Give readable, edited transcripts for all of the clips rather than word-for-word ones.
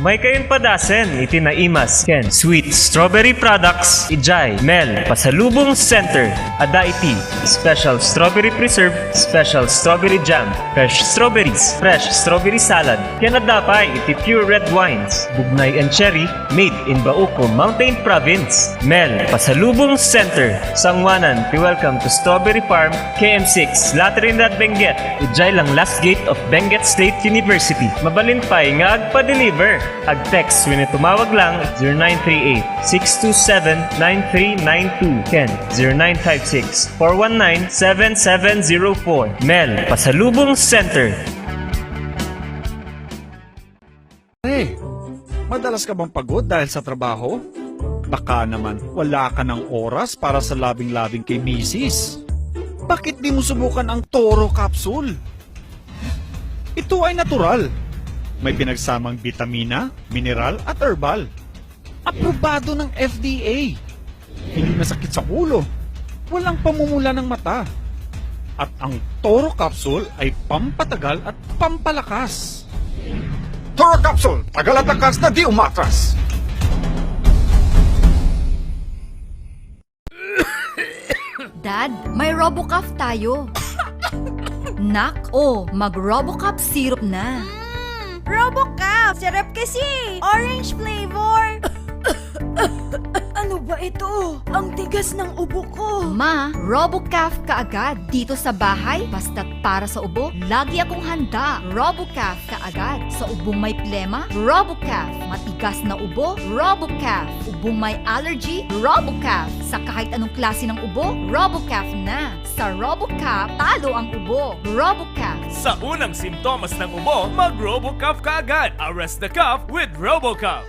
May kayon padasen, iti naimas, ken sweet strawberry products, ijay, Mel, Pasalubong Center, ada iti, special strawberry preserve, special strawberry jam, fresh strawberry salad, ken adapay iti pure red wines, bugnay and cherry, made in Bauco Mountain Province. Mel, Pasalubong Center, Sangwanan, welcome to Strawberry Farm, KM6, Latrinidad, Benguet, ijay lang last gate of Benguet State University. Mabalin pa'y nga agpa-deliver. Ag-text when tumawag lang 0938-627-9392. Ken 0956-419-7704. Mel, Pasalubong Center. Hey, madalas ka bang pagod dahil sa trabaho? Baka naman wala ka ng oras para sa labing-labing kay misis. Bakit di mo subukan ang Toro Capsule? Ito ay natural. May pinagsamang bitamina, mineral at herbal. Aprobado ng FDA. Hindi masakit sa ulo. Walang pamumula ng mata. At ang Toro Capsule ay pampatagal at pampalakas. Toro Capsule, tagal at lakas na di umatras. Dad, may RoboCuff tayo. Nak, mag-RoboCuff syrup na. RoboCuff! Sarap kasi! Orange flavor! Ano ba ito? Ang tigas ng ubo ko! Ma, RoboCuff kaagad. Dito sa bahay, basta't para sa ubo, lagi akong handa. RoboCuff kaagad. Sa ubong may plema, RoboCuff. Matigas na ubo, RoboCuff. Ubong may allergy, RoboCuff. Sa kahit anong klase ng ubo, RoboCuff na. Sa RoboCuff, talo ang ubo. RoboCuff. Sa unang simptomas ng ubo, mag-RoboCuff ka agad. Arrest the cough with RoboCuff.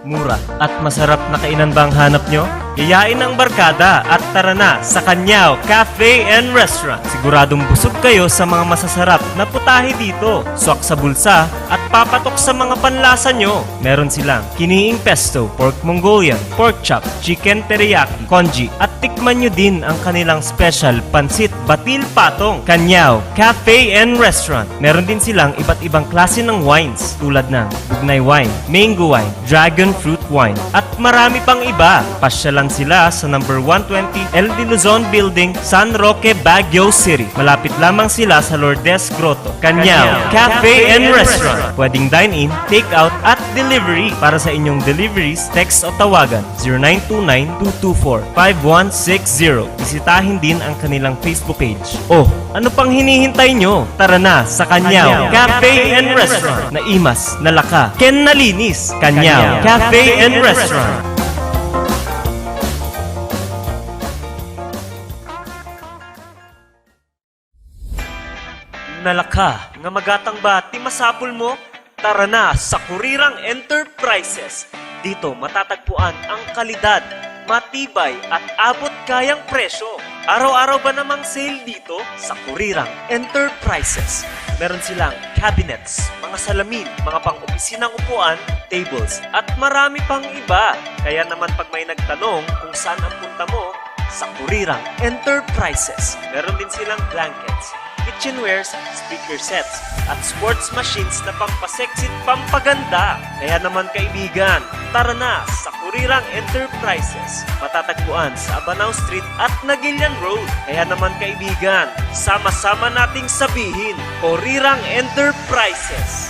Mura at masarap na kainan ba ang hanap nyo? Yayain ang barkada at tara na sa Kanyao Cafe and Restaurant. Siguradong busog kayo sa mga masasarap na putahe dito. Swak sa bulsa at papatok sa mga panlasa nyo. Meron silang kiniing pesto, pork Mongolian, pork chop, chicken teriyaki, congee at tikman nyo din ang kanilang special pansit batil patong. Kanyao Cafe and Restaurant. Meron din silang iba't ibang klase ng wines tulad ng bugnay wine, mango wine, dragon fruit wine at marami pang iba. Pasyalan sila sa number 120 El de Luzon Building, San Roque, Baguio City. Malapit lamang sila sa Lourdes Grotto. Kanyao Cafe and Restaurant. Pwedeng dine-in, take-out at delivery. Para sa inyong deliveries, text o tawagan 0929-224-5160. Bisitahin din ang kanilang Facebook page. Ano pang hinihintay nyo? Tara na sa Kanyao Cafe and Restaurant. Naimas, nalaka, ken nalinis. Kanyao Cafe and Restaurant. Nalaka, nga magatang ba ti masapul mo? Tara na sa Kurirang Enterprises. Dito matatagpuan ang kalidad, matibay at abot kayang presyo. Araw-araw ba namang sale dito sa Kurirang Enterprises? Meron silang cabinets, mga salamin, mga pang-opisinang upuan, tables, at marami pang iba. Kaya naman pag may nagtanong kung saan ang punta mo, sa Kurirang Enterprises. Meron din silang blankets, kitchenwares, speaker sets, at sports machines na pampasexy at pampaganda. Kaya naman kaibigan, tara na sa Kurirang Enterprises. Matatagpuan sa Abanao Street at Nagilian Road. Kaya naman kaibigan, sama-sama nating sabihin, Kurirang Enterprises.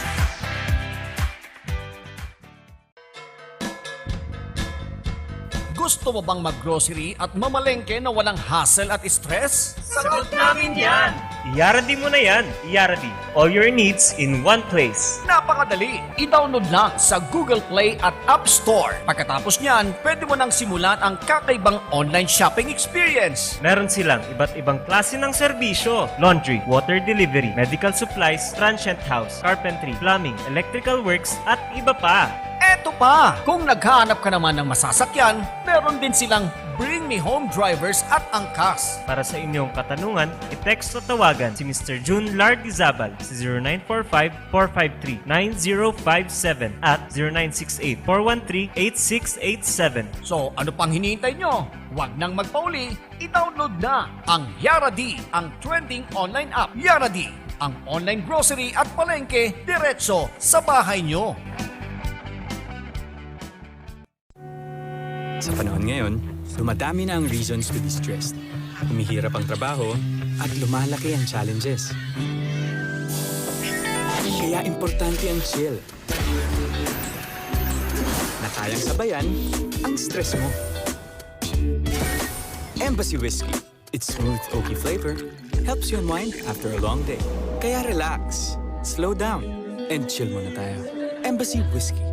Gusto mo bang mag-grocery at mamalengke na walang hassle at stress? Sagot namin yan! Iyaradi mo na yan. Iyaradi. All your needs in one place. Napakadali! I-download lang sa Google Play at App Store. Pagkatapos niyan, pwede mo nang simulan ang kakaibang online shopping experience. Meron silang iba't ibang klase ng serbisyo. Laundry, water delivery, medical supplies, transient house, carpentry, plumbing, electrical works, at iba pa. Eto pa! Kung naghahanap ka naman ng masasakyan, meron din silang Bring Me Home drivers at angkas. Para sa inyong katanungan, i-text o tawagan si Mr. June Lardizabal sa 0945-453-9057 at 0968-413-8687. So ano pang hinihintay nyo? Huwag nang magpauli, i-download na ang Yaradi, ang trending online app. Yaradi, Ang online grocery at palengke diretso sa bahay nyo. Sa panahon ngayon, dumadami na ang reasons to be stressed. Humihirap ang trabaho at lumalaki ang challenges. Kaya importante ang chill. Na kayang sabayan ang stress mo. Embassy Whiskey. Its smooth, oaky flavor helps you unwind after a long day. Kaya relax, slow down, and chill muna tayo. Embassy Whiskey.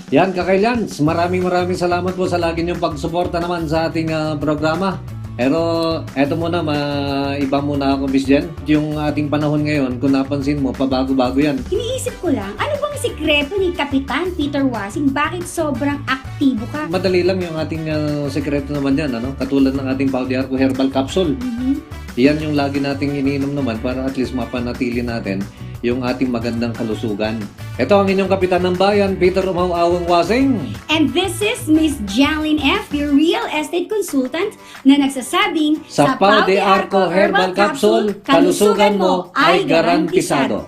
Yan, Kakailans, maraming salamat po sa lagi niyong pagsuporta naman sa ating programa. Pero eto muna, iba muna ako, Miss Jen. Yung ating panahon ngayon, kung napansin mo, pabago-bago yan. Iniisip ko lang, ano bang sikreto ni Kapitan Peter Wasing? Bakit sobrang aktibo ka? Madali lang yung ating sekreto naman yan, ano? Katulad ng ating Pau de Arco Herbal Capsule. Yan yung lagi nating iniinom naman para at least mapanatili natin yung ating magandang kalusugan. Ito ang inyong kapitan ng bayan, Peter Umau-Awang Wasing. And this is Miss Janlyn F., your real estate consultant na nagsasabing Sa Pau de Arco Herbal Capsule, kalusugan mo ay garantisado.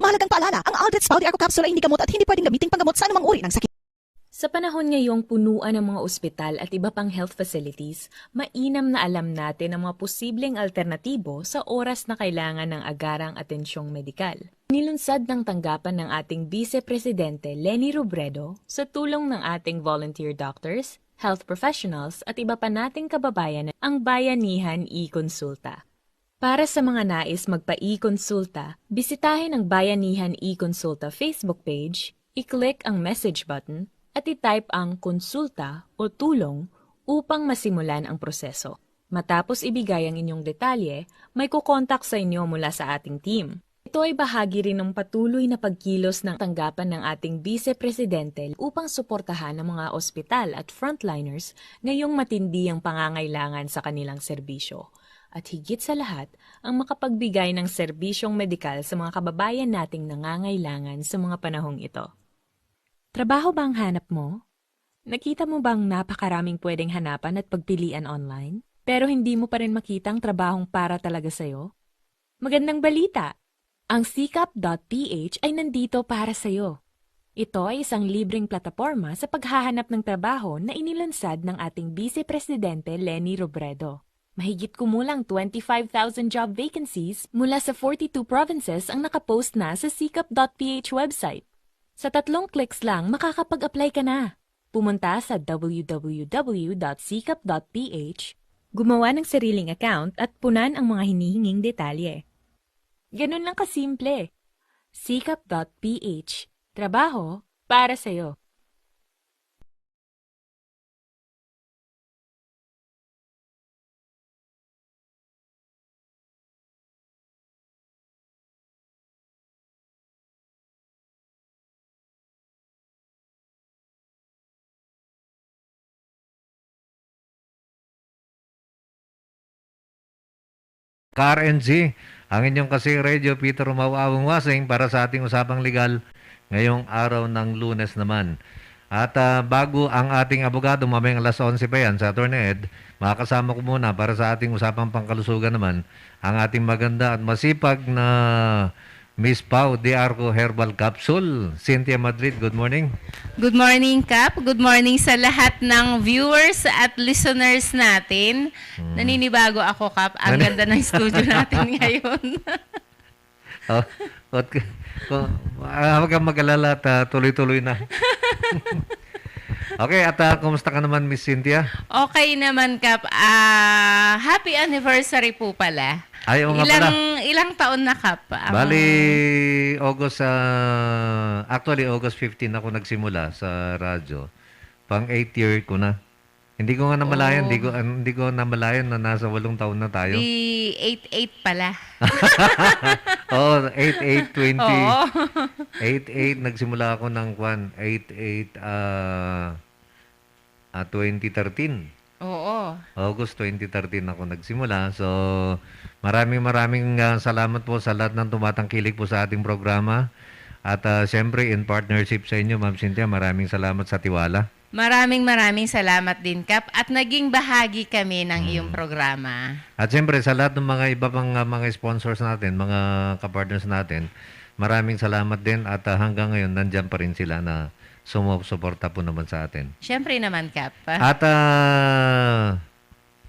Mahalagang paalala, ang Aldrich Pau de Arco Capsule ay hindi gamot at hindi pwedeng gamitin panggamot sa anumang uri ng sakit. Sa panahon ngayong punuan ng mga ospital at iba pang health facilities, mainam na alam natin ang mga posibleng alternatibo sa oras na kailangan ng agarang atensyong medikal. Nilunsad ng tanggapan ng ating Vice Presidente Leni Robredo sa tulong ng ating volunteer doctors, health professionals at iba pa nating kababayan ang Bayanihan e-Konsulta. Para sa mga nais magpa-e-konsulta, bisitahin ang Bayanihan e-Konsulta Facebook page, i-click ang message button, at i-type ang konsulta o tulong upang masimulan ang proseso. Matapos ibigay ang inyong detalye, may kukontak sa inyo mula sa ating team. Ito ay bahagi rin ng patuloy na pagkilos ng tanggapan ng ating Vice Presidente upang suportahan ang mga ospital at frontliners ngayong matindi ang pangangailangan sa kanilang serbisyo. At higit sa lahat, ang makapagbigay ng serbisyong medikal sa mga kababayan nating nangangailangan sa mga panahong ito. Trabaho ba ang hanap mo? Nakita mo bang napakaraming pwedeng hanapan at pagpilian online? Pero hindi mo pa rin makita ang trabahong para talaga sa'yo? Magandang balita! Ang sikap.ph ay nandito para sa'yo. Ito ay isang libreng plataporma sa paghahanap ng trabaho na inilunsad ng ating Vice Presidente Leni Robredo. Mahigit kumulang 25,000 job vacancies mula sa 42 provinces ang nakapost na sa sikap.ph website. Sa 3 clicks lang, makakapag-apply ka na. Pumunta sa www.sikap.ph, gumawa ng sariling account at punan ang mga hinihinging detalye. Ganun lang kasimple. Sikap.ph. Trabaho para sa'yo. KRNG, ang inyong kasing radio, Peter Umau-Awang Wasing para sa ating usapang legal ngayong araw ng Lunes naman. At bago ang ating abogado, mamayang alas 11 pa yan sa Attorney Ed, makakasama ko muna para sa ating usapang pangkalusugan naman ang ating maganda at masipag na Miss Pau de Arco Herbal Capsule. Cynthia Madrid, good morning. Good morning, Kap. Good morning sa lahat ng viewers at listeners natin. Naninibago ako, Kap. Ang ganda ng studio natin ngayon. Huwag kang mag-alala at tuloy-tuloy na. Okay, at kumusta ka naman, Miss Cynthia? Okay naman, Kap. Happy anniversary po pala. Ay, oo nga pala. Ilang taon na, Kap? Bali, August 15 ako nagsimula sa radyo. Pang 8 year ko na. Hindi ko nga namalayan, hindi ko namalayan na nasa 8 taon na tayo. Di 8-8 pala. Oo, 8-8-20. Oo. 8-8, nagsimula ako ng 2013. Oo. August 2013 ako nagsimula. So, maraming salamat po sa lahat ng tumatangkilik po sa ating programa. At siyempre, in partnership sa inyo, Ma'am Cynthia, maraming salamat sa tiwala. Maraming salamat din, Kap. At naging bahagi kami ng iyong programa. At siyempre, sa lahat ng mga iba pang mga sponsors natin, mga kapartners natin, maraming salamat din at hanggang ngayon, nandyan pa rin sila na sumusuporta po naman sa atin. Siyempre naman, Kap. At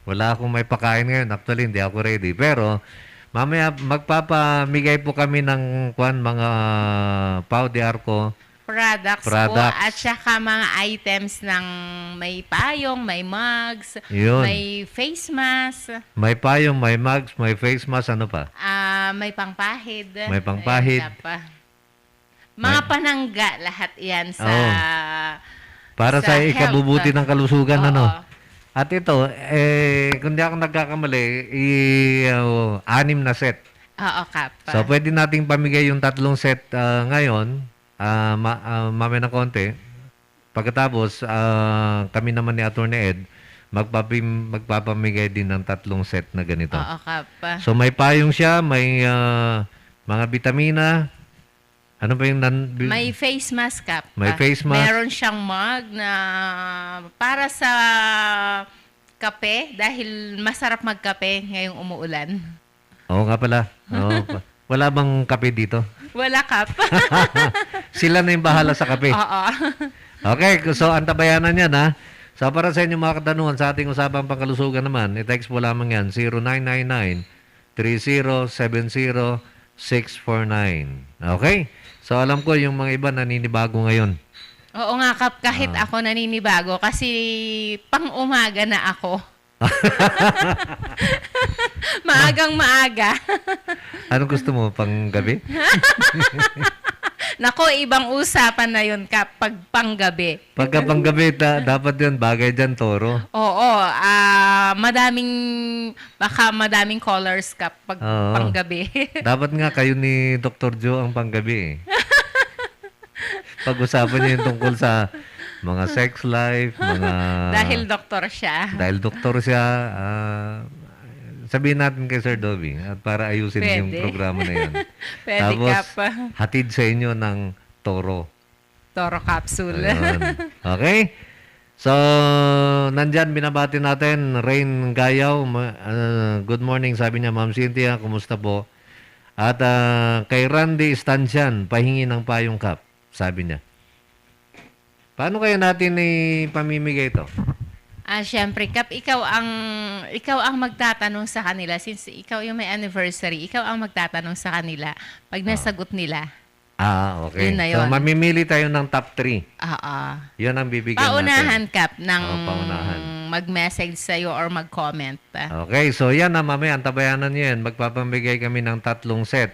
wala akong may pakain ngayon. Actually, hindi ako ready. Pero, mamaya magpapamigay po kami ng mga Pau de Arco Products po at saka mga items ng may payong, may mugs, Yun. may face mask, May payong, may mugs, may face mask, ano pa? may pangpahid. May pangpahid. Ayun, Kap. Mga panangga lahat yan sa Para sa ikabubuti ng kalusugan, Oo. ano? At ito, kung di ako nagkakamali, 6 na set. Oo, Kap. So, pwede nating pamigay yung 3 set ngayon, mamaya ng konti. Pagkatapos, kami naman ni Attorney Ed, magpapamigay din ng 3 set na ganito. Oo, Kap. So, may payong siya, may mga vitamina. Ano ba yung... May face mask, Kap. May face mask. Meron siyang mug na para sa kape dahil masarap magkape ngayong umuulan. Oo nga pala. Oo. Wala bang kape dito? Wala, Kap. Sila na yung bahala sa kape. Oo. Okay, so antabayanan yan, ha? So para sa inyo mga katanungan sa ating usapang pangkalusugan naman, i-text po lamang yan, 0999-3070-649. Okay? So alam ko yung mga iba naninibago ngayon. Oo nga, Kap. Kahit ako naninibago kasi pang-umaga na ako. Maagang maaga. Anong gusto mo, pang gabi? Nako, ibang usapan na yun, Kap, pag panggabi. Pagka pang gabi, dapat yun, bagay dyan, toro. Oo, baka madaming colors, Kap, pag Oo. panggabi. Dapat nga kayo ni Dr. Joe ang panggabi. Pag-usapan niyo yung tungkol sa mga sex life, mga... Dahil doktor siya. Dahil doktor siya, sabihin natin kay Sir Dobby at para ayusin yung Pwede. programa na yun. Pwede, Tapos, Kap. hatid sa inyo ng toro. Toro capsule. Ayun. Okay? So, nandyan, binabati natin, Rain Gayaw. Good morning, sabi niya, Ma'am Cynthia, kumusta po? At kay Randy Estancian, pahingi ng payong Kap, sabi niya. Paano kaya natin ipamimigay ito? Siyempre, Kap, ikaw ang magtatanong sa kanila since ikaw yung may anniversary. Ikaw ang magtatanong sa kanila pag nasagot nila. Okay. Yun na So, yun. mamimili tayo ng top 3. Oo. Yun ang bibigyan Paunahan, natin. Kap, ng Paunahan. mag-message sa'yo or mag-comment. Okay, so yan na mamaya, antabayanan nyo yan. Magpapamigay kami ng 3 set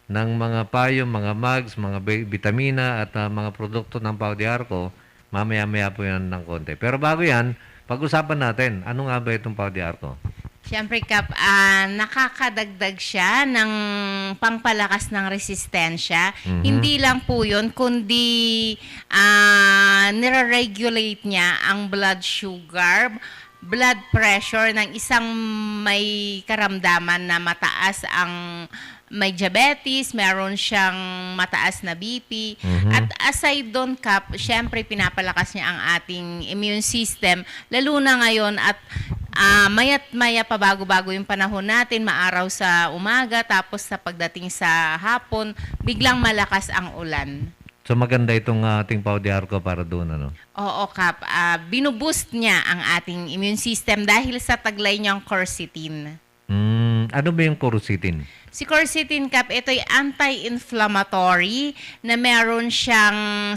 ng mga payong, mga mugs, mga vitamina at mga produkto ng Pau de Arco. Mamaya-maya po yan ng konti. Pero bago yan, pag-usapan natin, ano nga ba itong Pau de Arco? Siyempre, Kap, nakakadagdag siya ng pangpalakas ng resistensya. Hindi lang po yun, kundi nire-regulate niya ang blood sugar, blood pressure ng isang may karamdaman na mataas ang may diabetes, meron siyang mataas na BP. At aside doon, Kap, syempre pinapalakas niya ang ating immune system, lalo na ngayon at maya't maya pa bago-bago yung panahon natin, maaraw sa umaga, tapos sa pagdating sa hapon, biglang malakas ang ulan. So maganda itong ating Pau de Arco para doon, ano? Oo, Kap. Binuboost niya ang ating immune system dahil sa taglay niyang quercetin. Ano ba yung quercetin? Si quercetin, Kap, ito'y anti-inflammatory na meron siyang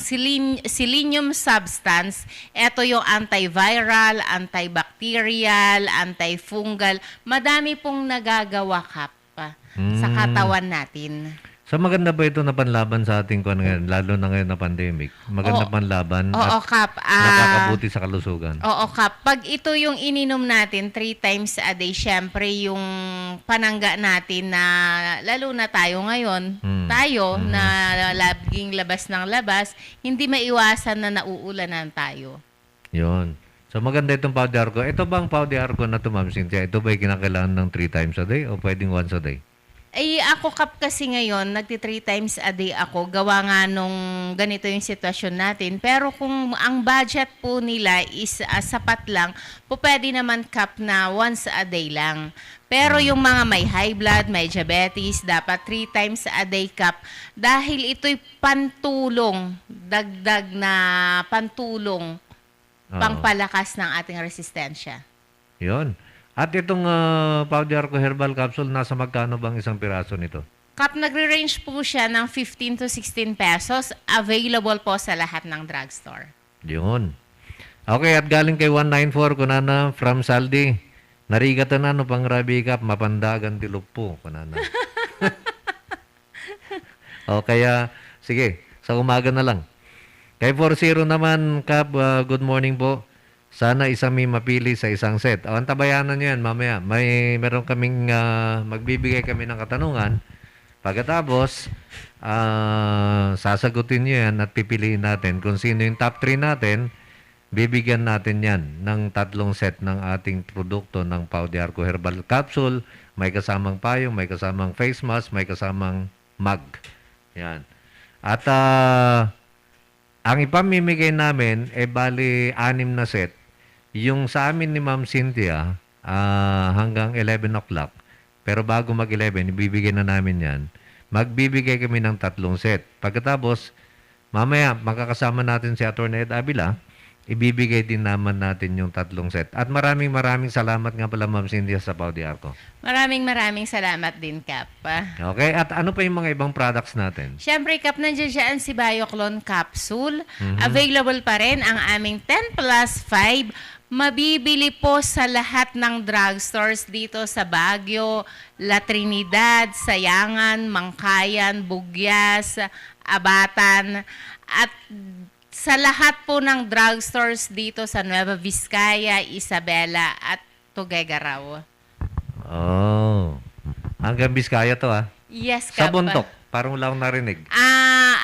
selenium substance. Ito yung antiviral, antibacterial, antifungal. Madami pong nagagawa, Kap, sa katawan natin. So maganda ba ito na panlaban sa ating ngayon, lalo na ngayon na pandemic? Maganda panlaban Oo, at Kap. nakakabuti sa kalusugan. Oo, Kap. Pag ito yung ininom natin 3 times a day, syempre yung panangga natin na lalo na tayo ngayon, tayo na laging labas ng labas, hindi maiwasan na nauulanan tayo. Yun. So maganda itong Pau de Arco. Ito bang Pau de Arco na ito, Ma'am Cynthia? Ito ba'y kinakailangan ng 3 times a day o pwedeng once a day? Ay, ako Kap kasi ngayon, nagti 3 times a day ako. Gawa nga nung ganito yung sitwasyon natin. Pero kung ang budget po nila is sapat lang, po pwede naman Kap na once a day lang. Pero yung mga may high blood, may diabetes, dapat 3 times a day Kap. Dahil ito'y pantulong, dagdag na pantulong, pangpalakas ng ating resistensya. Yun. At itong Paudiarco Herbal Capsule, nasa magkano bang isang piraso nito? Kap, nagre-range po siya ng 15 to 16 pesos. Available po sa lahat ng drugstore. Yun. Okay, at galing kay 194, kunana, from Saldi. Narigatan na, no, pang Rabi Kap, mapandagan tilupo, kunana. O, kaya, sige, sa umaga na lang. Kay 40 naman, Kap, good morning po. Sana isang may mapili sa isang set. O, antabayanan nyo yan mamaya. Meron kaming, magbibigay kami ng katanungan. Pagkatapos, sasagutin nyo yan at pipiliin natin kung sino yung top 3 natin. Bibigyan natin yan ng 3 set ng ating produkto ng Paudiarco Herbal Capsule. May kasamang payong, may kasamang face mask, may kasamang mug. Yan. At ang ipamimigay namin, bali 6 na set. Yung sa amin ni Ma'am Cynthia, hanggang 11 o'clock. Pero bago mag-11, ibibigay na namin yan. Magbibigay kami ng 3 set. Pagkatapos, mamaya, makakasama natin si Atty. Ed Avila, ibibigay din naman natin yung 3 set. At maraming salamat nga pala, Ma'am Cynthia, sa Paudiarco. Maraming salamat din, Kap. Okay, at ano pa yung mga ibang products natin? Siyempre, Kap, nandiyan dyan si Bioclone Capsule. Available pa rin ang aming 10+5. Mabibili po sa lahat ng drugstores dito sa Baguio, La Trinidad, Sayangan, Mangkayan, Bugyas, Abatan, at sa lahat po ng drugstores dito sa Nueva Vizcaya, Isabela, at Tuguegarao. Oh, hanggang Vizcaya to Yes, Sa Kap. Bontoc, parang wala akong narinig.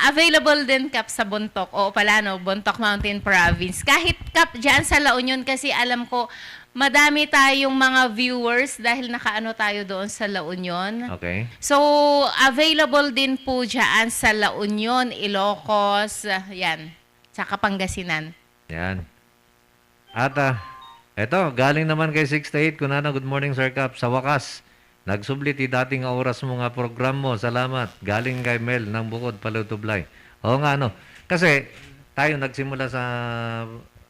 Available din, Kap, sa Bontoc. O pala, no, Bontoc Mountain Province. Kahit, Kap, dyan sa La Union, kasi alam ko, madami tayong mga viewers dahil nakaano tayo doon sa La Union. Okay. So, available din po dyan sa La Union, Ilocos, yan, sa Pangasinan. Yan. At eto, galing naman kay 6-8. Kunana, good morning, Sir Cap. Sa wakas, nagsublit dating oras mo nga program mo. Salamat. Galing kay Mel ng Bukod, Palutublay. Oo nga, no. Kasi tayo nagsimula sa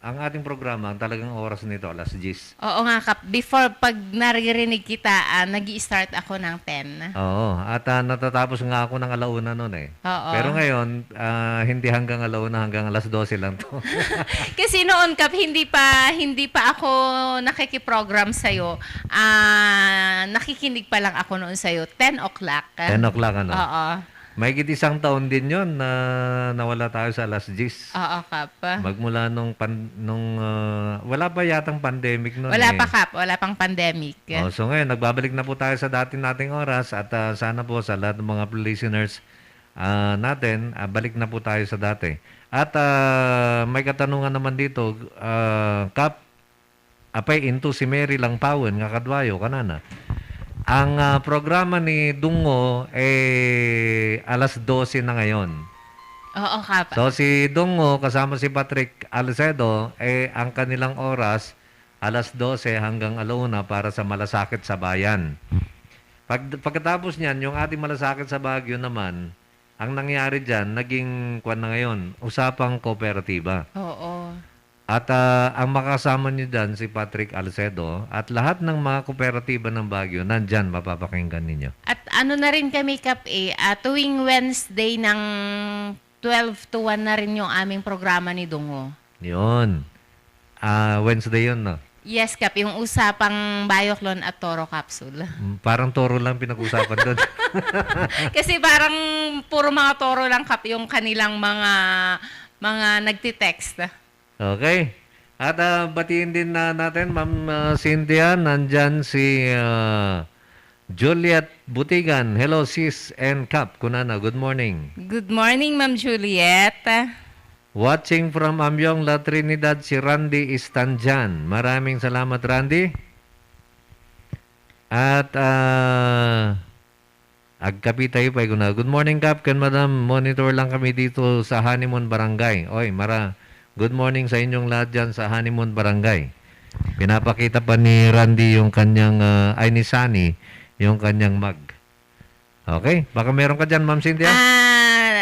ang ating programa, ang talagang oras nito, alas 10. Oo nga, Kap. Before, pag naririnig kita, nag-i-start ako ng 10. Oo. At natatapos nga ako ng alauna noon eh. Oo. Pero ngayon, hindi hanggang alauna, hanggang alas 12 lang to. Kasi noon, Kap, hindi pa ako nakikiprogram sa'yo. Nakikinig pa lang ako noon sa'yo. 10 o'clock. 10 o'clock, ano? Oo. May isang taon din yon na nawala tayo sa alas 10. Oo, Kap. Magmula nung wala pa yatang pandemic noon. Wala pa, Kap. Wala pang pandemic. So ngayon, nagbabalik na po tayo sa dati nating oras at sana po sa lahat ng mga listeners natin, balik na po tayo sa dati. At may katanungan naman dito, Kap, apay into si Mary lang pawen, nga kadwayo, kanana. Ang programa ni Dungo alas 12 na ngayon. Oo, Kap. So si Dungo kasama si Patrick Alcedo, ang kanilang oras alas 12 hanggang alauna para sa Malasakit sa Bayan. Pagkatapos niyan, yung ating Malasakit sa Baguio naman, ang nangyari diyan, naging kwan na ngayon, usapang kooperatiba. Oo. At ang makasama niyo dyan, si Patrick Alcedo, at lahat ng mga kooperatiba ng Baguio, nandyan, mapapakinggan ninyo. At ano na rin kami, Kap, tuwing Wednesday ng 12 to 1 na rin yung aming programa ni Dungo. Yun. Wednesday yun, no? Yes, Kap, yung usapang Bioclone at Toro Capsule. Parang toro lang pinag-usapan doon. Kasi parang puro mga toro lang, Kap, yung kanilang mga nagtitext. Okay. At batiin din natin, Ma'am Cynthia, nandyan si Juliet Butigan. Hello, sis and Cap. Kunana, good morning. Good morning, Ma'am Juliet. Watching from Amyong, La Trinidad, si Randy Istanjan. Maraming salamat, Randy. At Agkapi tayo pa na. Good morning, Kap. Kan Madam, monitor lang kami dito sa Honeymoon Barangay. Oy, good morning sa inyong lahat dyan sa Honeymoon Barangay. Pinapakita pa ni Randy yung kanyang, ni Sunny, yung kanyang mug. Okay? Baka meron ka dyan, Ma'am Cynthia?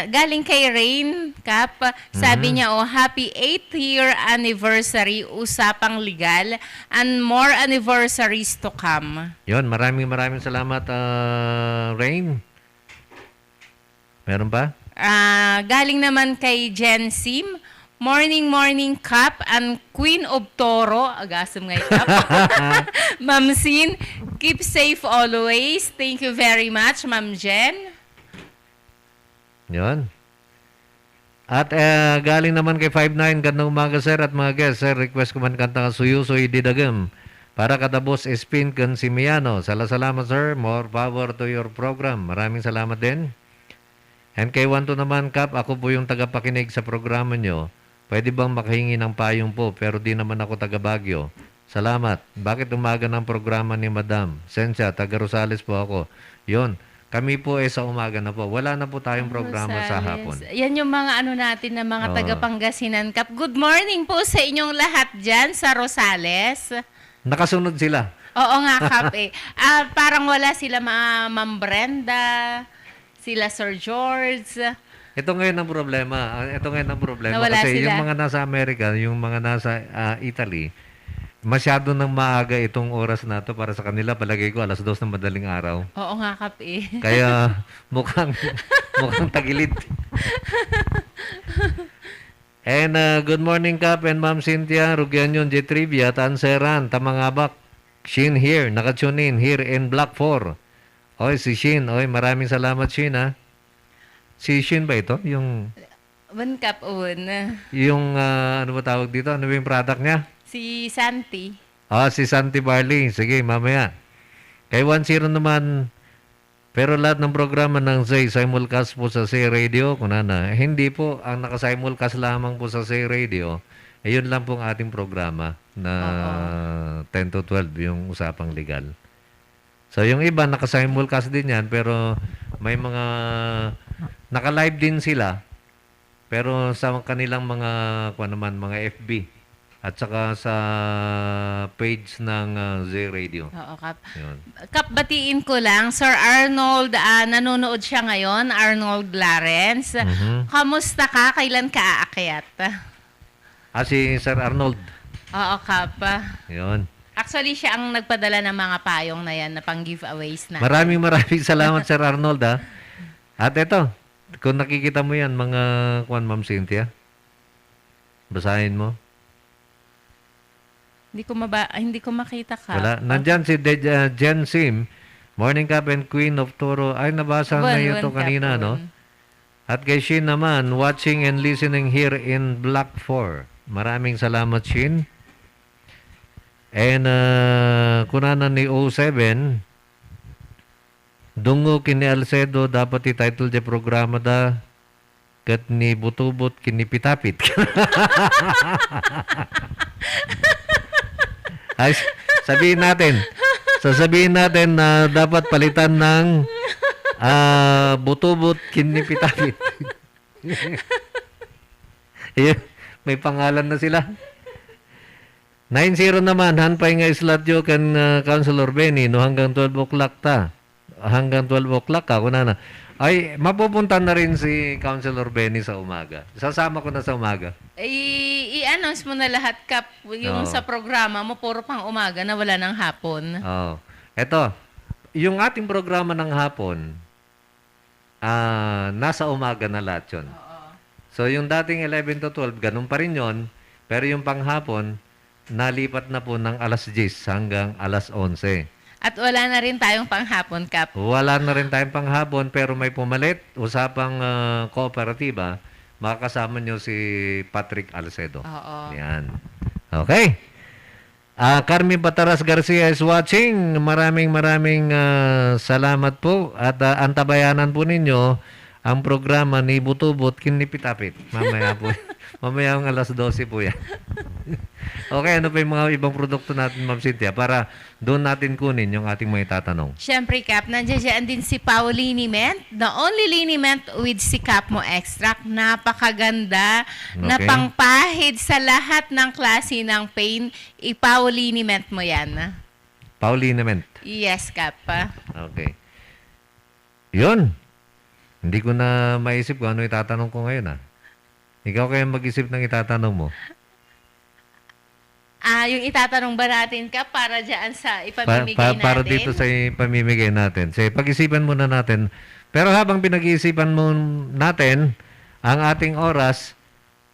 Galing kay Rain, Kap. Sabi niya, happy 8th year anniversary, usapang legal, and more anniversaries to come. Yun, maraming salamat, Rain. Meron pa? Galing naman kay Jen Sim, morning, Kap, and Queen of Toro, agasam nga Kap. Ma'am Sin, keep safe always. Thank you very much, Ma'am Jen. Yun. At galing naman kay 5-9, gandang umaga sir at mga guests. Sir, request ko man kanta ka Suyusoy Didagam. Para kadabos Espin Consimiano. Salamat sir. More power to your program. Maraming salamat din. And kay Wanto naman, Kap, ako po yung tagapakinig sa programa nyo. Pwede bang makahingi ng payong po pero di naman ako taga Baguio. Salamat. Bakit umaga ng programa ni Madam? Sensya, taga Rosales po ako. Yun. Kami po sa umaga na po. Wala na po tayong programa sa hapon. Yan yung mga natin na mga taga-Pangasinan, Kap. Good morning po sa inyong lahat dyan sa Rosales. Nakasunod sila. Oo nga, Kap parang wala sila Ma'am Brenda, sila Sir George. Ito ngayon ang problema. Nawala kasi sila. yung mga nasa Amerika, yung mga nasa Italy, masyado nang maaga itong oras na to para sa kanila. Palagay ko alas 2 ng madaling araw. Oo nga, Kap Kaya mukhang tagilid. And good morning, Kap and Ma'am Cynthia, Rugyan yun, J Trivia, Tanseran, Tamangabak, Shin here, nakatune in here in Block 4. Oy, si Shin. Oy, maraming salamat, Shin, ha? Si Shin ba ito? Yung Kap yung, ano ba tawag dito? Ano ba yung product niya? si Santi. Si Santi Barley. Sige, mamaya. Kay 1-0 naman, pero lahat ng programa ng Zay, simulcast po sa Zay Radio, kunana. Hindi po, ang nakasimulcast lamang po sa Zay Radio, ayun lang po ang ating programa na 10 to 12, yung usapang legal. So, yung iba, nakasimulcast din yan, pero may mga, naka-live din sila, pero sa kanilang mga, mga FB. At saka sa page ng Z Radio. Oo, Kap. Yun. Kap, batiin ko lang. Sir Arnold, nanonood siya ngayon. Arnold Lawrence. Kamusta ka? Kailan ka aakyat? Si Sir Arnold. Oo, Kap. Yun. Actually, siya ang nagpadala ng mga payong na yan na pang giveaways na. Maraming salamat, Sir Arnold, ha? At ito, kung nakikita mo yan, mga Ma'am Cynthia, basahin mo. Hindi ko makita, Kap. Wala. Nandyan si Jen Sim, Morning Cup and Queen of Toro. Ay, nabasa na ito kanina, no? At kay Shin naman, watching and listening here in Block 4. Maraming salamat, Shin. And kunanan ni 07, Dungo kini Alcedo, dapat i-title di programa da, kat ni Butubot kini Pitapit. Ay, sasabihin natin na dapat palitan ng Butubot kini Pitapit. May pangalan na sila. 9-0 naman, hanpay nga islatyo kan Councilor Benny, no, hanggang 12 o'clock ta. Hanggang 12 o'clock ka, kunana. Ay, mapupunta na rin si Councilor Benny sa umaga. Sasama ko na sa umaga. I-announce mo na lahat, Kap. Yung sa programa mo, puro pang umaga na wala ng hapon. Eto, yung ating programa ng hapon, nasa umaga na lahat yun. So, yung dating 11 to 12, ganun pa rin yun. Pero yung panghapon, nalipat na po ng alas 10 hanggang alas 11. At wala na rin tayong panghapon, Kap. Wala na rin tayong panghapon, pero may pumalit. Usapang kooperatiba, makakasama nyo si Patrick Alcedo. Oo. Yan. Okay. Carmen Bataras Garcia is watching. Maraming salamat po. At antabayanan po ninyo ang programa ni Butubot kinipitapit. Mamaya po. Mamaya ang alas 12 po yan. Okay, ano pa yung mga ibang produkto natin, Ma'am Cynthia, para doon natin kunin yung ating mga itatanong? Siyempre, Kap, nandiyan din si Pau Liniment. The only liniment with si Kap mo extract. Napakaganda. Na Okay. pangpahid sa lahat ng klase ng pain. I-Pau Liniment mo yan. Paulinament. Yes, Kap. Okay. Yun. Hindi ko na maisip kung ano itatanong ko ngayon, Ikaw kaya mag-isip ng itatanong mo. Yung itatanong ba natin, Kap, para dyan sa ipamimigay natin? Para dito sa pamimigay natin. Say, pag-isipan muna natin. Pero habang pinag-iisipan mo natin, ang ating oras,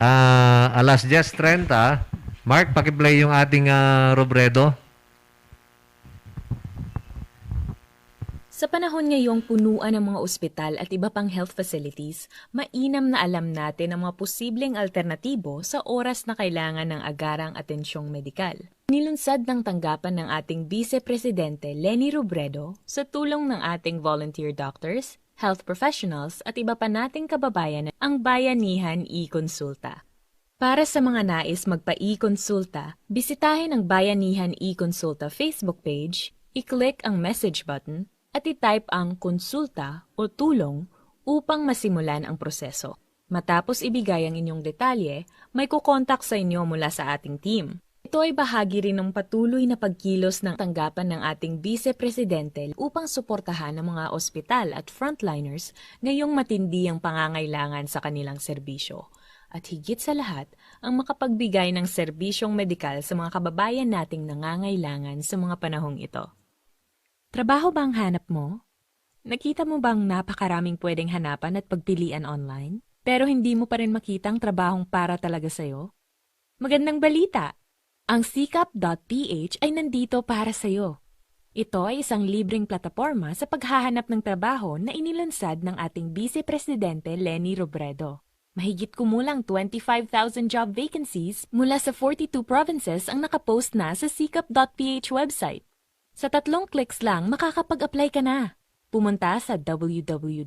alas 10:30, Mark, pakiplay yung ating Robredo. Sa panahon ngayong punuan ng mga ospital at iba pang health facilities, mainam na alam natin ang mga posibleng alternatibo sa oras na kailangan ng agarang atensyong medikal. Nilunsad ng tanggapan ng ating Vice Presidente Leni Robredo sa tulong ng ating volunteer doctors, health professionals at iba pa nating kababayan ang Bayanihan e-Konsulta. Para sa mga nais magpa-e-konsulta, bisitahin ang Bayanihan e-Konsulta Facebook page, i-click ang message button, at i-type ang konsulta o tulong upang masimulan ang proseso. Matapos ibigay ang inyong detalye, may kukontak sa inyo mula sa ating team. Ito ay bahagi rin ng patuloy na pagkilos ng tanggapan ng ating Vice Presidente upang suportahan ang mga ospital at frontliners ngayong matindi ang pangangailangan sa kanilang serbisyo. At higit sa lahat, ang makapagbigay ng serbisyong medikal sa mga kababayan nating nangangailangan sa mga panahong ito. Trabaho ba ang hanap mo? Nakita mo bang napakaraming pwedeng hanapan at pagpilian online? Pero hindi mo pa rin makita ang trabahong para talaga sa'yo? Magandang balita! Ang sikap.ph ay nandito para sa'yo. Ito ay isang libreng plataporma sa paghahanap ng trabaho na inilunsad ng ating Vice Presidente Leni Robredo. Mahigit kumulang 25,000 job vacancies mula sa 42 provinces ang nakapost na sa sikap.ph website. Sa 3 clicks lang, makakapag-apply ka na. Pumunta sa www.sikap.ph,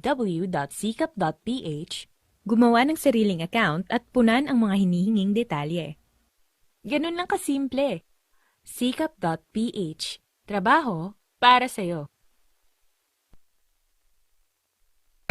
gumawa ng sariling account at punan ang mga hinihinging detalye. Ganun lang kasimple. Sikap.ph. Trabaho para sa'yo.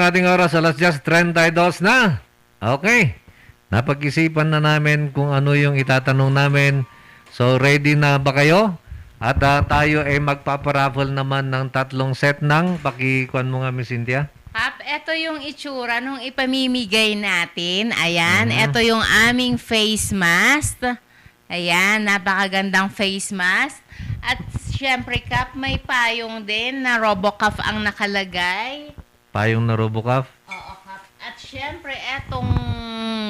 Ating oras, alas 10:32 na. Okay. Napag-isipan na namin kung ano yung itatanong namin. So, ready na ba kayo? At tayo ay magpaparaffle naman ng 3 set ng pakikuan mo nga, Miss Cynthia. Kap, ito yung itsura nung ipamimigay natin. Ayan, ito yung aming face mask. Ayan, napakagandang face mask. At syempre, Kap, may payong din na RoboCuff ang nakalagay. Payong na RoboCuff. Oo, Kap. At syempre, etong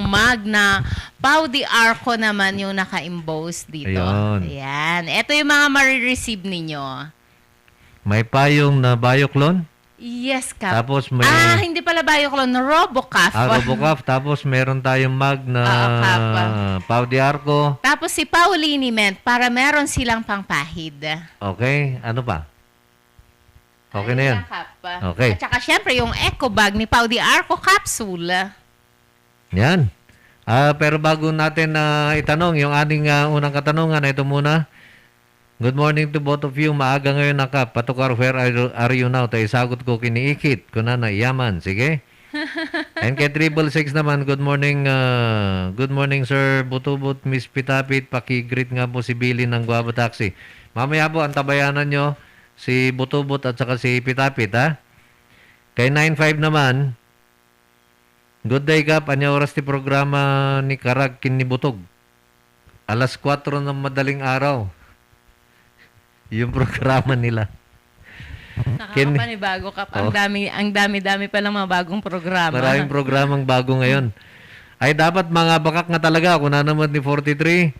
mug na Pau de Arco naman yung naka-emboss dito. Ayun. Ayan. Ito yung mga marireceive ninyo. May payong na Bioclone. Yes, Kap. Tapos may... hindi pala Bioclone, RoboCuff. RoboCuff. Tapos meron tayong mug na Pau de Arco. Tapos si Pau Liniment para meron silang pangpahid. Okay. Ano pa? Okay na yan. Okay. At saka syempre yung eco bag ni Pau de Arco capsule. Yan. Pero bago natin itanong yung ating unang katanungan, ito muna. Good morning to both of you. Maaga ngayon Kap. Patukar, where are you now? Tayo sagot ko kiniikit. Kunana, yaman. Sige. And kay 666 naman, good morning Sir Butubot, Miss Pitapit. Pakigreet nga po si Billy ng Guava Taxi. Mamaya po, ang tabayanan nyo, si Butubot at saka si Pitapit, ha? Kay 95 naman, good day, Kap. Anya oras ti programa ni Karag kinibutog. Alas 4 ng madaling araw. Yung programa nila. Nakakapanibago, Kap. Ang dami-dami pa lang mga bagong programa. Maraming programang bago ngayon. Ay dapat mga bakak nga talaga. Kung na naman ni 43.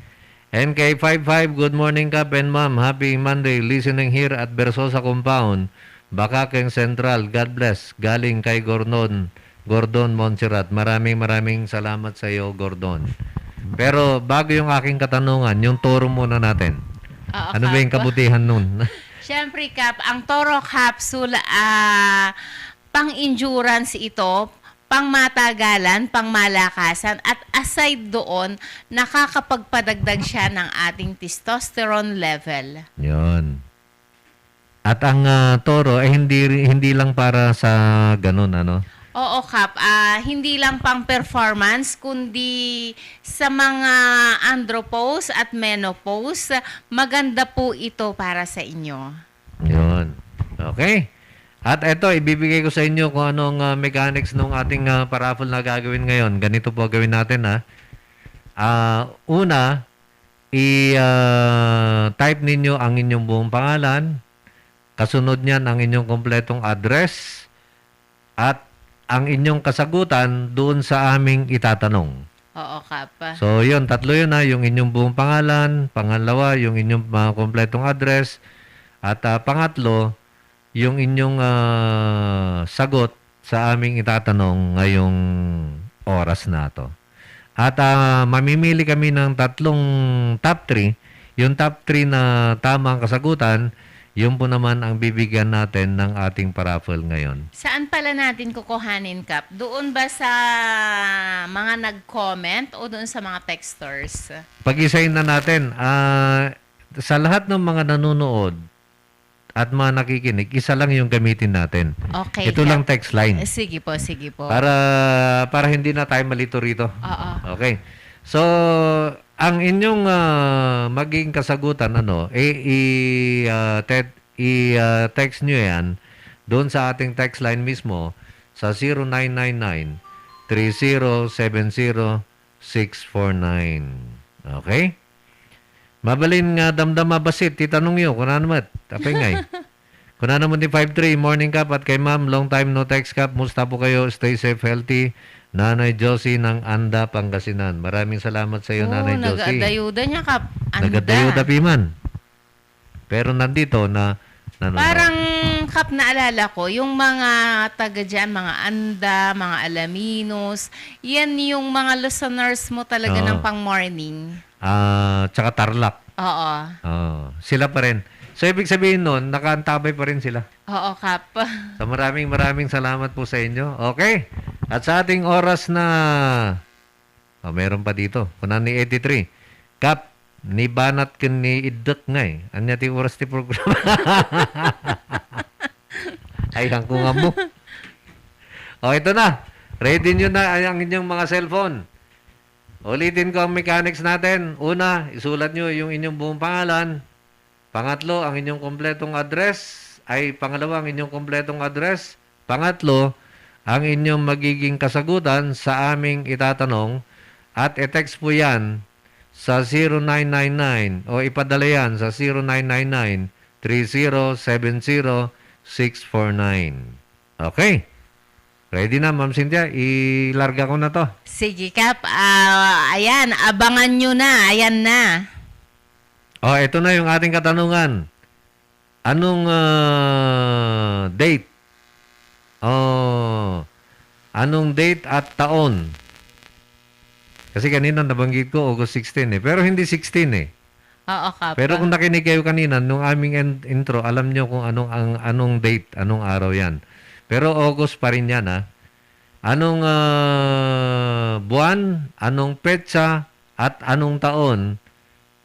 And kay 55, good morning, Kap and Ma'am. Happy Monday. Listening here at Versosa Compound. Bakakeng Central. God bless. Galing kay Gordon Montserrat. Maraming salamat sa iyo, Gordon. Pero bago yung aking katanungan, yung toro muna natin. Oo, ano ba yung kabutihan nun? Siyempre, Kap, ang Toro Capsule, pang-endurance ito. pangmatagalan, pangmalakasan, at aside doon, nakakapagpadagdag siya ng ating testosterone level. Yun. At ang toro ay hindi lang para sa ganun, ano? Oo, Kap. Hindi lang pang performance, kundi sa mga andropause at menopause, maganda po ito para sa inyo. Yun. Okay. At ito, ibibigay ko sa inyo kung anong mechanics ng ating paraffle na gagawin ngayon. Ganito po gawin natin, ha. Una, i-type ninyo ang inyong buong pangalan. Kasunod niyan ang inyong kompletong address. At ang inyong kasagutan doon sa aming itatanong. Oo, Kap. So, yun. Tatlo yun, ha. Yung inyong buong pangalan. Pangalawa, yung inyong kompletong address. At pangatlo, yung inyong sagot sa aming itatanong ngayong oras na to. At mamimili kami ng tatlong top 3. Yung top 3 na tamang kasagutan, yun po naman ang bibigyan natin ng ating paraffle ngayon. Saan pala natin kukuhanin, Kap? Doon ba sa mga nag-comment o doon sa mga texters? Pag-isahin na natin, sa lahat ng mga nanonood, at mga nakikinig, isa lang yung gamitin natin. Okay. Ito lang text line. Sige po, sige po. Para hindi na tayo malito rito. Oo. Okay. So, ang inyong magiging kasagutan, i-text nyo yan doon sa ating text line mismo sa 0999-3070-649. Okay? Mabalin nga damdam mabasit, titanong nyo, kung ano naman, tapay ngay. Kung ano naman di 5-3, morning Kap, at kay ma'am, long time no text Kap, musta po kayo, stay safe, healthy. Nanay Josie ng Anda, Pangasinan. Maraming salamat sa iyo, Nanay Josie. Nag-adayuda niya, Kap. Anda. Nag-adayuda piman. Pero nandito na nanonood. Parang, Kap, naalala ko, yung mga taga dyan, mga Anda, mga Alaminos, yan yung mga listeners mo talaga ng pang-morning. Tsaka Tarlac. Oo. Sila pa rin. So, ibig sabihin nun, nakaantabay pa rin sila. Oo, Kap. So, maraming salamat po sa inyo. Okay. At sa ating oras na... meron pa dito. Kunan ni 83. Kap, ni banat kin ni idek nga eh. Anya ti oras ti programa. Ay, hangko nga mo. Ito na. Ready nyo na ang inyong mga cellphone. Ulitin ko ang mechanics natin. Una, isulat nyo yung inyong buong pangalan. Pangatlo, ang inyong kompletong address. Pangalawa, ang inyong kompletong address. Pangatlo, ang inyong magiging kasagutan sa aming itatanong. At i-text po yan sa 0999 o ipadala yan sa 0999-3070-649. Okay. Ready na, Ma'am Cynthia? Ilarga ko na to. Sige, Kap. Ayan, abangan nyo na. Ayan na. Ito na yung ating katanungan. Anong date? Anong date at taon? Kasi kanina nabanggit ko August 16 eh. Pero hindi 16 eh. Oo, Kap. Pero kung nakinig kayo kanina, nung aming intro, alam nyo kung anong date, anong araw yan. Pero August pa rin yan, ha? Anong buwan, anong petsa, at anong taon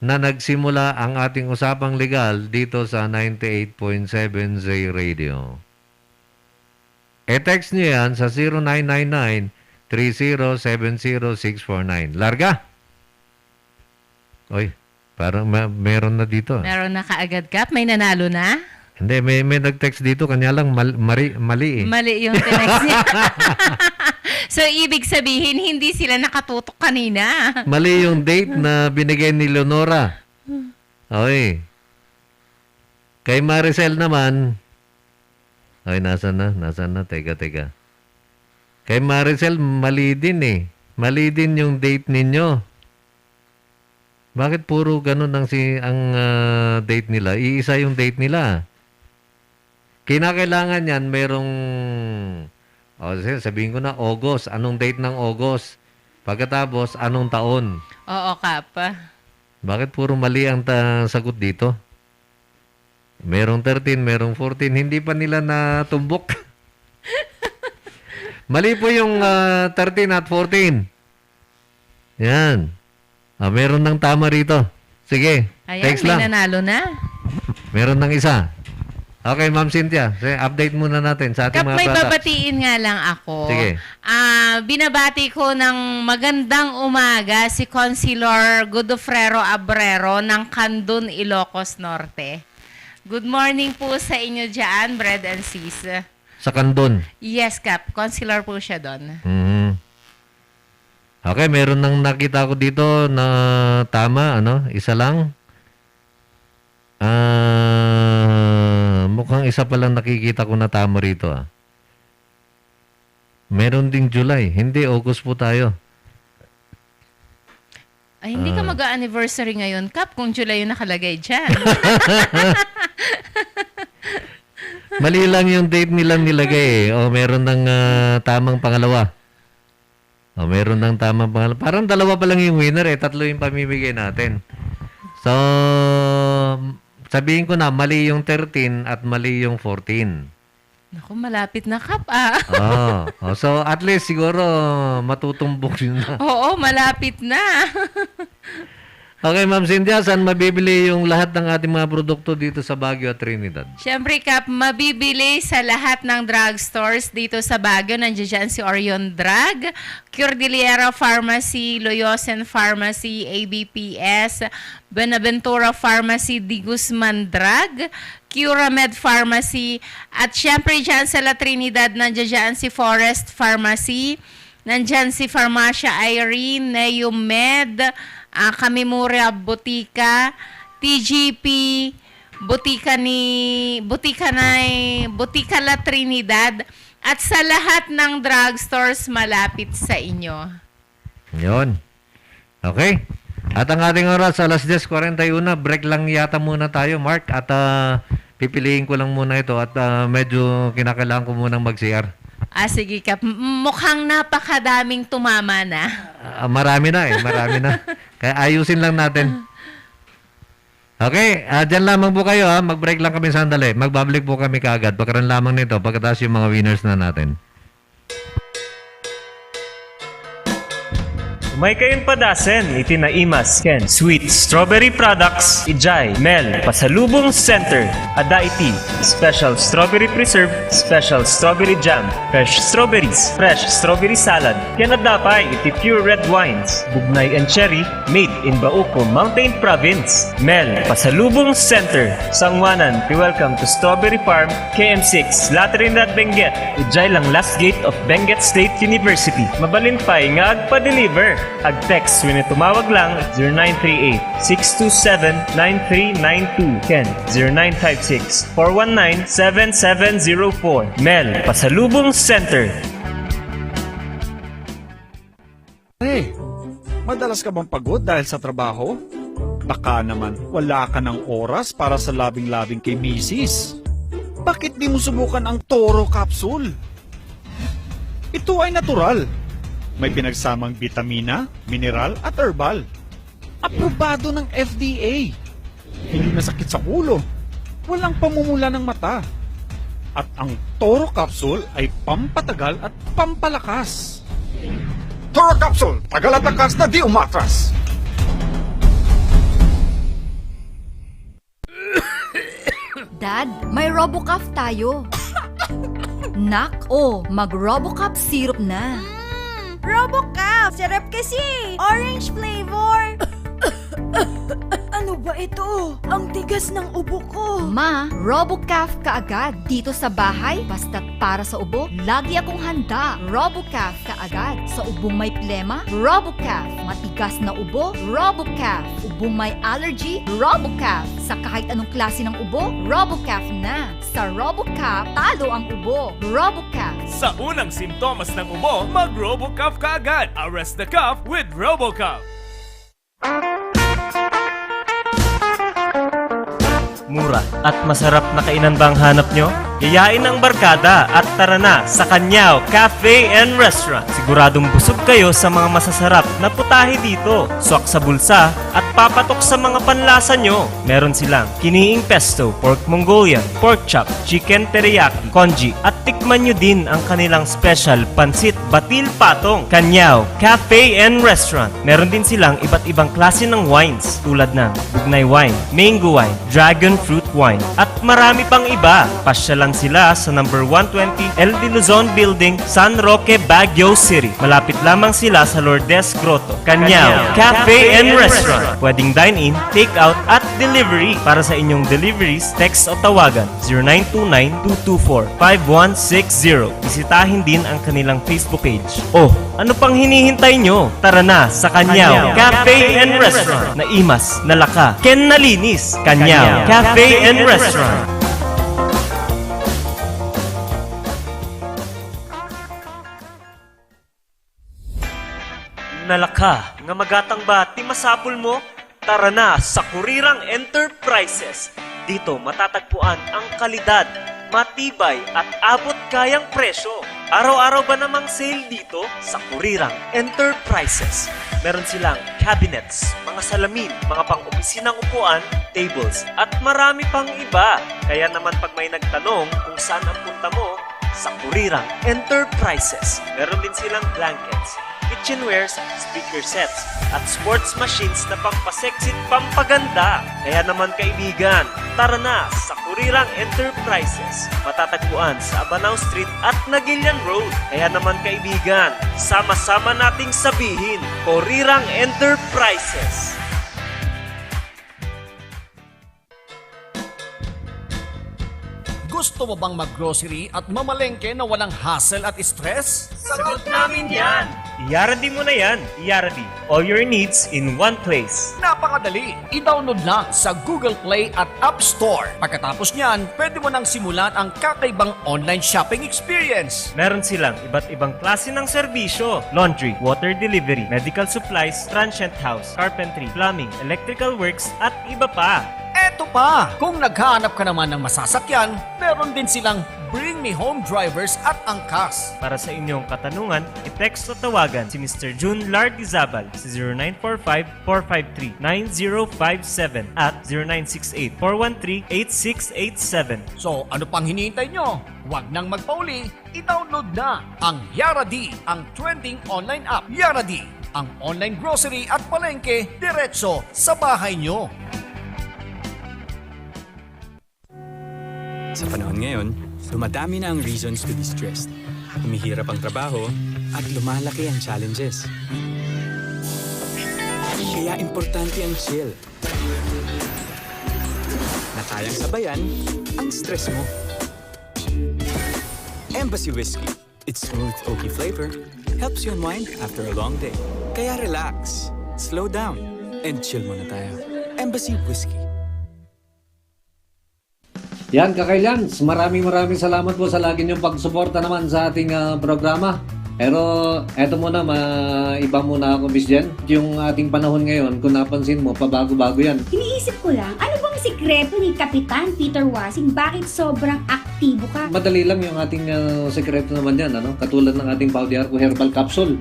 na nagsimula ang ating usapang legal dito sa 98.7 Z Radio? E-text nyo yan sa 0999-3070-649. Larga! Oy, parang meron na dito. Meron na kaagad, Kap? May nanalo na? Hindi, may nag-text dito, kanya lang mali eh. Mali yung tinext niya. So, ibig sabihin, hindi sila nakatutok kanina. Mali yung date na binigay ni Leonora. Okay. Kay Maricel naman, nasaan na? Teka. Kay Maricel, mali din eh. Mali din yung date ninyo. Bakit puro ganun ang date nila? Iisa yung date nila. Kinakailangan yan, merong, sabihin ko na, August. Anong date ng August? Pagkatapos, anong taon? Oo, Kap. Bakit puro mali ang sagot dito? Merong 13, merong 14, hindi pa nila natumbok. Mali po yung 13 at 14. Yan. Meron ng tama rito. Sige, Ayan, text may lang. nanalo na. Meron ng isa. Okay, Ma'am Cynthia. Sige, update muna natin sa ating Kap, mga may products. babatiin nga lang ako. Sige. Binabati ko ng magandang umaga si Consilor Godofrero Abrero ng Candun, Ilocos Norte. Good morning po sa inyo dyan, Bread and Sis. Sa Candon. Yes, Kap. Consilor po siya doon. Okay, meron nang nakita ko dito na tama, isa lang. Mukhang isa pa lang nakikita ko na tama rito. Meron ding July. Hindi, August po tayo. Ay, hindi ka mag-anniversary ngayon, Kap, kung July yung nakalagay dyan. Mali lang yung date nilang nilagay eh. O, meron ng tamang pangalawa. Meron ng tamang pangalawa. Parang dalawa pa lang yung winner eh. 3 yung pamimigay natin. So, sabihin ko na, mali yung 13 at mali yung 14. Naku, malapit na, Kap, So, at least siguro matutumbok yun na. Oo, malapit na. Okay, Ma'am Cynthia, saan mabibili yung lahat ng ating mga produkto dito sa Baguio at Trinidad? Siyempre, Kap, mabibili sa lahat ng drugstores dito sa Baguio. Nandiyan dyan si Orion Drug, Cordillera Pharmacy, Loyosen Pharmacy, ABPS, Benaventura Pharmacy, Di Guzman Drug, Curamed Pharmacy, at siyempre dyan sa La Trinidad, nandiyan dyan si Forest Pharmacy, nandyan si Pharmacia Irene, Neomed, Kamimura Botika, TGP, Botika La Trinidad, at sa lahat ng drugstores malapit sa inyo. Yun. Okay. At ang ating oras, alas 10:41, break lang yata muna tayo, Mark. At pipiliin ko lang muna ito at medyo kinakailangan ko munang mag-CR. Sige, Kap. Mukhang napakadaming tumama na. Marami na. Kaya ayusin lang natin. Okay, dyan lamang po kayo mag-break lang kami sandali. Magbabalik po kami kaagad. Pagkaroon lamang nito, pagkatapos yung mga winners na natin. May kayong padasen, itinaimas, Ken, Sweet Strawberry Products, Ijay, Mel, Pasalubong Center, Adaiti, Special Strawberry Preserve, Special Strawberry Jam, Fresh Strawberries, Fresh Strawberry Salad, Kenadapay, iti Pure Red Wines, Bugnay and Cherry, made in Bauco, Mountain Province, Mel, Pasalubong Center, Sangwanan, welcome to Strawberry Farm, KM6, La Trinidad, Benguet, Ijay lang last gate of Benguet State University, Mabalinpay nga agpa-deliver. Ag-text when tumawag lang 0938-627-9392. Ken 0956-419-7704. Mel, Pasalubong Center. Madalas ka bang pagod dahil sa trabaho? Baka naman wala ka ng oras para sa labing-labing kay Mrs. Bakit di mo subukan ang Toro Capsule? Ito ay natural. May pinagsamang bitamina, mineral at herbal. Aprobado ng FDA. Hindi masakit sa ulo. Walang pamumula ng mata. At ang Toro Capsule ay pampatagal at pampalakas. Toro Capsule, tagal at lakas na di umatras. Dad, may RoboCaf tayo. Nak, mag-RoboCaf syrup na. RoboCaf! Sarap kasi! Orange flavor! Ano ba ito? Ang tigas ng ubo ko. Ma, RoboCaf kaagad. Dito sa bahay, basta't para sa ubo, lagi akong handa. RoboCaf kaagad. Sa ubong may plema, RoboCaf. Matigas na ubo, RoboCaf. Ubong may allergy, RoboCaf. Sa kahit anong klase ng ubo, RoboCaf na. Sa RoboCaf, talo ang ubo. RoboCaf. Sa unang simptomas ng ubo, mag-RoboCaf ka agad. Arrest the cough with RoboCaf. Mura at masarap na kainan ba ang hanap nyo? Yayain ang barkada at tara na sa Kanyao Cafe and Restaurant. Siguradong busog kayo sa mga masasarap na putahe dito. Swak sa bulsa at papatok sa mga panlasa nyo. Meron silang kiniing pesto, pork Mongolian, pork chop, chicken teriyaki, congee, at tikman nyo din ang kanilang special pansit batil patong, Kanyao Cafe and Restaurant. Meron din silang iba't ibang klase ng wines tulad ng Bugnay wine, mango wine, dragon fruit wine, at marami pang iba. Pasya lang sila sa number 120 El de Luzon Building, San Roque, Baguio City. Malapit lamang sila sa Lourdes Grotto, Kanyao Cafe and Restaurant. Pwedeng dine-in, take-out at delivery. Para sa inyong deliveries, text o tawagan 0929-224-5160. Bisitahin din ang kanilang Facebook page. Oh, ano pang hinihintay nyo? Tara na sa Kanyao Cafe and Restaurant. Naimas, nalaka, ken nalinis. Kanyao Cafe and Restaurant. Nalaka, nga magatang ba ti masapul mo? Tara na sa Kurirang Enterprises. Dito matatagpuan ang kalidad, matibay at abot kayang presyo. Araw-araw ba namang sale dito sa Kurirang Enterprises? Meron silang cabinets, mga salamin, mga pang-opisinang upuan, tables, at marami pang iba. Kaya naman pag may nagtanong kung saan ang punta mo, sa Kurirang Enterprises. Meron din silang blankets, kitchenwares, speaker sets, at sports machines na pampaseksit pampaganda. Kaya naman kaibigan, tara na sa Kurirang Enterprises. Matatagpuan sa Abanao Street at Nagilian Road. Kaya naman kaibigan, sama-sama nating sabihin, Kurirang Enterprises. Gusto mo bang mag-grocery at mamalengke na walang hassle at stress? Sagot namin yan! Yaradi mo na yan. Yaradi. All your needs in one place. Napakadali! I-download lang sa Google Play at App Store. Pagkatapos niyan, pwede mo nang simulan ang kakaibang online shopping experience. Meron silang iba't ibang klase ng serbisyo. Laundry, water delivery, medical supplies, transient house, carpentry, plumbing, electrical works, at iba pa. Eto pa! Kung naghahanap ka naman ng masasakyan, meron din silang Bring Me Home drivers at angkas. Para sa inyong katanungan, i-text o tawagan si Mr. June Lardizabal sa 0945-453-9057 at 0968-413-8687. So ano pang hinihintay nyo? Huwag nang magpauli, i-download na ang Yaradi, ang trending online app. Yaradi, ang online grocery at palengke diretso sa bahay nyo. Sa panahon ngayon, dumadami na ang reasons to be stressed. Humihirap ang trabaho at lumalaki ang challenges. Kaya importante ang chill. Na kayang sabayan ang stress mo. Embassy Whiskey. Its smooth, oaky flavor helps you unwind after a long day. Kaya relax, slow down, and chill muna tayo. Embassy Whiskey. Yan, Kakailans, maraming salamat po sa lagi niyong pagsuporta naman sa ating programa. Pero eto muna, iba muna ako, Miss Jen. Yung ating panahon ngayon, kung napansin mo, pabago-bago yan. Iniisip ko lang, ano bang sikreto ni Kapitan Peter Wasing? Bakit sobrang aktibo ka? Madali lang yung ating sekreto naman yan, ano? Katulad ng ating Pau de Arco Herbal Capsule.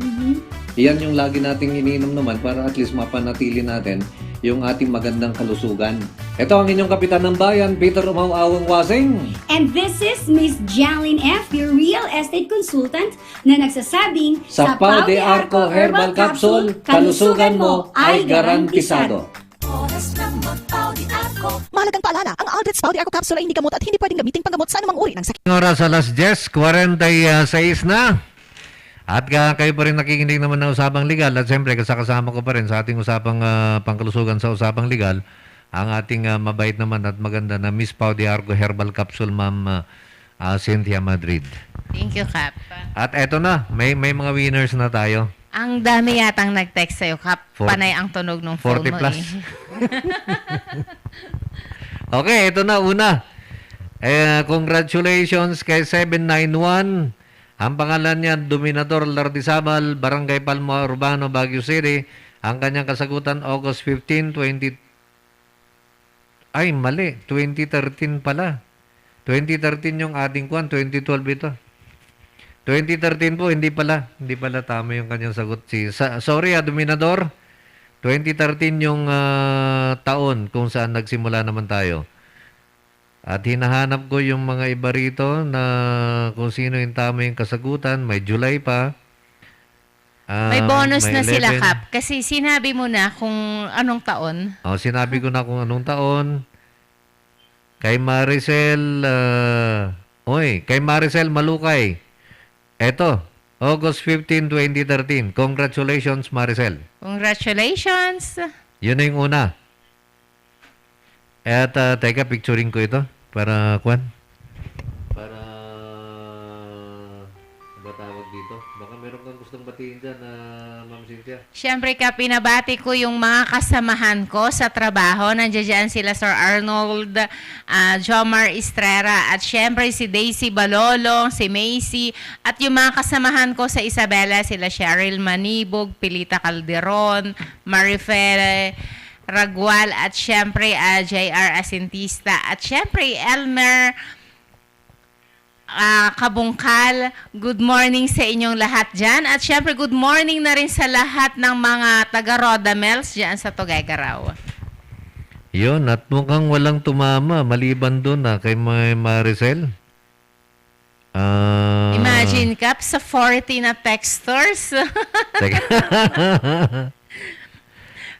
Yan yung lagi nating iniinom naman para at least mapanatili natin yung ating magandang kalusugan. Ito ang inyong kapitan ng bayan, Peter Umawawang Wasing. And this is Miss Janlyn F., your real estate consultant, na nagsasabing, Sa Pau de Arco Herbal Capsule, kalusugan mo ay garantisado. Mahalagang paalala, ang Aldrich Pau de Arco Capsule ay hindi gamot at hindi pwedeng gamitin panggamot sa anumang uri ng sakit. Oras alas 10:46 na. At kayo pa rin nakikinig naman ng Usapang Legal at siyempre kasama ko pa rin sa ating usapang pangkalusugan sa Usapang Legal ang ating mabait naman at maganda na Miss Pau de Arco Herbal Capsule, Ma'am Cynthia Madrid. Thank you, Kap. At eto na, may mga winners na tayo. Ang dami yatang nag-text sa'yo, Kap. Panay ang tunog ng phone 40 mo plus. Okay, ito na, una. Congratulations kay 791. Ang pangalan niya, Dominador Lardizabal, Barangay Palma Urbano, Baguio City. Ang kanyang kasagutan, August 15, 2013 pala. 2013 yung ating kwan, 2012 ito. 2013 po, hindi pala tama yung kanyang sagot. Sorry, Dominador. 2013 yung taon kung saan nagsimula naman tayo. At hinahanap ko yung mga iba rito na kung sino yung tama yung kasagutan. May July pa. May bonus may na sila, 11. Kap. Kasi sinabi mo na kung anong taon. Sinabi ko na kung anong taon. Kay Maricel, kay Maricel Malukay. Eto, August 15, 2013. Congratulations, Maricel. Congratulations! Yun na yung una. At, teka, picturing ko ito. Para, Para, ba tawag dito? Baka meron kang gustong batiin dyan, Ma'am Cynthia. Siyempre, Kap, pinabati ko yung mga kasamahan ko sa trabaho. Nandiyan sila Sir Arnold, Jomar Estrera, at siyempre si Daisy Balolong, si Macy, at yung mga kasamahan ko sa Isabela, sila Cheryl Manibog, Pilita Calderon, Marifere Ragwal, at siyempre J.R. Asintista, at siyempre Elmer Kabungkal. Good morning sa inyong lahat dyan. At syempre, good morning na rin sa lahat ng mga taga-Rodamels dyan sa Tuguegarao. Yun, at mukhang walang tumama maliban doon kay Maricel. Imagine, Kap, sa 40 na texters.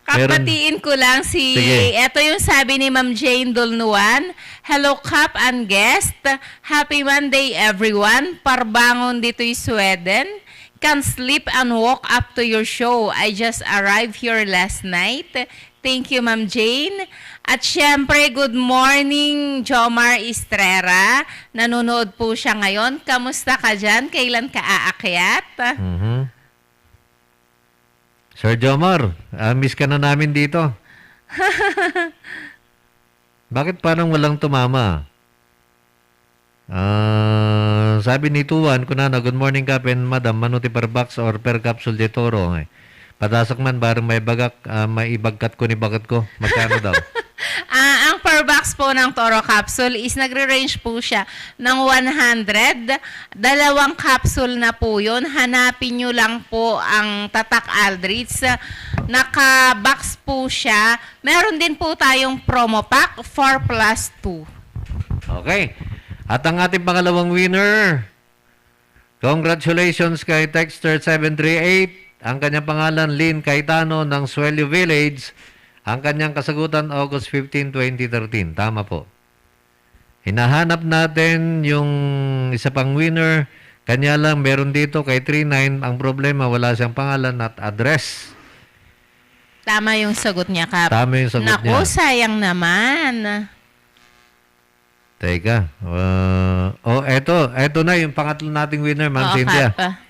Kapatiin ko lang Sige. Ito yung sabi ni Ma'am Jane Dolnuan. Hello, Kap and guest. Happy Monday, everyone. Parbangon dito'y Sweden. Can't sleep and walk up to your show. I just arrived here last night. Thank you, Ma'am Jane. At syempre, good morning, Jomar Estrera. Nanonood po siya ngayon. Kamusta ka dyan? Kailan ka aakyat? Sir Jomar, miss ka na namin dito. Bakit parang walang tumama? Sabi ni Tuan, kunana, good morning, Kapin, Madam, manuti per box or per capsule de toro. Padasak man, barang may bagak, may ibagkat ko ni bagat ko. Magkano daw? Ang per box po ng Toro Capsule is nagre-range po siya ng 100. 2 capsule na po yun. Hanapin nyo lang po ang Tatak Aldrich. Naka-box po siya. Meron din po tayong promo pack, 4+2. Okay. At ang ating pangalawang winner, congratulations kay Texter 738. Ang kanyang pangalan, Lynn Cayetano ng Suelio Village. Ang kanyang kasagutan, August 15, 2013. Tama po. Hinahanap natin yung isa pang winner. Kanya lang, meron dito kay 39. Ang problema, wala siyang pangalan at address. Tama yung sagot niya, Kap. Tama yung sagot niya. Naku, sayang naman. Teka. Eto na yung pangatlo nating winner, Ma'am Cynthia. Kap.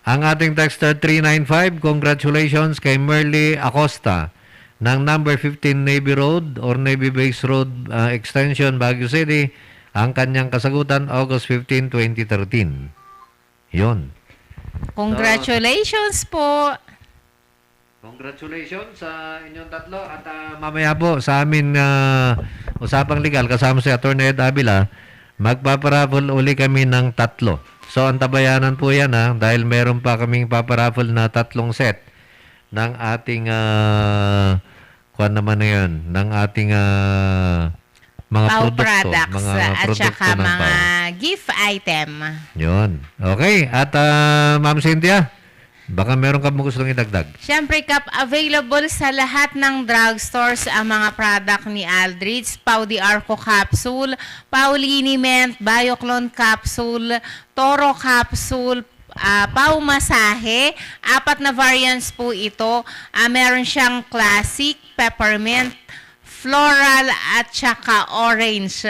Ang ating texter 395, congratulations kay Merly Acosta ng number 15 Navy Road or Navy Base Road Extension, Baguio City. Ang kanyang kasagutan, August 15, 2013. Yun. Congratulations po. Congratulations sa inyong tatlo. At mamaya po sa amin usapang legal kasama si Atty. Ed Avila, magpaparaffle uli kami ng 3. So, antabayanan po yan dahil meron pa kaming paparaffle na 3 set ng ating kuwan naman na yun, ng ating mga Pau produkto. products Mga at produkto saka ng mga Pau. gift item. Yun. Okay. At Ma'am Cynthia, baka meron ka mo gustong idagdag. Siyempre, Kap, available sa lahat ng drugstores ang mga product ni Aldrich. Pau de Arco Capsule, Pau Liniment, Bioclone Capsule, Toro Capsule, Pau Masahe. 4 na variants po ito. Meron siyang classic, peppermint, floral, at saka orange.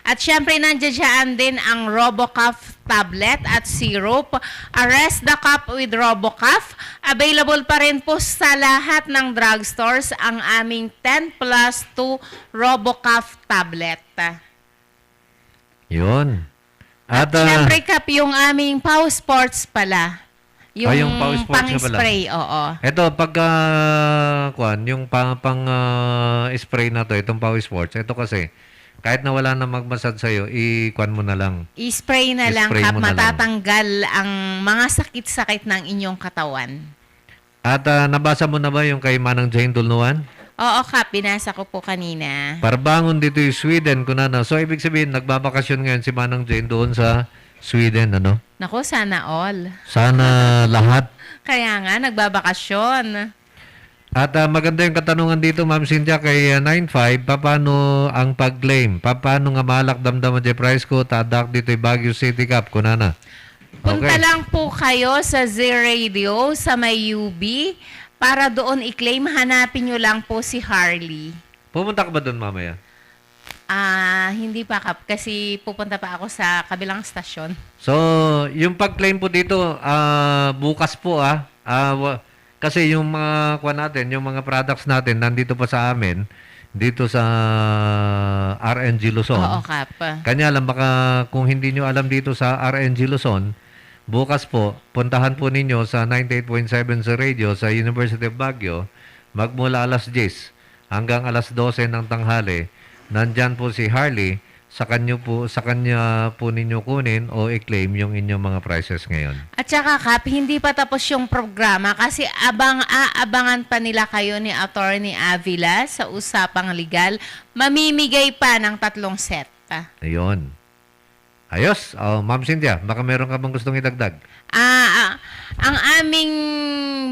At syempre, nandiyan din ang RoboCough tablet at syrup. Arrest the cough with RoboCough. Available pa rin po sa lahat ng drugstores ang aming 10+2 RoboCough tablet. Yun. At syempre, Kap, yung aming Pau Sports pala. Yung Pau Sports na pala. pang-spray, oo. Ito, pagka, yung spray na to, itong Pau Sports, ito kasi, kahit na wala na magmasad sa'yo, i-kwan mo na lang. I-spray na lang, I-spray Kap, mo na lang. matatanggal ang mga sakit-sakit ng inyong katawan. At nabasa mo na ba yung kay Manang Jane Dulnuan? Oo, Kap. Binasa ko po kanina. Parbangon dito yung Sweden, kunana. So, ibig sabihin, nagbabakasyon ngayon si Manang Jane doon sa Sweden, ano? Naku, sana all. Sana lahat. Kaya nga, nagbabakasyon. At maganda yung katanungan dito, Ma'am Cynthia, kay 95, paano ang pag-claim? Paano nga malak damdaman di price ko, tadak dito yung Baguio City Cup, kunana? Punta lang po kayo sa Z-Radio sa may UB para doon i-claim. Hanapin nyo lang po si Harley. Pumunta ka ba doon mamaya? Hindi pa, Kap, kasi pupunta pa ako sa kabilang stasyon. So, yung pag-claim po dito, bukas po kasi yung mga natin, yung mga products natin nandito pa sa amin, dito sa RNG Luzon. Oo, Kap. Kanya lang baka kung hindi nyo alam dito sa RNG Luzon, bukas po, puntahan po ninyo sa 98.7 sa radio sa University of Baguio, magmula alas 10 hanggang alas 12 ng tanghali. Nandyan po si Harley, sa kanya po ninyo kunin o i-claim yung inyong mga prices ngayon. At saka, Kap, hindi pa tapos yung programa kasi aabangan pa nila kayo ni Attorney Avila sa usapang legal. Mamimigay pa ng 3 set. Ayun. Ayos. Ma'am Cynthia, baka meron ka bang gustong idagdag? Ang aming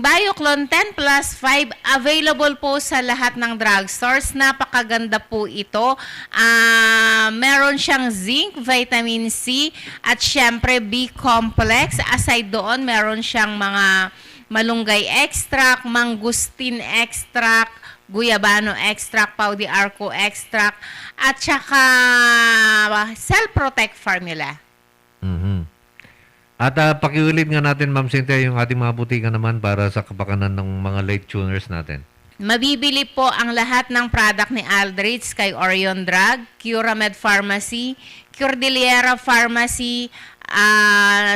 Bioclone 10 plus 5 available po sa lahat ng drugstores. Napakaganda po ito. Meron siyang zinc, vitamin C, at syempre B-complex. Aside doon, meron siyang mga malunggay extract, mangustin extract, guyabano extract, pau de arco extract, at saka Cell Protect formula. At pakiulit nga natin, Ma'am Cynthia, yung ating mga butikan naman para sa kapakanan ng mga late tuners natin. Mabibili po ang lahat ng product ni Aldrich kay Orion Drug, Curamed Pharmacy, Cordillera Pharmacy,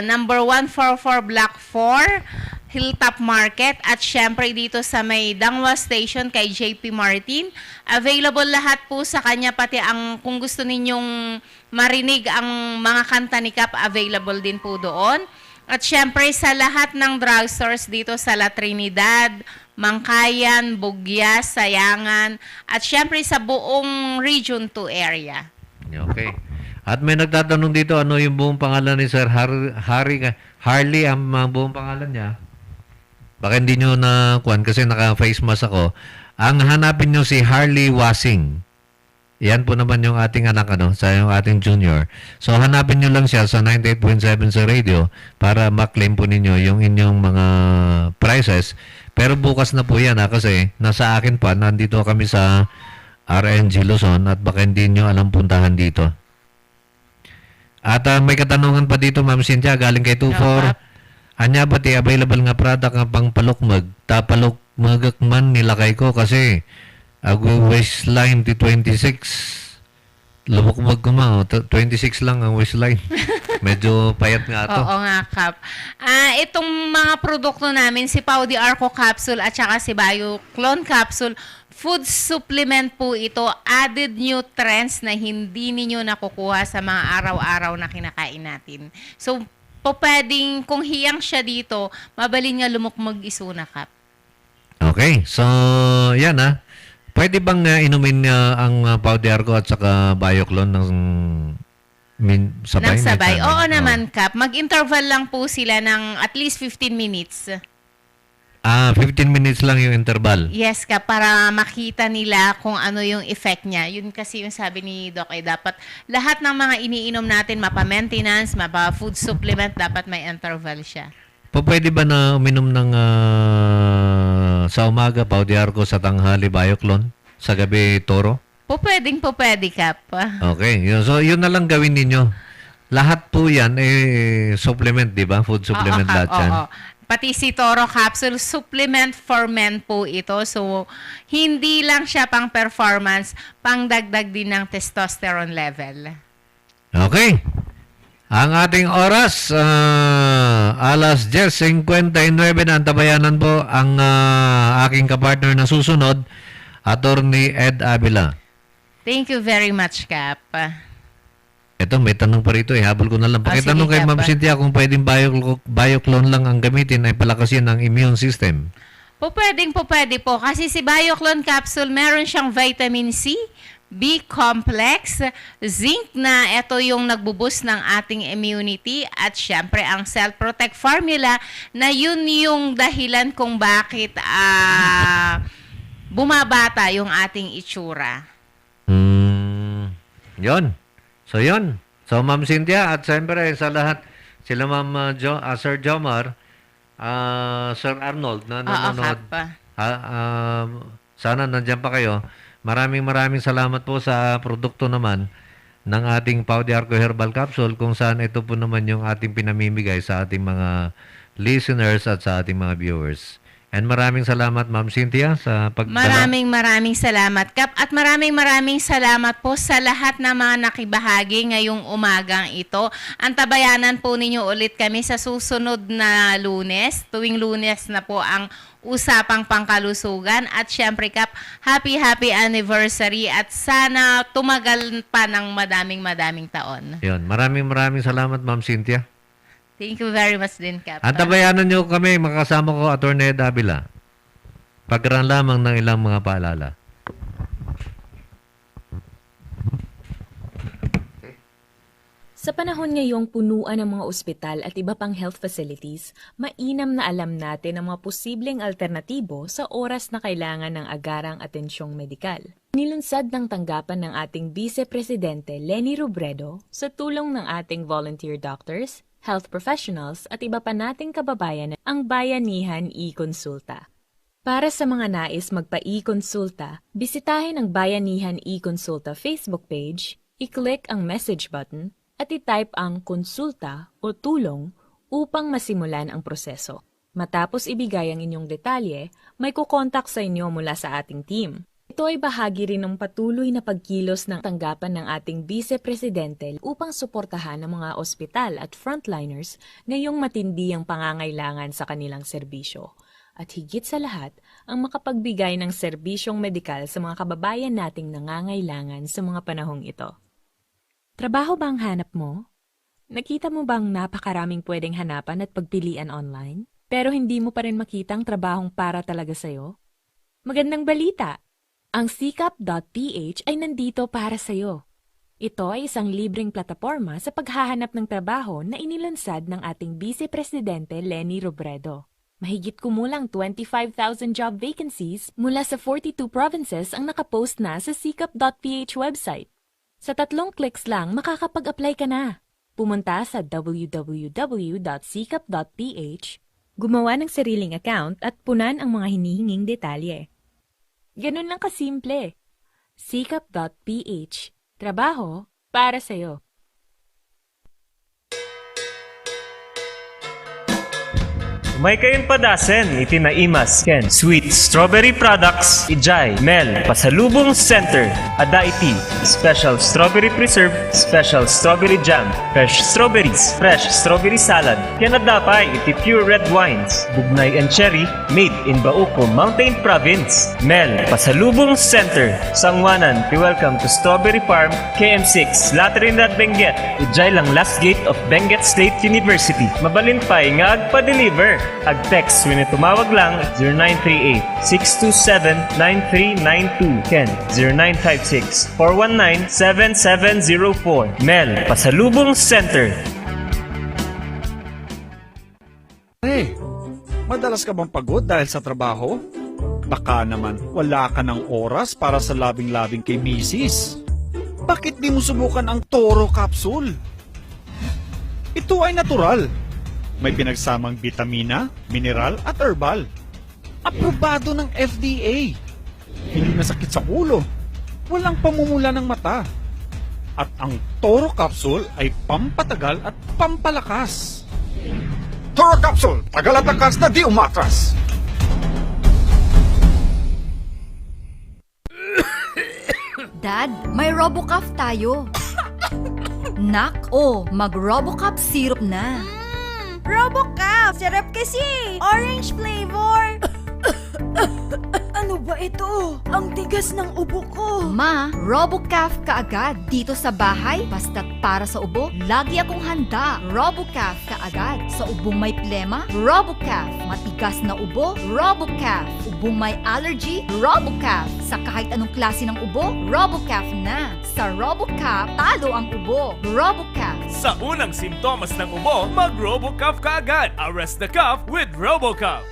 number 144 Block 4, Hilltop Market, at syempre dito sa may Dangwa Station kay JP Martin. Available lahat po sa kanya, pati ang kung gusto ninyong marinig ang mga kanta ni Cap, available din po doon. At syempre sa lahat ng drugstores dito sa La Trinidad, Mangkayan, Bugyas, Sayangan, at syempre sa buong Region 2 area. Okay. At may nagtatanong dito, ano yung buong pangalan ni Sir Harley, ang buong pangalan niya? Baka hindi nyo na kuhan kasi naka-face mask ako. Ang hanapin nyo si Harley Wasing. Yan po naman yung ating anak, sa yung ating junior. So, hanapin nyo lang siya sa 98.7 sa radio para maklaim po ninyo yung inyong mga prices. Pero bukas na po yan, kasi nasa akin pa, nandito kami sa RNG Luzon at baka hindi nyo alam puntahan dito. At may katanungan pa dito, Ma'am Cynthia, galing kay 24. Anya ba available nga product nga pang palukmag? Tapalukmagak man nilakay ko kasi waistline ti 26. Lumukmag ko 26 lang ang waistline. Medyo payat nga ito. Oo nga, Kap. Itong mga produkto namin, si Pau de Arco Capsule at saka si Bioclone Capsule, food supplement po ito, added nutrients na hindi ninyo nakukuha sa mga araw-araw na kinakain natin. So, pwedeng, kung hiyang siya dito, mabalin nga lumukmag isuna, Kap. Okay, so yan Pwede bang inumin ang Pau de Arco at saka Bioclone ng sabay? Nang sabay? Oo naman, Kap. Mag-interval lang po sila ng at least 15 minutes. 15 minutes lang yung interval. Yes, Kap, para makita nila kung ano yung effect niya. Yun kasi yung sabi ni Doc, dapat lahat ng mga iniinom natin, mapa-maintenance, mapa-food supplement, dapat may interval siya. Pwede ba na uminom ng sa umaga, Pau de Arco, sa tanghali, Bioclone, sa gabi, Toro? Pwede, Kap. Okay. So, yun na lang gawin ninyo. Lahat po yan, supplement, di ba? Food supplement lahat yan. Oo. Pati si Toro Capsule, supplement for men po ito. So, hindi lang siya pang performance, pang dagdag din ng testosterone level. Okay. Ang ating oras, alas 10:59 na, antabayanan po ang aking kapartner na susunod, Attorney Ed Avila. Thank you very much, Kap. Ito, may tanong pa rito. Habol ko na lang. Pakitanong kay Ma'am Cynthia kung pwedeng Bioclone lang ang gamitin ay palakasin ang immune system. Pwede po. Kasi si BioClone Capsule, meron siyang vitamin C, B-complex, zinc na ito yung nagbuboost ng ating immunity at syempre ang Cell Protect formula na yun yung dahilan kung bakit bumabata yung ating itsura. Yun. So, yun. So, Ma'am Cynthia, at siyempre sa lahat, sila Ma'am Sir Jomar, Sir Arnold na nanonood. Sana nandiyan pa kayo. Maraming salamat po sa produkto naman ng ating Pau de Arco Herbal Capsule kung saan ito po naman yung ating pinamimigay sa ating mga listeners at sa ating mga viewers. And maraming salamat Ma'am Cynthia sa pagdala. Maraming salamat, Kap. At maraming salamat po sa lahat na mga nakibahagi ngayong umagang ito. Antabayanan po ninyo ulit kami sa susunod na Lunes. Tuwing Lunes na po ang usapang pangkalusugan. At syempre, Kap, happy anniversary at sana tumagal pa ng madaming taon. Yun. Maraming salamat Ma'am Cynthia. Thank you very much din, Kap. Antabayanan nyo kami, makasama ko, Atty. Davila. Pagkaraan lamang ng ilang mga paalala. Sa panahon ngayong punuan ng mga ospital at iba pang health facilities, mainam na alam natin ang mga posibleng alternatibo sa oras na kailangan ng agarang atensyong medikal. Nilunsad ng tanggapan ng ating Vice Presidente Leni Robredo sa tulong ng ating volunteer doctors, health professionals at iba pa nating kababayan ang Bayanihan e-Konsulta. Para sa mga nais magpa-e-konsulta, bisitahin ang Bayanihan e-Konsulta Facebook page, i-click ang message button at i-type ang konsulta o tulong upang masimulan ang proseso. Matapos ibigay ang inyong detalye, may kukontak sa inyo mula sa ating team. Ito ay bahagi rin ng patuloy na pagkilos ng tanggapan ng ating Vice Presidente upang suportahan ang mga ospital at frontliners ngayong matindi ang pangangailangan sa kanilang serbisyo. At higit sa lahat, ang makapagbigay ng serbisyong medikal sa mga kababayan nating nangangailangan sa mga panahong ito. Trabaho ba ang hanap mo? Nakita mo bang napakaraming pwedeng hanapan at pagpilian online? Pero hindi mo pa rin makita ang trabahong para talaga sa'yo? Magandang balita! Ang sikap.ph ay nandito para sa'yo. Ito ay isang libreng plataporma sa paghahanap ng trabaho na inilunsad ng ating Vice Presidente Leni Robredo. Mahigit kumulang 25,000 job vacancies mula sa 42 provinces ang nakapost na sa sikap.ph website. Sa 3 clicks lang makakapag-apply ka na. Pumunta sa www.sikap.ph, gumawa ng sariling account at punan ang mga hinihinging detalye. Ganun lang kasimple. Sikap.ph. Trabaho para sa'yo. May kayong padasen, itinaimas, Ken, Sweet Strawberry Products, Ijay, Mel, Pasalubong Center, Adaiti, Special Strawberry Preserve, Special Strawberry Jam, Fresh Strawberries, Fresh Strawberry Salad, Kenadapay, iti Pure Red Wines, Bugnay and Cherry, made in Bauco, Mountain Province, Mel, Pasalubong Center, Sangwanan, welcome to Strawberry Farm, KM6, Latrinidad, Benguet, Ijay lang last gate of Benguet State University, Mabalintay nga agpa-deliver. Ag-text when tumawag lang 0938-627-9392. Ken 0956-419-7704. Mel, Pasalubong Center. Hey, madalas ka bang pagod dahil sa trabaho? Baka naman wala ka ng oras para sa labing-labing kay Mrs. Bakit di mo subukan ang Toro Capsule? Ito ay natural. May pinagsamang bitamina, mineral at herbal. Aprobado ng FDA. Hindi masakit sa ulo. Walang pamumula ng mata. At ang Toro Capsule ay pampatagal at pampalakas. Toro Capsule, tagal at lakas na di umatras. Dad, may RoboCaf tayo. Nak, mag-RoboCaf syrup na. RoboCaf! Sarap kasi! Orange flavor! Ano ba ito? Ang tigas ng ubo ko. Ma, RoboCaf kaagad dito sa bahay. Basta't para sa ubo, lagi akong handa. RoboCaf kaagad. Sa ubong may plema, RoboCaf. Matigas na ubo, RoboCaf. Ubong may allergy, RoboCaf. Sa kahit anong klase ng ubo, RoboCaf na. Sa RoboCaf, talo ang ubo. RoboCaf. Sa unang simptomas ng ubo, mag-RoboCaf ka agad. Arrest the cough with RoboCaf.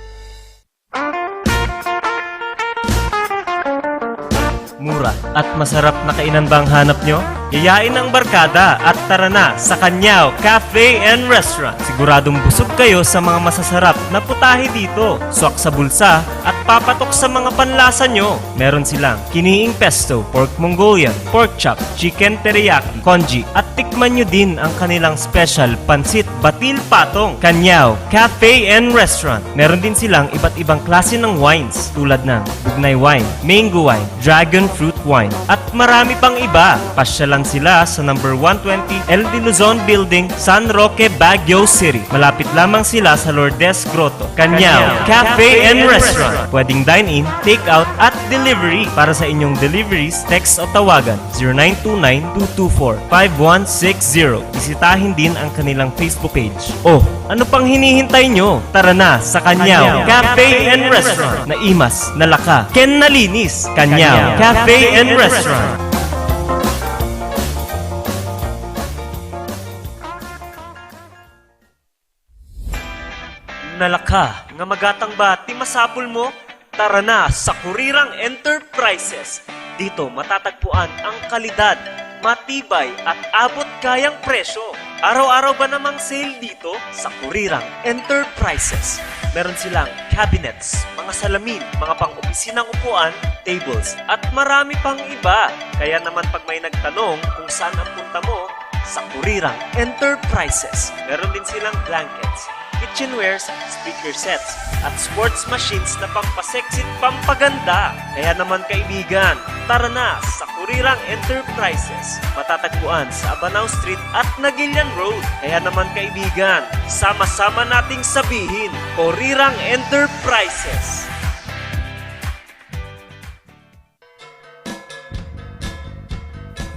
Mura at masarap na kainan ba ang hanap nyo? Yayain ang barkada at tara na sa Kanyao Cafe and Restaurant. Siguradong busog kayo sa mga masasarap na putahe dito. Swak sa bulsa at papatok sa mga panlasa nyo. Meron silang kiniing pesto, pork Mongolian, pork chop, chicken teriyaki, congee at tikman nyo din ang kanilang special pansit batil patong. Kanyao Cafe and Restaurant. Meron din silang iba't ibang klase ng wines tulad ng bugnay wine, mango wine, dragon fruit wine at marami pang iba. Pasya lang sila sa number 120 El de Luzon Building, San Roque, Baguio City. Malapit lamang sila sa Lourdes Grotto. Kanyao Cafe and Restaurant. Pwedeng dine-in, take-out at delivery. Para sa inyong deliveries, text o tawagan 0929-224-5160. Bisitahin din ang kanilang Facebook page. Oh, ano pang hinihintay nyo? Tara na sa Kanyao Cafe and Restaurant. Naimas, nalaka, ken nalinis. Kanyao Cafe and Restaurant. Nalaka, nga magatang ba ti masapul mo? Tara na sa Kurirang Enterprises. Dito matatagpuan ang kalidad, matibay at abot kayang presyo. Araw-araw ba namang sale dito sa Kurirang Enterprises? Meron silang cabinets, mga salamin, mga pang-opisinang upuan, tables, at marami pang iba. Kaya naman pag may nagtanong kung saan ang punta mo, sa Kurirang Enterprises. Meron din silang blankets, kitchenwares, speaker sets, at sports machines na pampasexy at pampaganda. Kaya naman kaibigan, tara na sa Kurirang Enterprises. Matatagpuan sa Abanao Street at Nagilian Road. Kaya naman kaibigan, sama-sama nating sabihin, Kurirang Enterprises.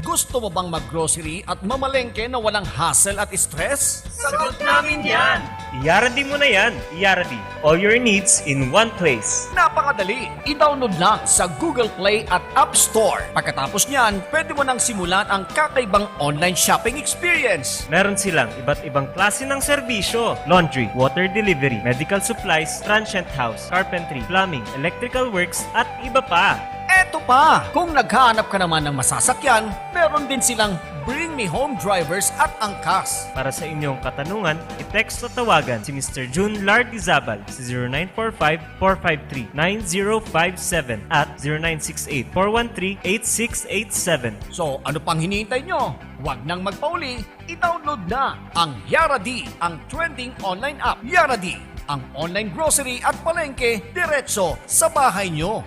Gusto mo bang mag-grocery at mamalengke na walang hassle at stress? Sagot namin yan! I-Yaradi mo na yan. I-Yaradi. All your needs in one place. Napakadali! I-download lang sa Google Play at App Store. Pagkatapos niyan, pwede mo nang simulan ang kakaibang online shopping experience. Meron silang iba't ibang klase ng serbisyo. Laundry, water delivery, medical supplies, transient house, carpentry, plumbing, electrical works, at iba pa. Eto pa! Kung naghahanap ka naman ng masasakyan, meron din silang Bring Me Home drivers at angkas. Para sa inyong katanungan, i-text o tawagan si Mr. June Lardizabal sa 0945-453-9057 at 0968-413-8687. So ano pang hinihintay nyo? Huwag nang magpauli, i-download na ang Yaradi, ang trending online app. Yaradi, ang online grocery at palengke diretso sa bahay nyo.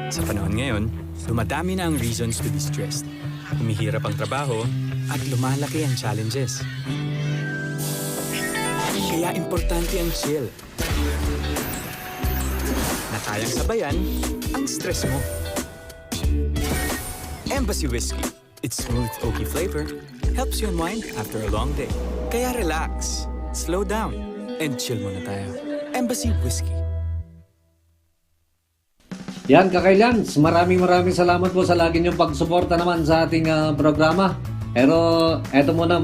Sa panahon ngayon, dumadami na ang reasons to be stressed. Humihirap ang trabaho at lumalaki ang challenges. Kaya importante ang chill. Na kayang sabayan ang stress mo. Embassy Whiskey. Its smooth, oaky flavor helps you unwind after a long day. Kaya relax, slow down, and chill muna tayo. Embassy Whiskey. Yan, Kakailans, maraming salamat po sa lagi niyong pagsuporta naman sa ating programa. Pero eto muna,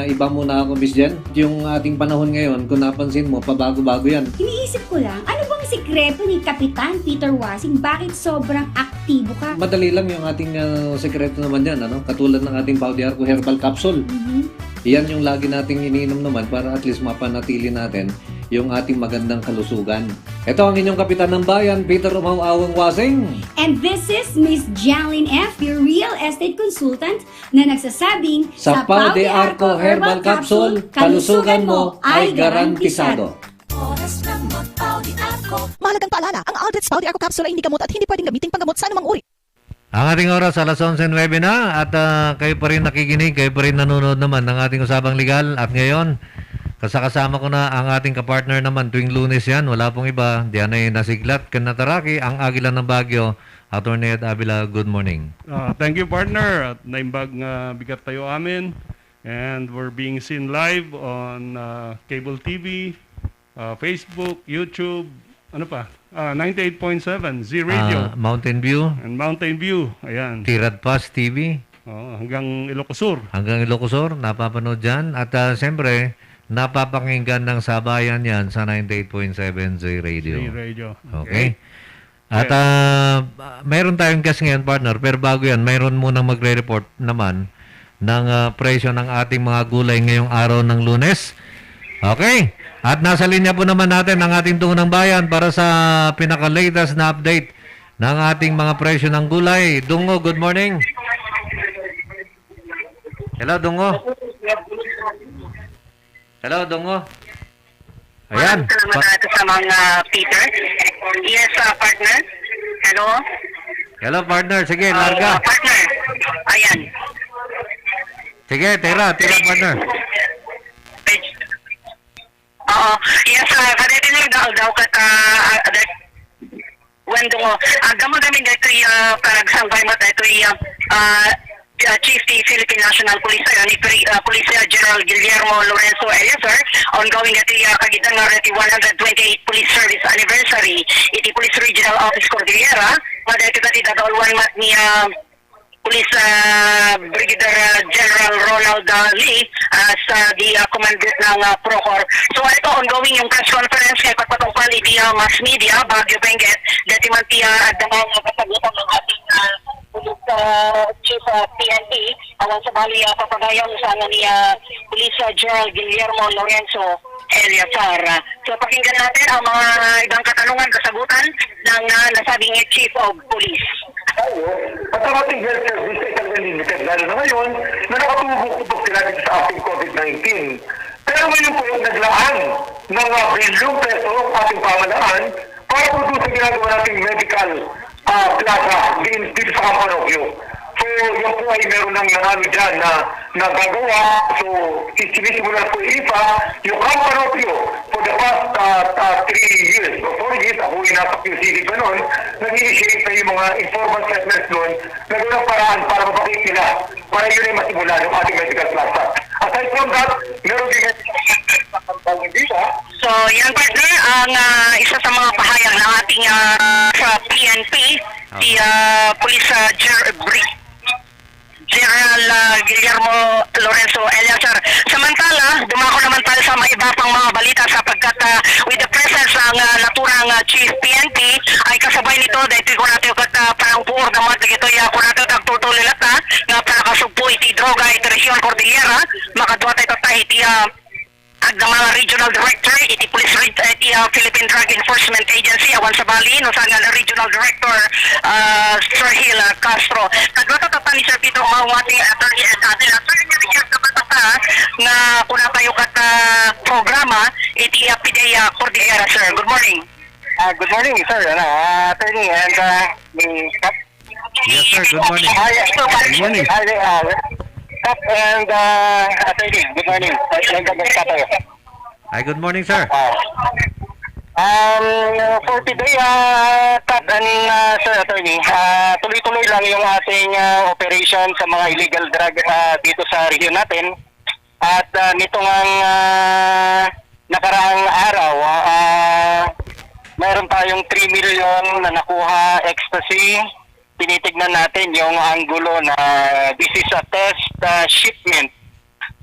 iba muna ako, Miss Jen. Yung ating panahon ngayon, kung napansin mo, pabago-bago yan. Iniisip ko lang, ano bang sikreto ni Kapitan Peter Wasing? Bakit sobrang aktibo ka? Madali lang yung ating sekreto naman yan, ano? Katulad ng ating Pau de Arco Herbal Capsule. Yan yung lagi nating iniinom naman para at least mapanatili natin yung ating magandang kalusugan. Ito ang inyong kapitan ng bayan, Peter Umawawang Wasing. And this is Miss Jalyn F., your real estate consultant na nagsasabing Sa Pau de Arco Herbal Capsule, kalusugan mo ay garantisado. Mahalagang paalala, ang Aldrich Pau de Arco Capsule ay hindi gamot at hindi pwedeng gamitin panggamot sa anumang uri. Ang ating oras alas 11:09 na at kayo pa rin nakikinig, kayo pa rin nanonood naman ng ating usapang legal at ngayon Kasama ko na ang ating kapartner naman tuwing Lunes yan. Wala pong iba. Diyan ay nasiglat, Kanataraki, ang Agila ng Baguio. Attorney Ed Avila, good morning. Thank you, partner. At naimbag nga bigat tayo amin. And we're being seen live on cable TV, Facebook, YouTube, ano pa? 98.7, Z Radio. Mountain View. And Mountain View, ayan. Tirad Pass TV. Hanggang Ilocosur. Hanggang Ilocosur, napapanood dyan. At siyempre, napapakinggan ng sabayan yan sa 98.7 Z Radio. Z Radio. Okay. At mayroon tayong guest ngayon, partner. Pero bago yan, mayroon munang magre-report naman ng presyo ng ating mga gulay ngayong araw ng Lunes. Okay. At nasa linya po naman natin ang ating tunang bayan para sa pinaka-latest na update ng ating mga presyo ng gulay. Dungo, good morning. Hello, Dungo. Hello, Dungo. Ayan. Salamat natin sa mga Peter. Yes, partner. Hello? Hello, partner. Sige, larga. Partner. Ayan. Sige, tira, partner. Oo. Yes, kadete nyo daw kata wendo mo. Gamagamin dito yung paragsambay mo dito yung Chief the Philippine National Police ni Police General Guillermo Lorenzo Eleazar ongoing at kagitang ng 128 Police Service Anniversary iti Police Regional Office Cordillera madito kati dadalwan mat ni Police Brigadier General Ronald Lee sa di commandant ng Procor. So ito ongoing yung press conference kay pagpatungkol iti mass media Baguio Benguet dati man ti adamang kasagutan ng ating Police Chief PNP awan sa bali papagayon sa ni Police General Guillermo Lorenzo Eleazar. So pakinggan natin ang mga ibang katanungan kasagutan ng nasabing Chief of Police. At ang ating health service ay talagang limited, lalo na ngayon na nakatubok-tubok sila dito sa ating COVID-19. Pero ngayon po yung naglaan ng bilyong peso ang ating pamalaan para po doon sa ginagawa nating medical plaza dito sa Campanopio. So yan po ay meron ng nanalo dyan na nagagawa. So sinisimulan po IFA yung Campanopio for the past 3 years o 4 years. Ako ay nasa QCD pa noon. Nag-initiate na yung mga informal settlements noon na gano'ng paraan para mapakit nila para yun ay masimulan yung ating medical plaza. Aside from that, meron din So, yan partner, ang isa sa mga pahayag ng ating sa PNP, si Police General Guillermo Lorenzo Eleazar. Samantala, dumako naman tayo sa mga iba pang mga balita sapagkat with the presence ng naturang Chief PNP ay kasabay nito dahil ko natin parang puor naman ito ko natin tagtutulilat na para kasugpo iti droga iti Region Cordillera makadwa tayo iti at ng mga regional director, iti Police iti Philippine Drug Enforcement Agency, awan sa Bali, no sa regional director, Sir Hill Castro. Kadwa tatata ni Sir Peter Umawati, attorney at atin. Attorney niya rin kapatata na kuna tayo kata programa, iti PDEA Cordillera, sir. Good morning. Good morning, sir. Attorney and Yes, sir. Good morning. Good morning. And attorney, good morning. Hi, good morning, sir. For today, Kat and Sir Attorney, tuloy-tuloy lang yung ating operation sa mga illegal drug dito sa region natin. At nitong ang nakaraang araw, mayroon tayong 3 million na nakuha ecstasy. Tinitignan natin yung anggulo na this is a test shipment.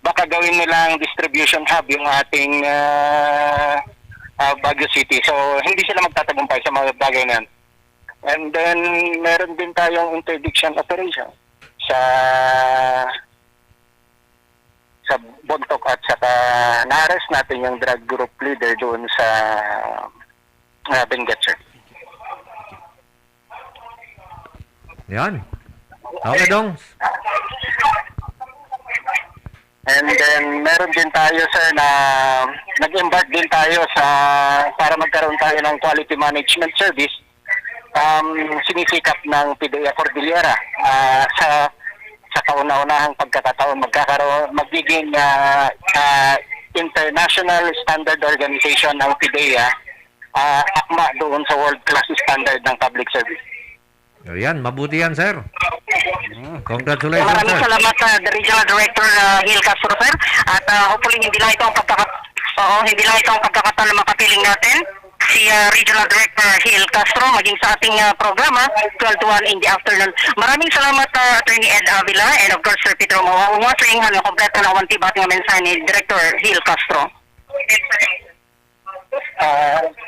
Baka gawin nilang distribution hub yung ating Baguio City. So, hindi sila magtatagumpay sa mga bagay na yan. And then, meron din tayong interdiction operation sa Bontoc at saka na-arrest natin yung drug group leader doon sa Benguet, sir. Yan. Okay, Dong. And then, meron din tayo, sir, na nag-embark din tayo sa para magkaroon tayo ng quality management service. Sinisikap ng PDEA Cordillera sa kauna-unahang pagkakataon magiging International Standard Organization ng PIDEA, akma doon sa world class standard ng public service. Ayan, mabuti yan, sir. Congratulations, Maraming sir. salamat sa Regional Director Gil Castro, sir. At hopefully hindi lang ito ang pagkakataon na makapiling natin si Regional Director Gil Castro maging sa ating programa 12 to 1 in the afternoon. Maraming salamat Attorney Ed Avila and of course Sir Pedro Mawawasing halang kompleto ng wantibat ng mensahe ni Director Gil Castro.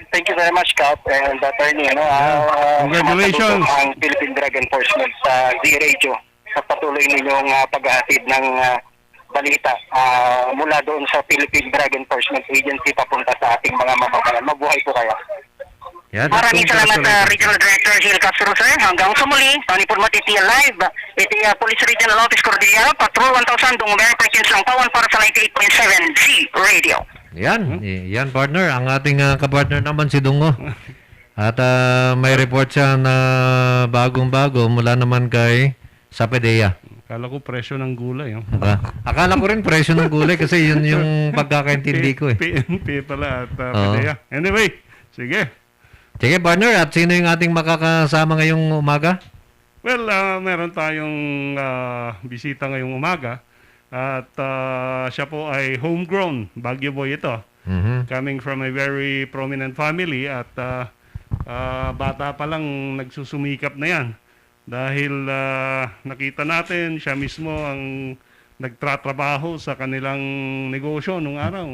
Thank you very much, Cap and Attorney. Congratulations. Ang Philippine Drug Enforcement sa Z-Radio sa patuloy ninyong paghahatid ng balita mula doon sa Philippine Drug Enforcement Agency papunta sa ating mga mamamayan. Mabuhay po kayo. Yan, Maraming salamat Regional Director Gil Castro, sir. Hanggang sa muli, Tony Purmat, iti live. Iti Police Regional Office Cordillera, Patrol 1000, Dungumere, Perkins lang Tawan para sa 98.7 Z-Radio. Yan, yan partner. Ang ating kapartner naman si Dungo. At may report siya na bagong-bago mula naman kay sa PIDEA. Akala ko presyo ng gulay. Akala ko rin presyo ng gulay kasi yun yung pagkakaintindi ko eh. PNP pala at PIDEA. Anyway, sige. Sige partner, at sino yung ating makakasama ngayong umaga? Well, meron tayong bisita ngayong umaga. At siya po ay homegrown, Baguio boy ito. Coming from a very prominent family at bata pa lang nagsusumikap na yan. Dahil nakita natin, siya mismo ang nagtratrabaho sa kanilang negosyo nung araw.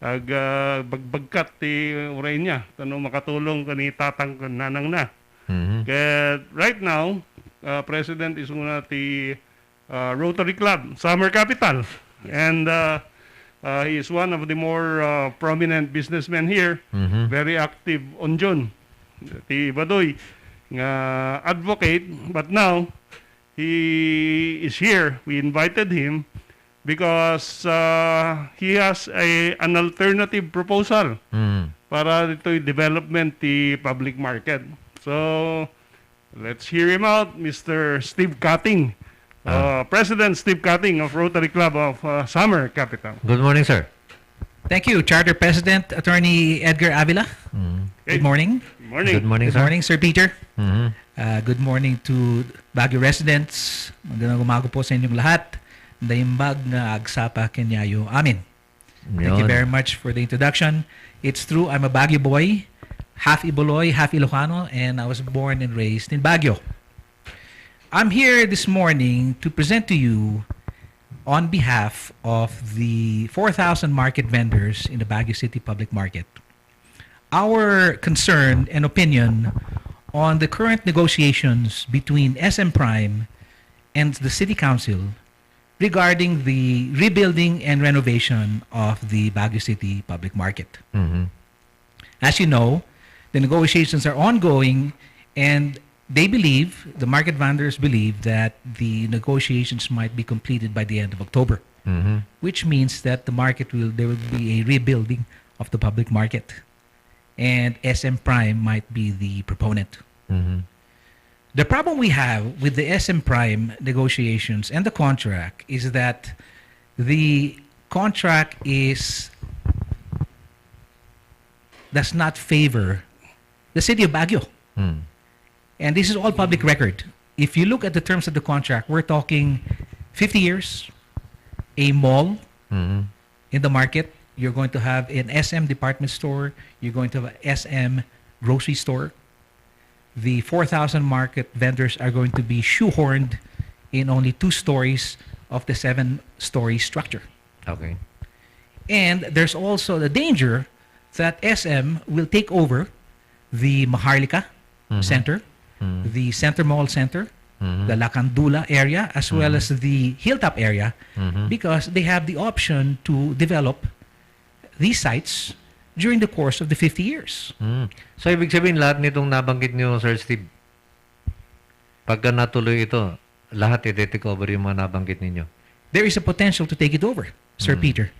Bagbagkat uray niya. Makatulong kani tatang nanang na. Kaya right now, President is una ti Rotary Club, Summer Capital. And he is one of the more prominent businessmen here. Very active on June. Ti Badoy nga advocate, but now he is here. We invited him because he has an alternative proposal para ito'y development the public market. So let's hear him out, Mr. Steve Cutting. President Steve Cutting of Rotary Club of Summer Capital. Good morning, sir. Thank you, Charter President Attorney Edgar Avila. Good morning. Morning. Good morning, Good sir. morning, Sir Peter. Good morning to Baguio residents. Magandang umaga po sa inyong lahat. Daimbag nga agsapa kenyayo amin. Thank you Yun. very much for the introduction. It's true, I'm a Baguio boy, half Iboloy, half Ilocano, and I was born and raised in Baguio. I'm here this morning to present to you on behalf of the 4,000 market vendors in the Baguio City Public Market our concern and opinion on the current negotiations between SM Prime and the City Council regarding the rebuilding and renovation of the Baguio City Public Market. As you know, the negotiations are ongoing and they believe, the market vendors believe, that the negotiations might be completed by the end of October, which means that there will be a rebuilding of the public market. And SM Prime might be the proponent. The problem we have with the SM Prime negotiations and the contract is that the contract does not favor the city of Baguio. And this is all public record. If you look at the terms of the contract, we're talking 50 years, a mall in the market. You're going to have an SM department store. You're going to have an SM grocery store. The 4,000 market vendors are going to be shoehorned in only 2 stories of the 7-story structure. Okay. And there's also the danger that SM will take over the Maharlika Center, the Center Mall Center, the Lacandula area, as well as the Hilltop area, because they have the option to develop these sites during the course of the 50 years. So, ibig sabihin, lahat nitong nabanggit niyo, Sir Steve, pagka natuloy ito, lahat i-take over yung mga nabanggit ninyo? There is a potential to take it over, Sir Peter.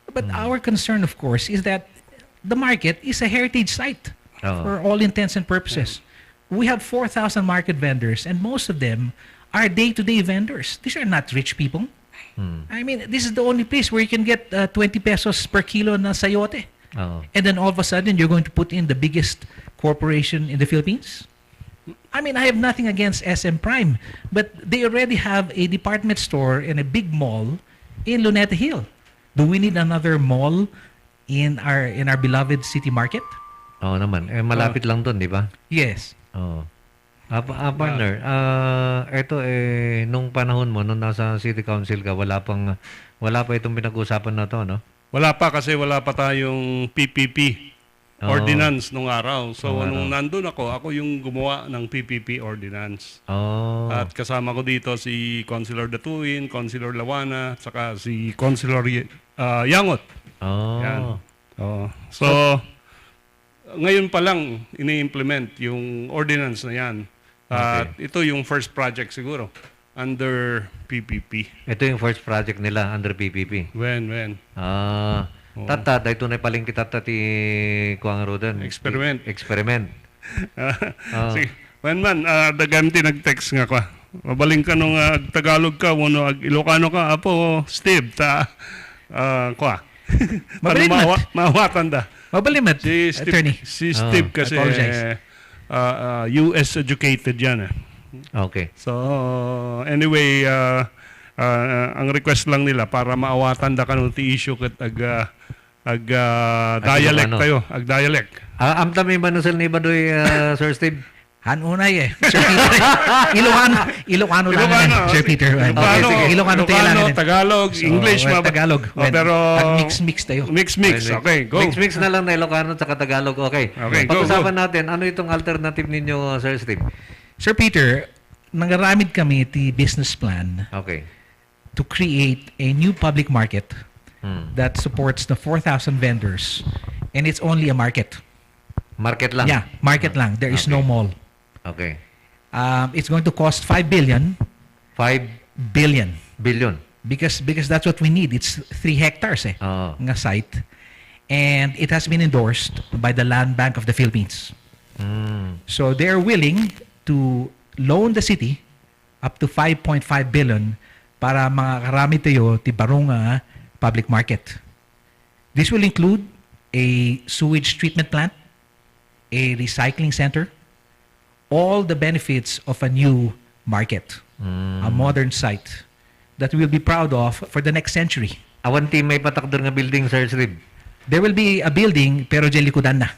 But our concern, of course, is that the market is a heritage site for all intents and purposes. We have 4,000 market vendors, and most of them are day-to-day vendors. These are not rich people. I mean, this is the only place where you can get 20 pesos per kilo na sayote. Oo. And then all of a sudden, you're going to put in the biggest corporation in the Philippines? I mean, I have nothing against SM Prime, but they already have a department store and a big mall in Luneta Hill. Do we need another mall in our beloved city market? Oo naman. Malapit lang doon, di ba? Yes. Oo. Partner, eto nung panahon mo, nung nasa City Council ka, wala pa itong pinag-uusapan na to, no? Wala pa kasi wala pa tayong PPP ordinance nung araw. So, nung nandun ako yung gumawa ng PPP ordinance. At kasama ko dito si Councilor Datuin, Councilor Lawana, at saka si Councilor Yangot. Yan. So, ngayon pa lang ini-implement yung ordinance na yan. At ito yung first project siguro under PPP. Ito yung first project nila under PPP. When? Tata, dahito na paling kita ti kuang rodan. Experiment. Sige. When man, daganti nag-text nga ko. Mabaling ka nung Tagalog ka, wano Ilocano ka, apo, Steve, kwa. Mabaling Mawatan da. Mabalimad, attorney. Si Steve kasi US educated yan. Okay. So, anyway, ang request lang nila para maawatan da kanong ti issue kat dialect tayo. Dialect. Amta may manusal ni Badoy, Sir Steve? Hanunay Sir Peter. Ilocano lang Sir Peter. Ilocano Tagalog, English. Tagalog. Pero mix tayo. Mix. Okay, go. Mix na lang na Ilocano at Tagalog. Okay. Pag-usapan natin, ano itong alternative ninyo, Sir Steve? Sir Peter, nangaramid kami ti business plan to create a new public market that supports the 4,000 vendors, and it's only a market. Market lang? Yeah, market lang. There is no mall. Okay. It's going to cost 5 billion. 5 billion. Billion. Because that's what we need. It's 3 hectares nga site. And it has been endorsed by the Land Bank of the Philippines. So they're willing to loan the city up to 5.5 billion para makakarami tayo ti barong public market. This will include a sewage treatment plant, a recycling center, all the benefits of a new market, a modern site that we'll be proud of for the next century. Awanti may patakdor nga building, Sir Steve? There will be a building pero jelikudan na.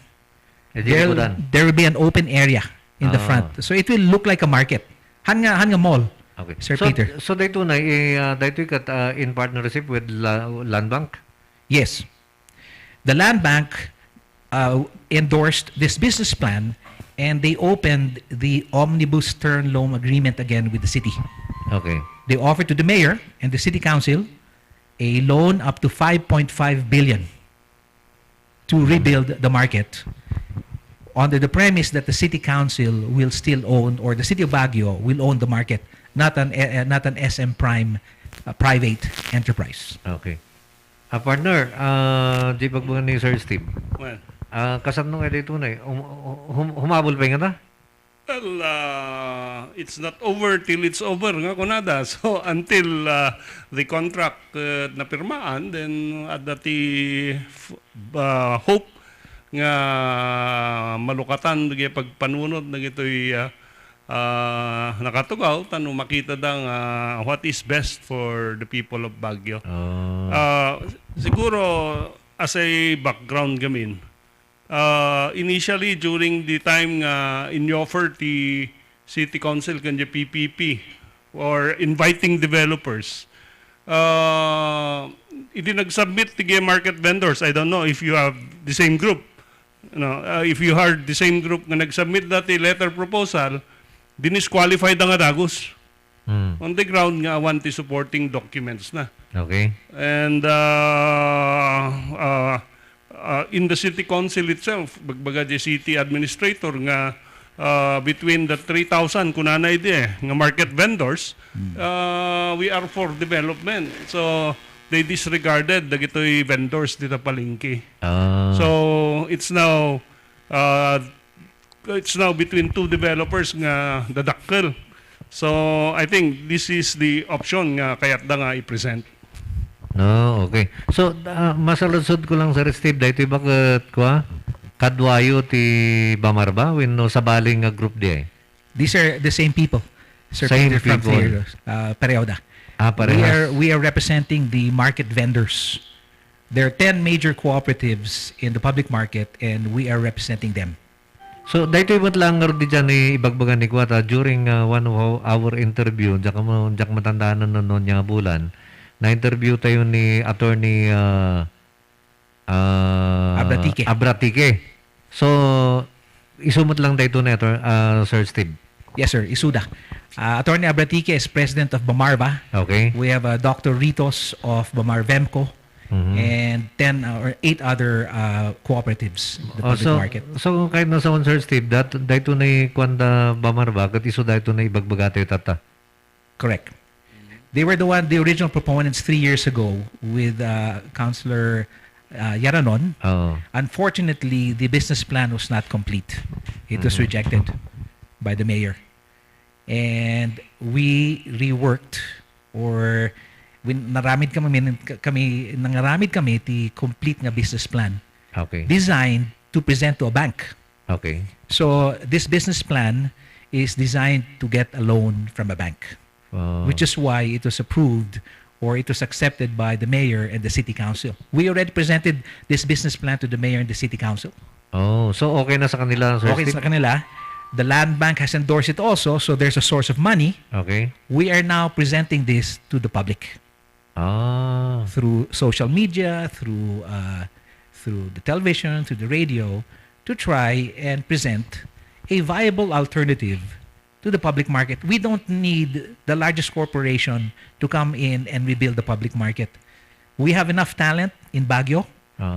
There will be an open area in the front. So it will look like a market. Han nga mall. Okay. Sir Peter. So dito na in partnership with Land Bank? Yes. The Land Bank endorsed this business plan, and they opened the omnibus term loan agreement again with the city. Okay. They offered to the mayor and the city council a loan up to 5.5 billion to rebuild the market, under the premise that the city council will still own, or the city of Baguio will own the market, not an SM Prime private enterprise. Okay. Partner, di pagbuhan ni Sir Steve. Well, kasam nung edito na humabol pa nga ta? Well, it's not over till it's over nga kunada. So until the contract na pirmaan, then at dati hope nga malukatan ng pagpanunod ng ito'y nakatugaw, tanong makita dang what is best for the people of Baguio. Siguro, as a background gamin, initially during the time in-offer the City Council kanya PPP or inviting developers, nag-submit the market vendors. I don't know if you have the same group. If you heard the same group na nag-submit dati letter proposal, dinisqualified ang Adagos. On the ground nga, wanti supporting documents na. Okay. And in the city council itself, bagbaga di city administrator nga between the 3,000 kunanay di nga market vendors, we are for development. So they disregarded dagitoy vendors dito palengke. So it's now between two developers nga dadakkel So, I think this is the option nga kaya't da nga i-present. No, okay. So, masalusod ko lang, Sir Steve, dahito bakit ko, kadwayo ti Bamarba, when no sabaling nga group di. These are the same people. Sir Same Peter from people. Pereoda. Parehas. We are representing the market vendors. There are 10 major cooperatives in the public market and we are representing them. So, dahito iba't lang nga di dyan ibagbagan ni Kuwata during one of our interview, diyak matandaan na noon niya bulan, na-interview tayo ni Attorney Abratike. So, isumot lang dahito na ito, Sir Steve. Yes, sir. Isuda. Attorney Abratike is president of Bamarba. Okay. We have Dr. Ritos of Bamar Vemco and 10 or 8 other cooperatives in the public market. So, kahit nasa one, Sir Steve, dahito na kwanda Bamarba, kat iso dahito na ibagbaga tayo tata. Correct. They were the original proponents 3 years ago with Councilor Yaranon. Unfortunately, the business plan was not complete. It was rejected by the mayor. And we reworked or nangaramid kami the complete nga business plan. Okay. Designed to present to a bank. Okay. So this business plan is designed to get a loan from a bank. Which is why it was approved or it was accepted by the mayor and the city council. We already presented this business plan to the mayor and the city council. Oh, so okay na sa kanila, Sir Okay Steve? sa kanila. The land bank has endorsed it also, so there's a source of money. Okay. We are now presenting this to the public. Through social media, through the television, through the radio, to try and present a viable alternative to the public market. We don't need the largest corporation to come in and rebuild the public market. We have enough talent in Baguio,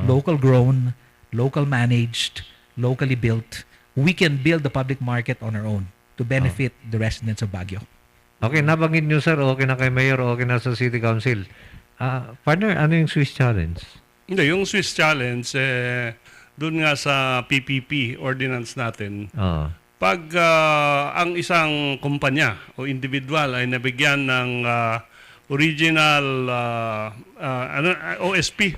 local grown, local managed, locally built. We can build the public market on our own to benefit the residents of Baguio. Okay, nabanggit nyo, sir, okay na kay Mayor, okay na sa City Council. Partner, ano yung Swiss Challenge? Hindi, yung Swiss Challenge, doon nga sa PPP ordinance natin, pag ang isang kumpanya o individual ay nabigyan ng original OSP,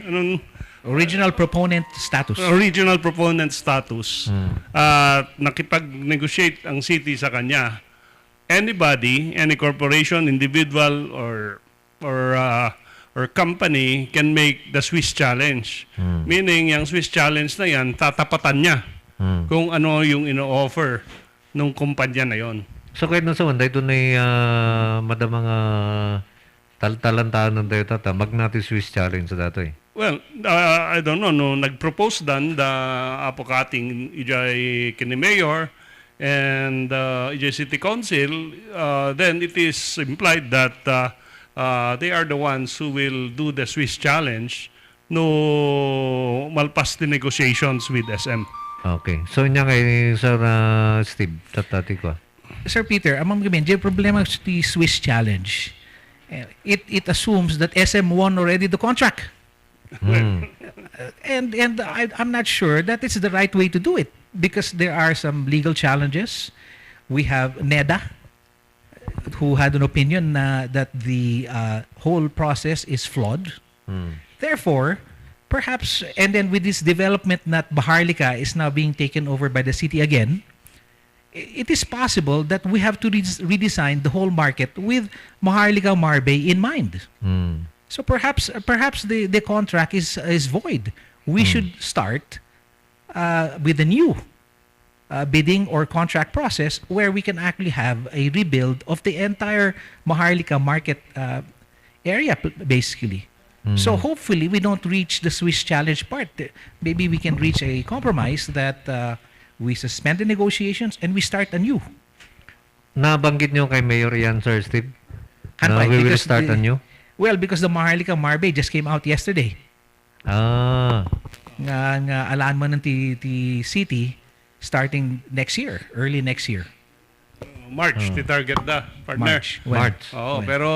Original proponent status. Original proponent status. Nakipag-negotiate ang city sa kanya. Anybody, any corporation, individual, or company can make the Swiss Challenge. Meaning, yung Swiss Challenge na yan, tatapatan niya kung ano yung ino-offer ng kumpanya na yon. So, kahit nasa wanda, ito na madam mga talantaan ng tayo tata, magnati Swiss Challenge sa dato eh. Well, I don't know, no, nag-propose dan the apokating ijay kini mayor and ijay city council, then it is implied that they are the ones who will do the Swiss challenge no malpas the negotiations with SM. Okay. So, niya kay Sir Steve, tatati ko. Sir Peter, amang gamin, yung problema sa Swiss challenge, it assumes that SM won already the contract. And I'm not sure that it's the right way to do it because there are some legal challenges. We have NEDA, who had an opinion that the whole process is flawed. Therefore, perhaps, and then with this development that Maharlika is now being taken over by the city again, it is possible that we have to redesign the whole market with Maharlika Marbay in mind. So perhaps the contract is void. We should start with a new bidding or contract process where we can actually have a rebuild of the entire Maharlika market area, basically. So hopefully we don't reach the Swiss challenge part. Maybe we can reach a compromise that we suspend the negotiations and we start anew. Nabanggit nyo kay Mayor yan, Sir Steve? We will start anew? Well, because the Maharlika Marbay just came out yesterday. Nga alaan mo ng the city starting next year, early next year. March, ti target da, partner. March. Oo, pero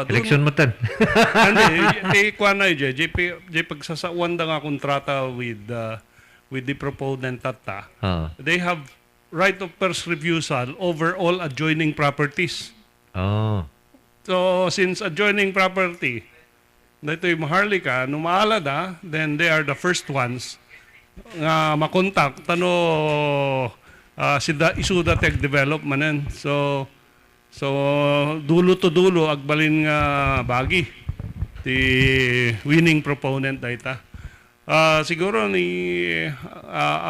election mo tan. Hindi, kuha na yun, Jay, pagsasawan da nga kontrata with the proponent tata, they have right of first refusal over all adjoining properties. Oh. So, since adjoining property, na ito'y Maharlika, nung maalada, then they are the first ones nga makontak tano sida isuda tech development. So dulo to dulo agbalin nga bagi ti winning proponent data. Siguro ni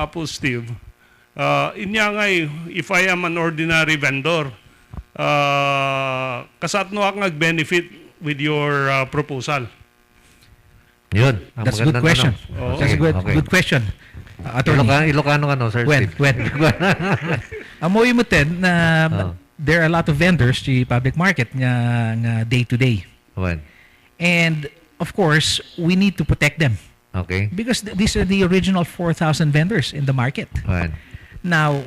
Apo Steve, inya ngay if I am an ordinary vendor, kasat no ak nag-benefit with your proposal. Yun. That's a good question. That's a good question. Attorney. Ilocano ano, Sir When? Steve? Amoy mo ten na there are a lot of vendors sa public market nga day-to-day. When? And of course, we need to protect them. Okay. Because these are the original 4,000 vendors in the market. When? Now,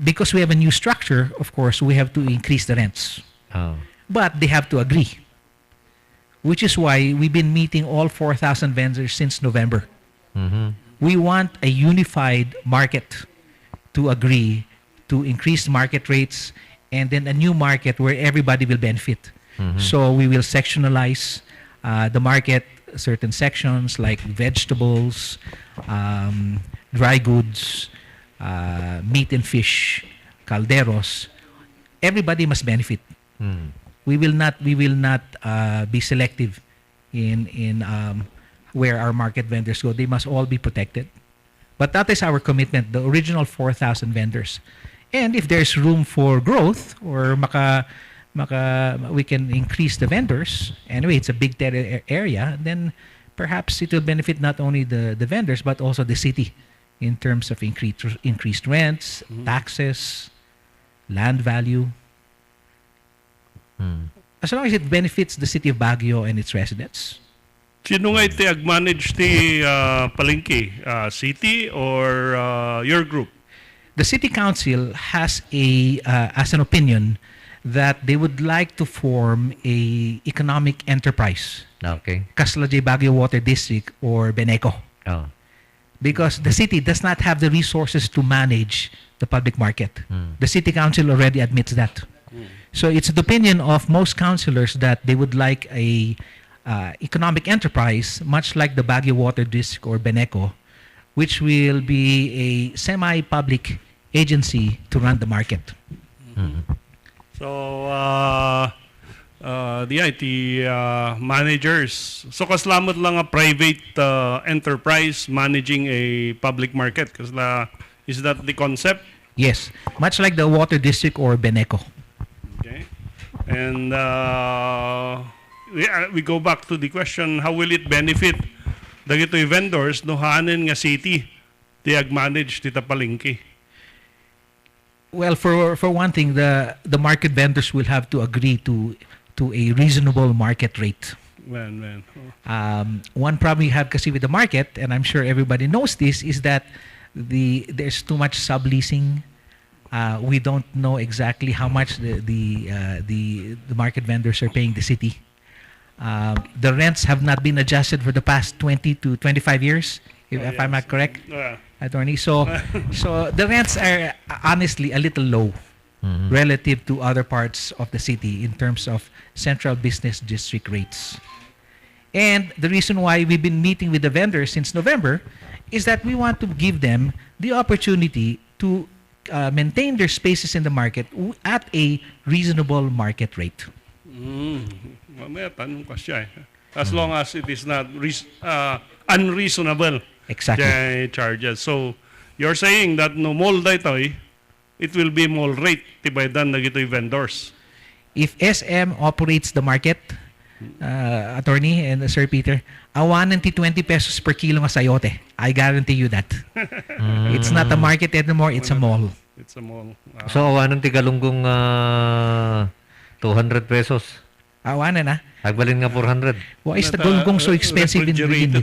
because we have a new structure, of course, we have to increase the rents. Oh. But they have to agree. Which is why we've been meeting all 4,000 vendors since November. Mm-hmm. We want a unified market to agree to increase market rates and then a new market where everybody will benefit. Mhm. So we will sectionalize the market, certain sections like vegetables, dry goods, meat and fish, calderos. Everybody must benefit. Mm. We will not be selective in where our market vendors go. They must all be protected. But that is our commitment, the original 4,000 vendors. And if there's room for growth or we can increase the vendors, anyway, it's a big area, then perhaps it will benefit not only the vendors but also the city in terms of increased rents, taxes, land value. As long as it benefits the city of Baguio and its residents. Sino nga iti ag-manage ti palengke? City or your group? The city council has as an opinion that they would like to form a economic enterprise. Okay. Caslajay Baguio Water District or Beneco. Oh. Because the city does not have the resources to manage the public market. The city council already admits that. So it's the opinion of most councillors that they would like a economic enterprise, much like the Baguio Water District or Beneco, which will be a semi-public agency to run the market. So, the IT managers, so kaslamot lang a private enterprise managing a public market? Is that the concept? Yes, much like the Water District or Beneco. Okay. And we go back to the question, how will it benefit dagitoy vendors no hanen nga city ti ag-manage tita palengke? Well, for one thing, the market vendors will have to agree to a reasonable market rate. Man. One problem you have kasi with the market, and I'm sure everybody knows this, is that there's too much subleasing. We don't know exactly how much the market vendors are paying the city. The rents have not been adjusted for the past 20 to 25 years, if I'm not correct, Attorney. So the rents are honestly a little low relative to other parts of the city in terms of central business district rates. And the reason why we've been meeting with the vendors since November is that we want to give them the opportunity to maintain their spaces in the market at a reasonable market rate. Mamaya tanong ka siya. As long as it is not unreasonable charges. So, you're saying that no mall daytoy, it will be mall rate tibaydan na gito'y vendors. If SM operates the market, Attorney and Sir Peter, awanan ti 20 pesos per kilo nga sayote. I guarantee you that. It's not a market anymore, it's a mall. It's a mall. So, awanan ti galunggong 200 pesos. Awanan na. Agbalin nga 400. Why is the galunggong so expensive in Greenwood?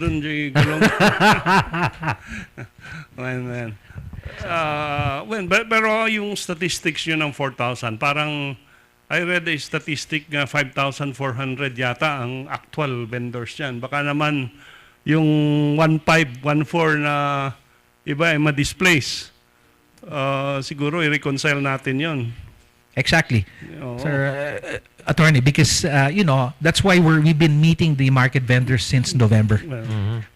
Man. Pero yung statistics yun ng 4,000, parang I read a statistic na 5,400 yata ang actual vendors yan. Baka naman yung 1,500, 1,400 na iba ay ma-displace. siguro i-reconcile natin yon. Exactly. Oo. Sir Attorney, because that's why we've been meeting the market vendors since November.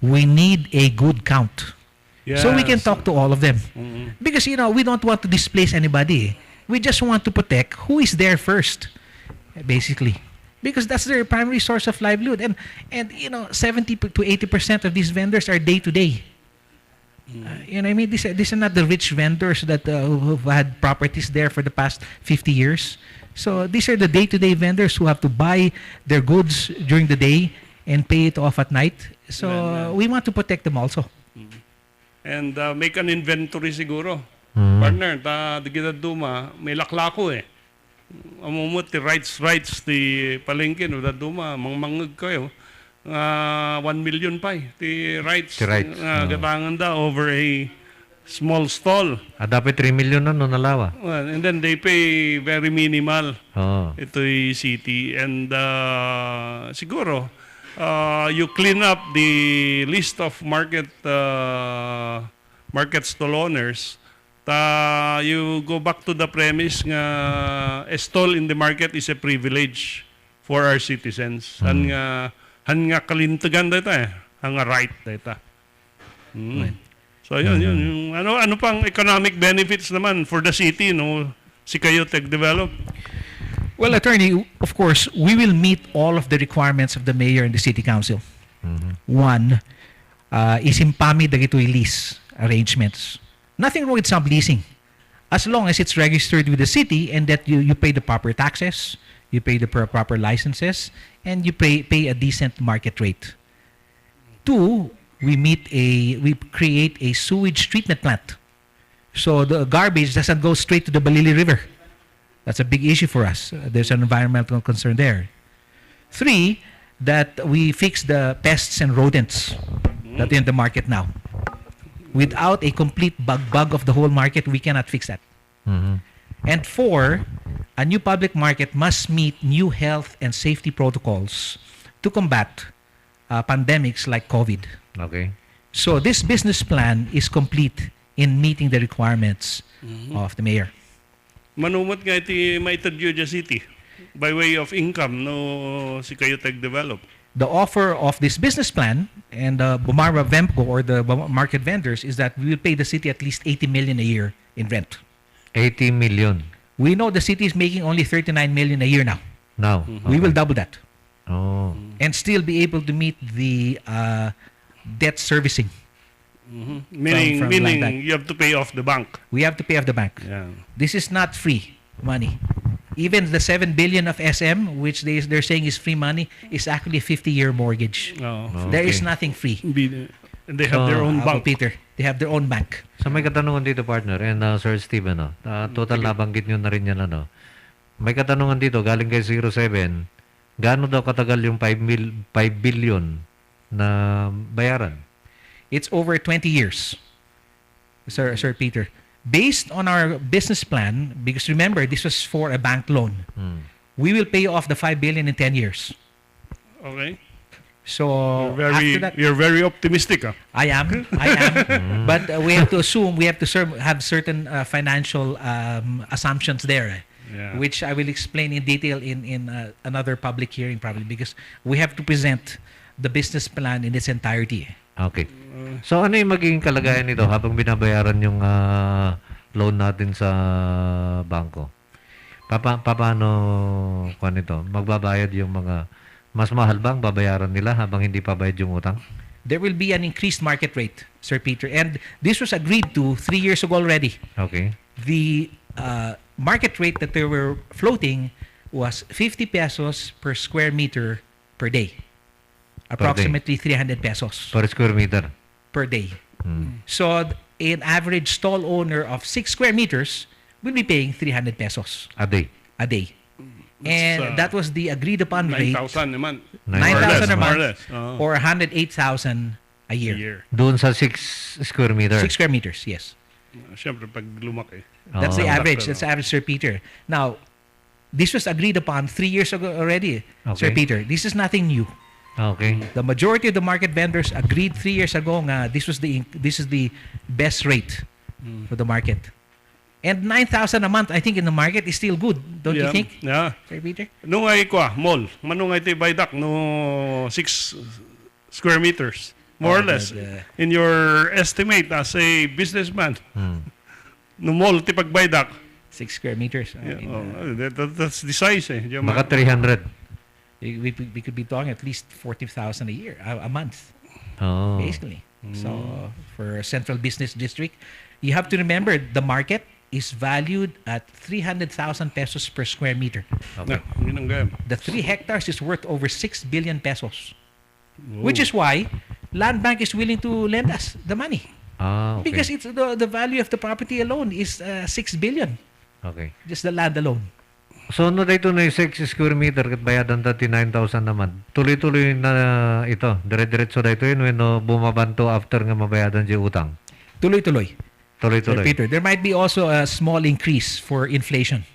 We need a good count. So we can Yes. talk to all of them. Because we don't want to displace anybody. We just want to protect who is there first, basically. Because that's their primary source of livelihood. And 70 to 80% of these vendors are day to day. I mean, these are not the rich vendors that who've had properties there for the past 50 years. So these are the day-to-day vendors who have to buy their goods during the day and pay it off at night. So we want to protect them also. And make an inventory siguro. Partner, di kita duma, may laklako eh. Amumot, ti rights, ti palengke, no, da duma, mangmangag kayo. 1 million pa eh. Ti rights, gatangan da over a small stall. Dapat 3 million na no nalawa. Well, and then they pay very minimal. Oh. Ito'y city. And siguro, you clean up the list of market stall owners. You go back to the premise nga a stall in the market is a privilege for our citizens. Han nga kalintagan dito eh. Han nga right dito. So yun. Yung, ano pang economic benefits naman for the city, no? Si kayo Tech Develop. Well, Attorney, of course, we will meet all of the requirements of the mayor and the city council. One, isimpami dagitoy lease arrangements. Nothing wrong with subleasing, as long as it's registered with the city and that you pay the proper taxes, you pay the proper licenses, and you pay a decent market rate. Two, we create a sewage treatment plant, so the garbage doesn't go straight to the Balili River. That's a big issue for us. There's an environmental concern there. Three, that we fix the pests and rodents that are in the market now. Without a complete bug of the whole market, we cannot fix that. And four, a new public market must meet new health and safety protocols to combat pandemics like COVID. Okay. So this business plan is complete in meeting the requirements of the mayor. Manumot nga iti maitadyo dya city by way of income no si kayo Tech Develop. The offer of this business plan and Bumarba Vemco or the market vendors is that we will pay the city at least 80 million a year in rent. 80 million. We know the city is making only 39 million a year now. Now. We will double that. Oh. And still be able to meet the debt servicing. Meaning from land bank. you have to pay off the bank. We have to pay off the bank. Yeah. This is not free money. Even the 7 billion of SM, which they're saying is free money, is actually a 50-year mortgage. There is nothing free. They have their own bank. Peter, they have their own bank. So may katanungan dito, partner, and Sir Steven, total nabanggit nyo na rin yan, may katanungan dito, galing kay 07, gaano daw katagal yung 5 billion na bayaran? It's over 20 years, Sir Peter. Based on our business plan, because remember, this was for a bank loan, we will pay off the 5 billion in 10 years. Okay. So You're very optimistic. I am. But we have to assume, we have to have certain financial assumptions there, which I will explain in detail in another public hearing probably, because we have to present the business plan in its entirety. Okay. So ano yung magiging kalagayan nito habang binabayaran yung loan natin sa bangko? Paano kung ito? Magbabayad yung mga mas mahal bang babayaran nila habang hindi pa bayad yung utang? There will be an increased market rate, Sir Peter. And this was agreed to 3 years ago already. Okay. The market rate that they were floating was 50 pesos per square meter per day. Approximately 300 pesos. Per square meter? Per day. So an average stall owner of 6 square meters will be paying 300 pesos. A day? A day. And that was the agreed upon rate. 9,000 a month. 9,000 a month or or 108,000 a year. Doon sa 6 square meter? 6 square meters, yes. Siyempre, pag lumaki. That's the average. That's the average, Sir Peter. Now, this was agreed upon 3 years ago already, Sir Peter. This is nothing new. Okay. The majority of the market vendors agreed 3 years ago nga this is the best rate for the market. And 9,000 a month, I think, in the market is still good. Don't you think? Yeah. Sir Peter? Nung ay mall, manung ay baydak no 6 square meters, more or less. In your estimate as a businessman, no mall ti pagbaydak 6 square meters. that's the size eh. Baka 300. We could be talking at least 40,000 a year, a month, Oh. basically. So for a central business district, you have to remember the market is valued at 300,000 pesos per square meter. Okay. The 3 hectares is worth over 6 billion pesos. Which is why Land Bank is willing to lend us the money. Ah, okay. Because it's the value of the property alone is 6 billion. Okay. Just the land alone. So, no dito na 6 square meter kat bayadan 39,000 naman. Tuloy-tuloy na ito. Dire-diretso dito yun when bumabanto after nga mabayadan di utang. Tuloy-tuloy. Tuloy-tuloy. Sir Peter, there might be also a small increase for inflation.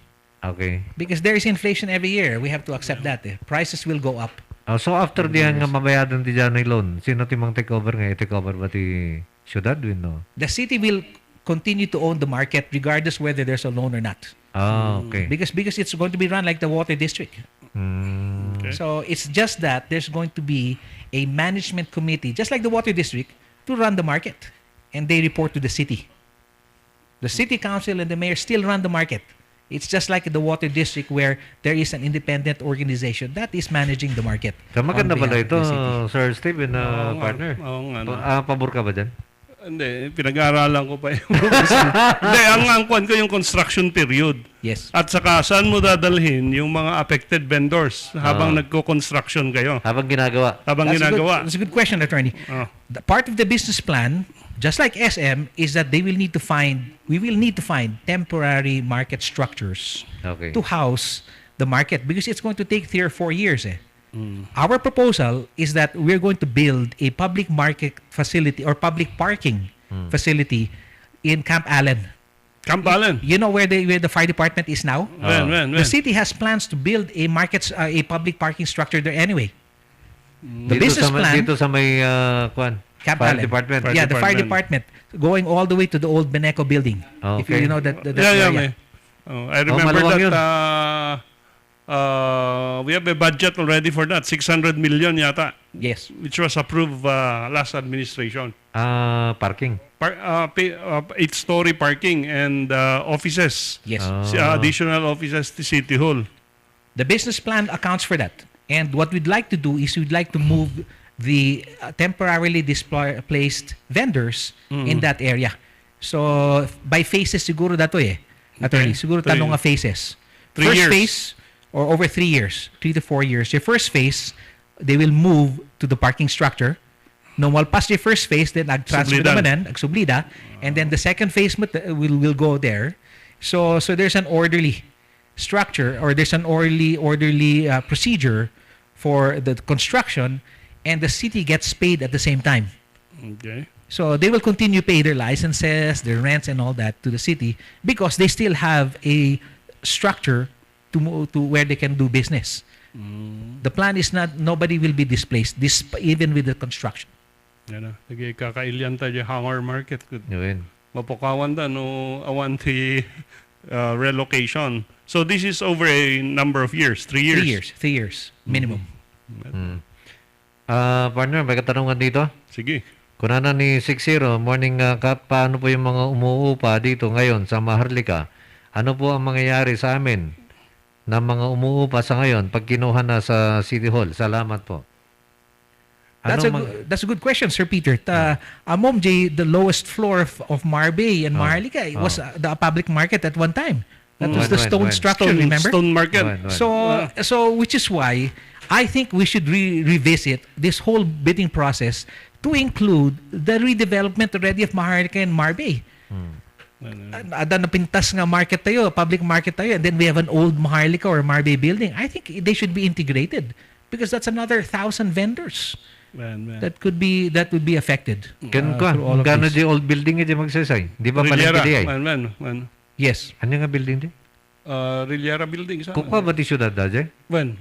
Okay. Because there is inflation every year. We have to accept that. Prices will go up. So, after diyan nga mabayadan di dyan yung loan, sino timang take over nga? I-take over ba ti syudad? No? The city will continue to own the market regardless whether there's a loan or not. Ah, okay. Because it's going to be run like the water district. Okay. So it's just that there's going to be a management committee, just like the water district, to run the market. And they report to the city. The city council and the mayor still run the market. It's just like the water district where there is an independent organization that is managing the market. Maganda on pala behalf ito, of the city. Sir Steven, partner. Pabor ka ba dyan? Hindi, pinag-aaralan ko pa yung Hindi, ang kwan ko yung construction period. Yes. At saka saan mo dadalhin yung mga affected vendors habang nagko-construction kayo? Habang ginagawa. That's a good question, attorney. The part of the business plan, just like SM, is that we will need to find temporary market structures to house the market because it's going to take 3 or 4 years. Our proposal is that we're going to build a public market facility or public parking facility in Camp Allen. Camp Allen. You know where the fire department is now? When? The city has plans to build a public parking structure there anyway. The Dito business plan dito sa may Camp fire Allen. department. The fire department going all the way to the old Beneco building. If you know that area. I remember that we have a budget already for that, 600 million yata. Yes. Which was approved last administration. Parking. 8-story parking and offices. Yes. Additional offices to City Hall. The business plan accounts for that. And what we'd like to do is we'd like to move the temporarily displaced vendors in that area. So, by phases siguro dato attorney. Siguro tanong nga phases. 3 First years. phase, or over 3 years, 3 to 4 years. Your first phase, they will move to the parking structure. No, past your first phase, then nag-transfer naman yan, nagsublida. And then the second phase will go there. So there's an orderly structure or there's an orderly procedure for the construction and the city gets paid at the same time. Okay. So they will continue to pay their licenses, their rents and all that to the city because they still have a structure to where they can do business. The plan is nobody will be displaced even with the construction. Yan na. Sige, kakailyan tayo hangar market. Yun. Mapukawan da no awanti relocation. So this is over a number of years, 3 years. 3 years minimum. Partner, may katanungan dito? Sige. Kunana ni 60, morning Kap, paano po yung mga umuupa dito ngayon sa Maharlika? Ano po ang mangyayari sa amin na mga umuupa sa ngayon pag kinuha na sa City Hall? Salamat po. That's a good question, Sir Peter. Mom J, the lowest floor of Marbay and Maharlika was the public market at one time. That was the stone structure, remember? Stone market. So which is why I think we should revisit this whole bidding process to include the redevelopment already of Maharlika and Marbay. Ada na pintas nga market tayo, public market tayo, and then we have an old Maharlika or Marbay building. I think they should be integrated because that's another 1,000 vendors that would be affected. Gano di old building di magsaysay? Di ba palengke di ay? Yes. Ano nga building di? Riviera building. Kuka ba di syudad da di? When?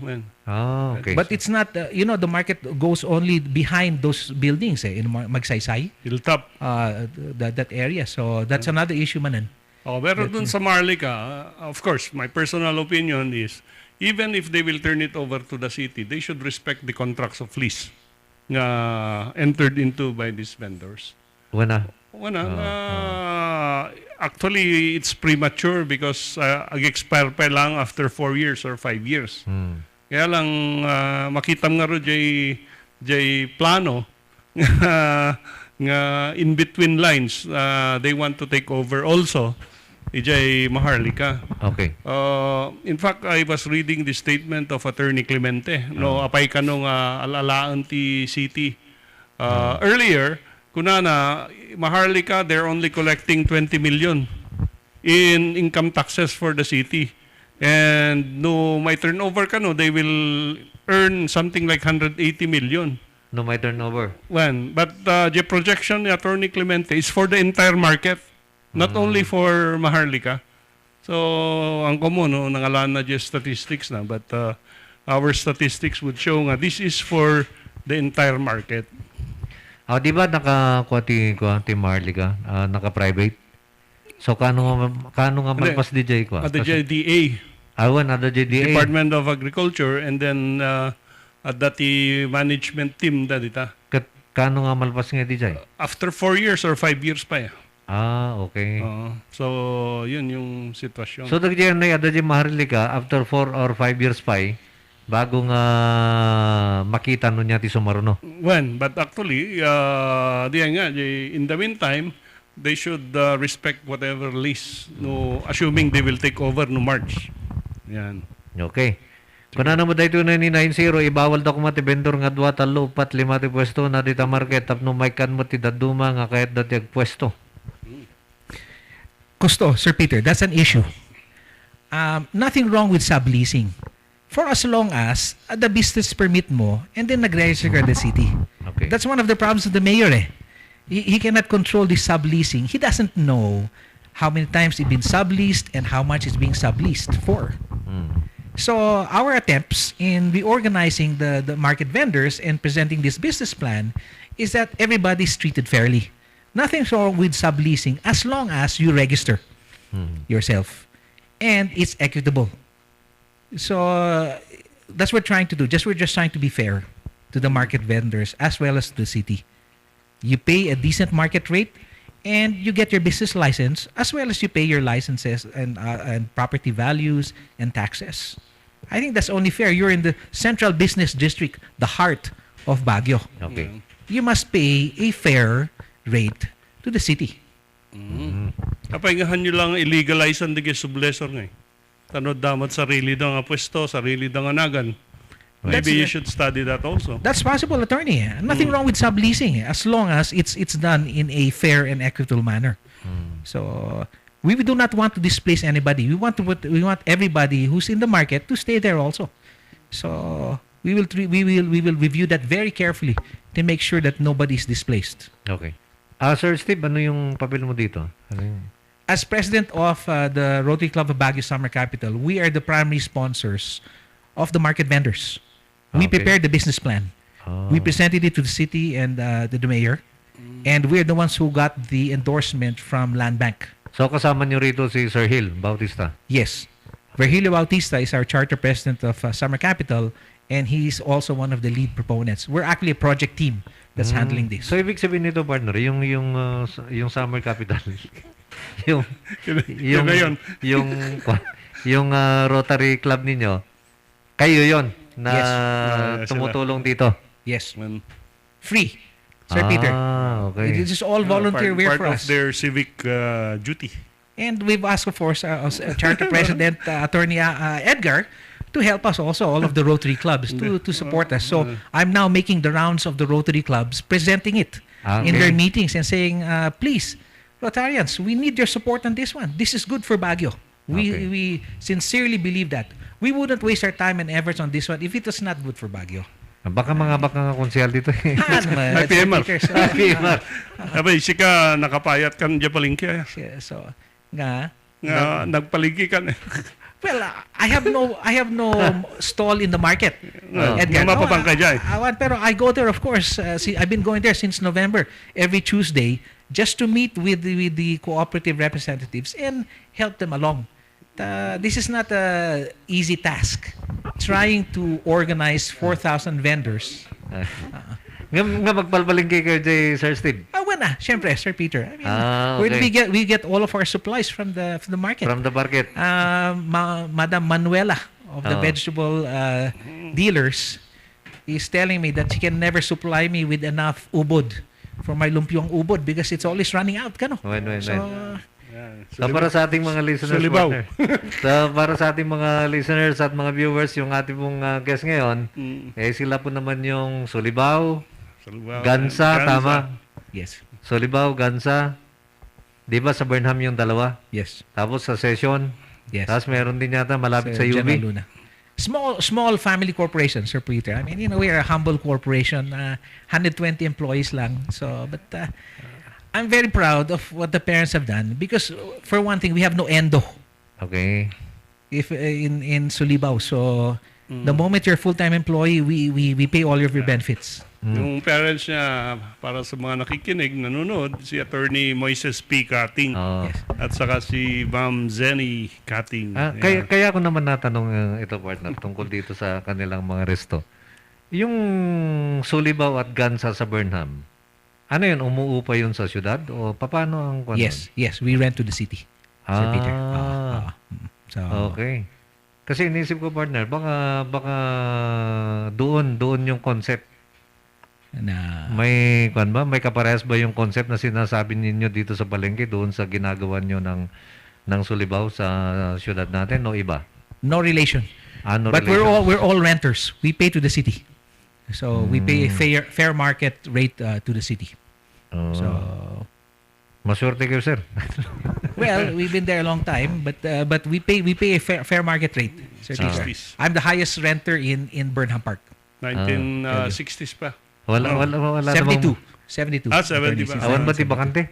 Okay. But it's not, the market goes only behind those buildings in Magsaysay. Hilltop. That area. So that's another issue, manan. Oh, pero dun sa Maharlika, of course, my personal opinion is, even if they will turn it over to the city, they should respect the contracts of lease na entered into by these vendors. Wala. Actually, it's premature because ag-expire pa lang after 4 years or 5 years. Kaya lang, makita nga ro jay plano nga in between lines, they want to take over also ijay Maharlika. Okay. In fact, I was reading the statement of Attorney Clemente. No, apay kanong alalaan ti city. Earlier, kunana, Maharlika, they're only collecting 20 million in income taxes for the city. And no, may turnover ka no, they will earn something like 180 million. No, may turnover. But the projection ni Attorney Clemente is for the entire market, not only for Maharlika. So, ang komo, no, nangalaan na just statistics na, but our statistics would show nga this is for the entire market. Di ba naka-kuha ti Maharlika, naka-private? So, kano nga malpas DJ ko? At the JDA. At the JDA. Department of Agriculture, and then at dati management team dita. Kano nga malpas nga DJ? After 4 years or 5 years pa. Okay. So, yun yung sitwasyon. So, dagdiyan na adda Maharlika, after 4 or 5 years pa, bago nga makita nun niya ti sumaruno. But actually, diyan nga, in the meantime, they should respect whatever lease, no, assuming they will take over no March. Yan. Okay. Kung ano mo dahito na ni 9-0, ibawal da kumati vendor nga 2 4 5 ti pwesto na dita market, tapno may kan mo ti daduma nga kahit dati pwesto. Gusto, Sir Peter, that's an issue. Nothing wrong with subleasing. For as long as the business permit mo and then nag-register ka the city. Okay. That's one of the problems of the mayor. He cannot control the subleasing. He doesn't know how many times it's been subleased and how much is being subleased for. So our attempts in reorganizing the market vendors and presenting this business plan is that everybody's treated fairly. Nothing's wrong with subleasing as long as you register yourself and it's equitable. So that's what we're trying to do. We're just trying to be fair to the market vendors as well as the city. You pay a decent market rate and you get your business license as well as you pay your licenses and property values and taxes. I think that's only fair. You're in the central business district, the heart of Baguio. Okay. You must pay a fair rate to the city. Kapaingahan nyo lang illegalize ang digi sublessor nga. Tanod damat sarili daw nga pwesto, sarili daw nga nagan. Maybe you should study that also. That's possible, attorney. Nothing wrong with subleasing as long as it's done in a fair and equitable manner. So we do not want to displace anybody. We want everybody who's in the market to stay there also. So we will review that very carefully to make sure that nobody is displaced. Okay. Sir Steve, ano yung papel mo dito? As president of the Rotary Club of Baguio Summer Capital, we are the primary sponsors of the market vendors. We prepared the business plan. We presented it to the city and to the mayor. And we're the ones who got the endorsement from Land Bank. So kasama niyo rito si Sir Hill Bautista? Yes. Virgilio Bautista is our charter president of Summer Capital, and he's also one of the lead proponents. We're actually a project team that's handling this. So ibig sabihin nito, partner, yung Summer Capital, yung Rotary Club ninyo, kayo yon na tumutulong dito. Yes. Free. Sir Peter. Okay. It is all volunteer work for us. Part of their civic duty. And we've asked, of course, Charter President Attorney Edgar to help us also, all of the Rotary clubs, to support us. So I'm now making the rounds of the Rotary clubs, presenting it in their meetings and saying, please, Rotarians, we need your support on this one. This is good for Baguio. We sincerely believe that. We wouldn't waste our time and efforts on this one if it was not good for Baguio. Baka konsehal dito. Ay, PMR. PMR. Abay, sika nakapayat kan dyan palingki. So, nagpalingki kan. Well, I have no stall in the market. Mapapangkay dyan. Pero I go there, of course. I've been going there since November. Every Tuesday, just to meet with the cooperative representatives and help them along. This is not a easy task. Trying to organize 4,000 vendors. Nga magpalbalingki kayo kay Sir Steve. Wala, syempre, Sir Peter. I mean, okay. we get all of our supplies from the market. From the market. Madam Manuela of the vegetable dealers is telling me that she can never supply me with enough ubod for my lumpiang ubod because it's always running out. Kano? So para sa ating mga listeners, partner, para sa ating mga listeners at mga viewers, yung ating pong guest ngayon, sila po naman yung Sulibaw, Gansa, tama? Yes. Sulibaw, Gansa, di ba sa Burnham yung dalawa? Yes. Tapos sa Session, yes. Tapos meron din yata malapit sa UB. General Luna. Small family corporation, Sir Peter. I mean, we are a humble corporation, 120 employees lang. So, but I'm very proud of what the parents have done because, for one thing, we have no endo. Okay. If in Sulibaw, so the moment you're a full-time employee, we pay all of your benefits. Yung parents niya, para sa mga nakikinig, nanonood, si Attorney Moises P. Kating at saka si Ma'am Zenny Kating. Kaya ako naman natanong ito, partner, tungkol dito sa kanilang mga resto. Yung Sulibaw at Gansa sa Burnham, ano yun, umuupa yun sa syudad? O paano ang... Yes, we rent to the city, Sir Peter. Okay. Kasi inisip ko, partner, baka doon yung concept. May kaparehas ba yung concept na sinasabi ninyo dito sa palengke doon sa ginagawa nyo ng Sulibaw sa syudad natin o iba? No relation. No But relation. we're all renters. We pay to the city. So we pay a fair market rate to the city. So maswerte kayo, sir. well, we've been there a long time, but we pay a fair market rate. Sir Peter. I'm the highest renter in Burnham Park. 1960s pa. Wala 72. 72. 70 ba? Awan ba ti bakante?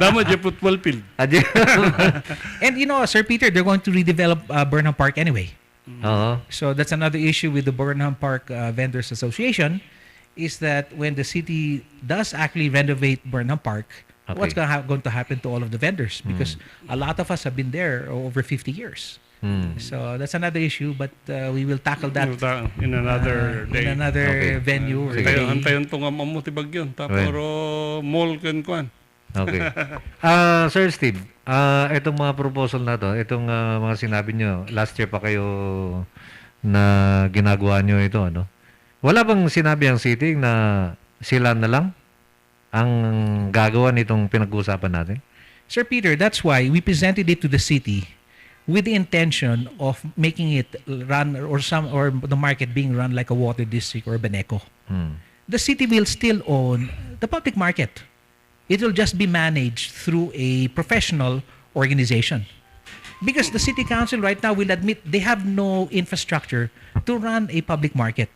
Damo dyan football field. And Sir Peter, they're going to redevelop Burnham Park anyway. So that's another issue with the Burnham Park Vendors Association is that when the city does actually renovate Burnham Park, what's going to happen to all of the vendors? Because a lot of us have been there over 50 years. So that's another issue, but we will tackle that in another day. In another venue. Antayon itong amamutibag yun. Tapos mall kan kuan. Okay. Sir Steve, itong mga proposal na to, itong mga sinabi nyo, last year pa kayo na ginagawa nyo ito, ano? Wala bang sinabi ang city na sila na lang ang gagawa nitong pinag-uusapan natin? Sir Peter, that's why we presented it to the city with the intention of making it run or the market being run like a water district or Beneco. The city will still own the public market. It will just be managed through a professional organization. Because the city council right now will admit they have no infrastructure to run a public market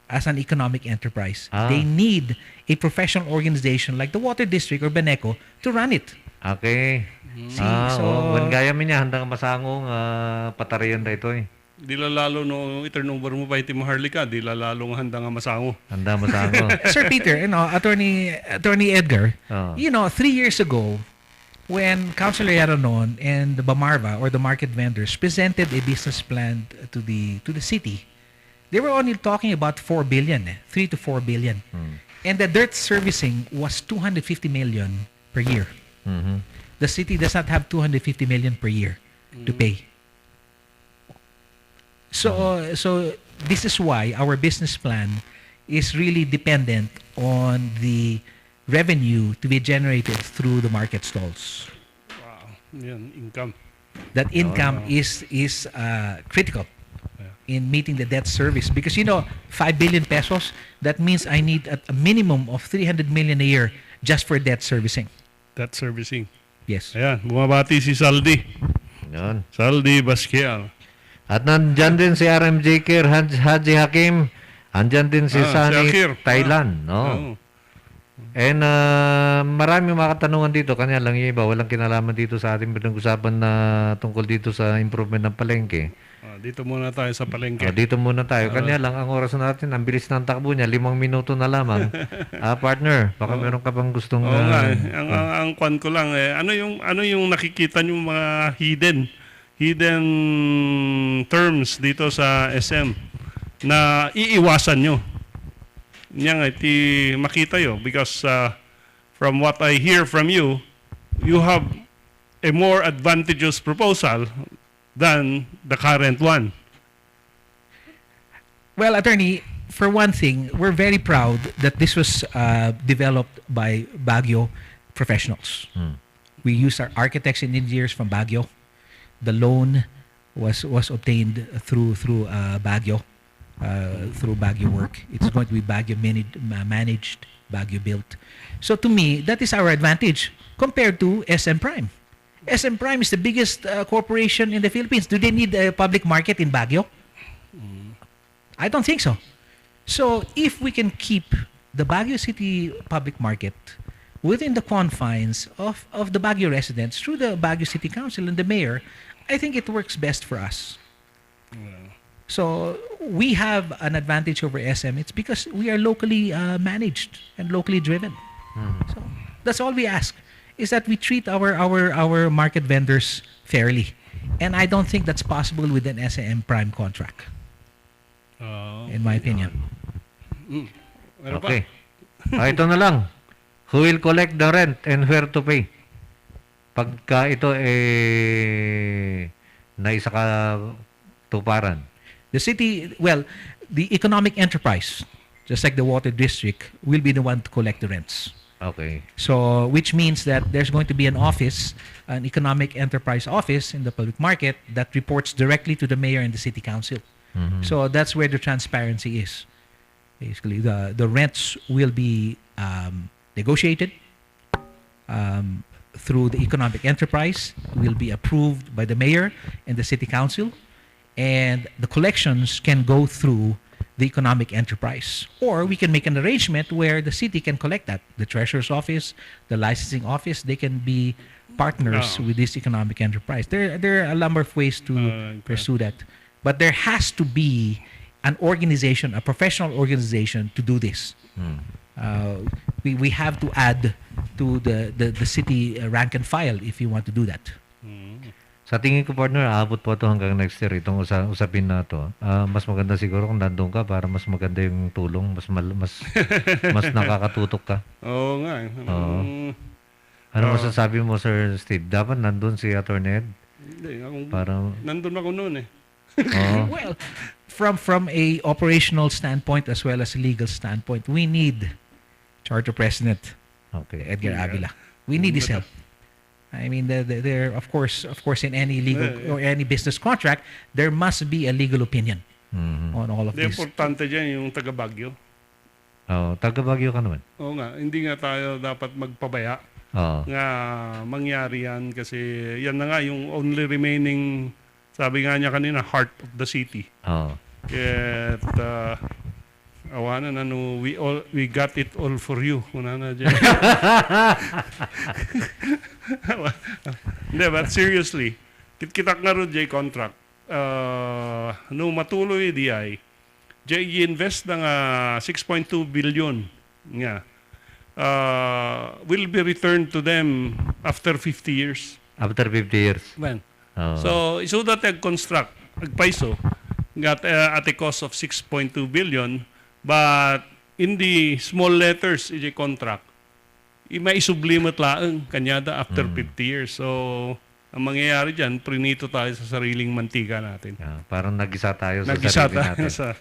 as an economic enterprise. They need a professional organization like the water district or Beneco to run it. Okay. Wan gaya mi niya handang masangong patarian da ito eh. Di lalo no i-turnover mo pa iti maharlika, di lalo handa nga masango. Handa masango. Sir Peter, Attorney Edgar, 3 years ago when Councilor Yaranon and the Bamarva or the market vendors presented a business plan to the city, they were only talking about 4 billion, 3 to 4 billion. And the dirt servicing was 250 million per year. The city does not have 250 million per year to pay. So this is why our business plan is really dependent on the revenue to be generated through the market stalls. Wow, yan, income. That income is critical in meeting the debt service because 5 billion pesos, that means I need a minimum of 300 million a year just for debt servicing. Debt servicing. Yes. Ayan, bumabati si Saldi. Yan. Saldi Basquial. At nandyan din si RMJ Kir Haji Hakim. Andyan din si Sunny si Akir. Thailand. No? And maraming mga katanungan dito. Kanya lang yung iba, walang kinalaman dito sa ating pinag-usapan na tungkol dito sa improvement ng palengke. Dito muna tayo sa palengke. Dito muna tayo. Kanya lang, ang oras natin, ang bilis ng takbo niya, 5 minuto na lamang. Partner, baka meron ka bang gustong... Oo nga, ang kwan ko lang, ano yung nakikita niyo mga hidden terms dito sa SM na iiwasan nyo? Yan nga, makita yo because from what I hear from you, you have a more advantageous proposal than the current one. Well, attorney, for one thing, we're very proud that this was developed by Baguio professionals. We used our architects and engineers from Baguio. The loan was obtained through Baguio. Through Baguio work. It's going to be Baguio managed, Baguio built. So to me, that is our advantage compared to SM Prime. SM Prime is the biggest corporation in the Philippines. Do they need a public market in Baguio? I don't think so. So if we can keep the Baguio City public market within the confines of the Baguio residents through the Baguio City Council and the mayor, I think it works best for us. So we have an advantage over SM. It's because we are locally managed and locally driven. So that's all we ask, is that we treat our market vendors fairly. And I don't think that's possible with an SM Prime contract, in my opinion. Okay. Ito na lang. Who will collect the rent and where to pay? Pagka ito naisa ka tuparan. The city, well, the economic enterprise, just like the water district, will be the one to collect the rents. Okay. So, which means that there's going to be an office, an economic enterprise office in the public market that reports directly to the mayor and the city council. So that's where the transparency is. Basically, the rents will be negotiated through the economic enterprise, will be approved by the mayor and the city council, and the collections can go through the economic enterprise. Or we can make an arrangement where the city can collect that. The treasurer's office, the licensing office, they can be partners with this economic enterprise. There are a number of ways to pursue that. But there has to be an organization, a professional organization to do this. We have to add to the city rank and file if you want to do that. Sa tingin ko, partner, aabot po ito hanggang next year, itong usapin na ito. Mas maganda siguro kung nandun ka para mas maganda yung tulong, mas nakakatutok ka. Oo nga. Ano masasabi mo, Sir Steve? Dapat nandun si Atty. Ed? Hindi, nandun ako noon Well, from a operational standpoint as well as a legal standpoint, we need Charter President Edgar Avila. We need his help. I mean, there of course in any legal or any business contract, there must be a legal opinion on all of this. Importante dyan yung taga Baguio. Taga Baguio ka naman. Oo nga, hindi nga tayo dapat magpabaya nga mangyari yan kasi yan na nga yung only remaining, sabi nga niya kanina, heart of the city. At awanan we got it all for you. Hindi, but seriously, kitak nga ro jay contract. No matuloy diay, jay i-invest ng 6.2 billion nga. Will be returned to them after 50 years. After 50 years? When? So, iso that construct agpaiso got at a cost of 6.2 billion, but in the small letters in the contract, maisublimat laang kanyada after 50 years. So, ang mangyayari dyan, prinito tayo sa sariling mantika natin. Parang nagisa tayo sa nagisa sarili natin. Sa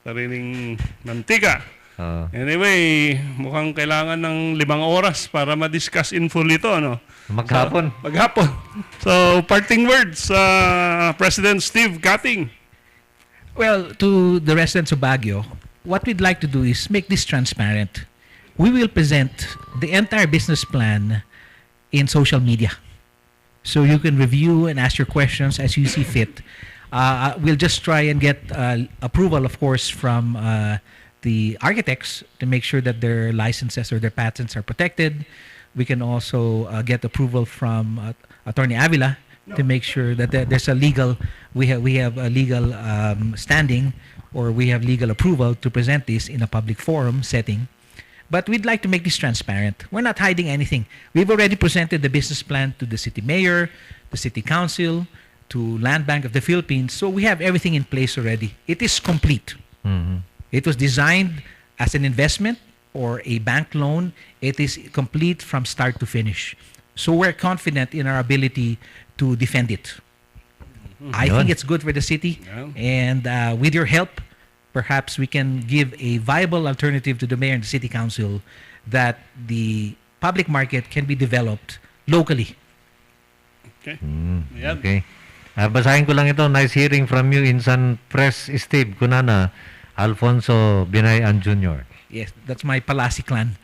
sariling mantika. Anyway, mukhang kailangan ng 5 oras para ma-discuss in full ito, no? Maghapon. Maghapon. So, parting words, President Steve Gatting. Well, to the residents of Baguio, what we'd like to do is make this transparent. We will present the entire business plan in social media. So you can review and ask your questions as you see fit. We'll just try and get approval, of course, from the architects to make sure that their licenses or their patents are protected. We can also get approval from Attorney Avila to make sure that there's a legal, we have a legal standing, or we have legal approval to present this in a public forum setting. But we'd like to make this transparent. We're not hiding anything. We've already presented the business plan to the city mayor, the city council, to Land Bank of the Philippines. So we have everything in place already. It is complete. It was designed as an investment or a bank loan. It is complete from start to finish. So we're confident in our ability to defend it. I think it's good for the city. And with your help, perhaps we can give a viable alternative to the mayor and the city council that the public market can be developed locally. Okay. Okay. Basahin ko lang ito. Nice hearing from you, Insan Press Steve Cunana, Alfonso Binayan Jr. Yes, that's my Palasi clan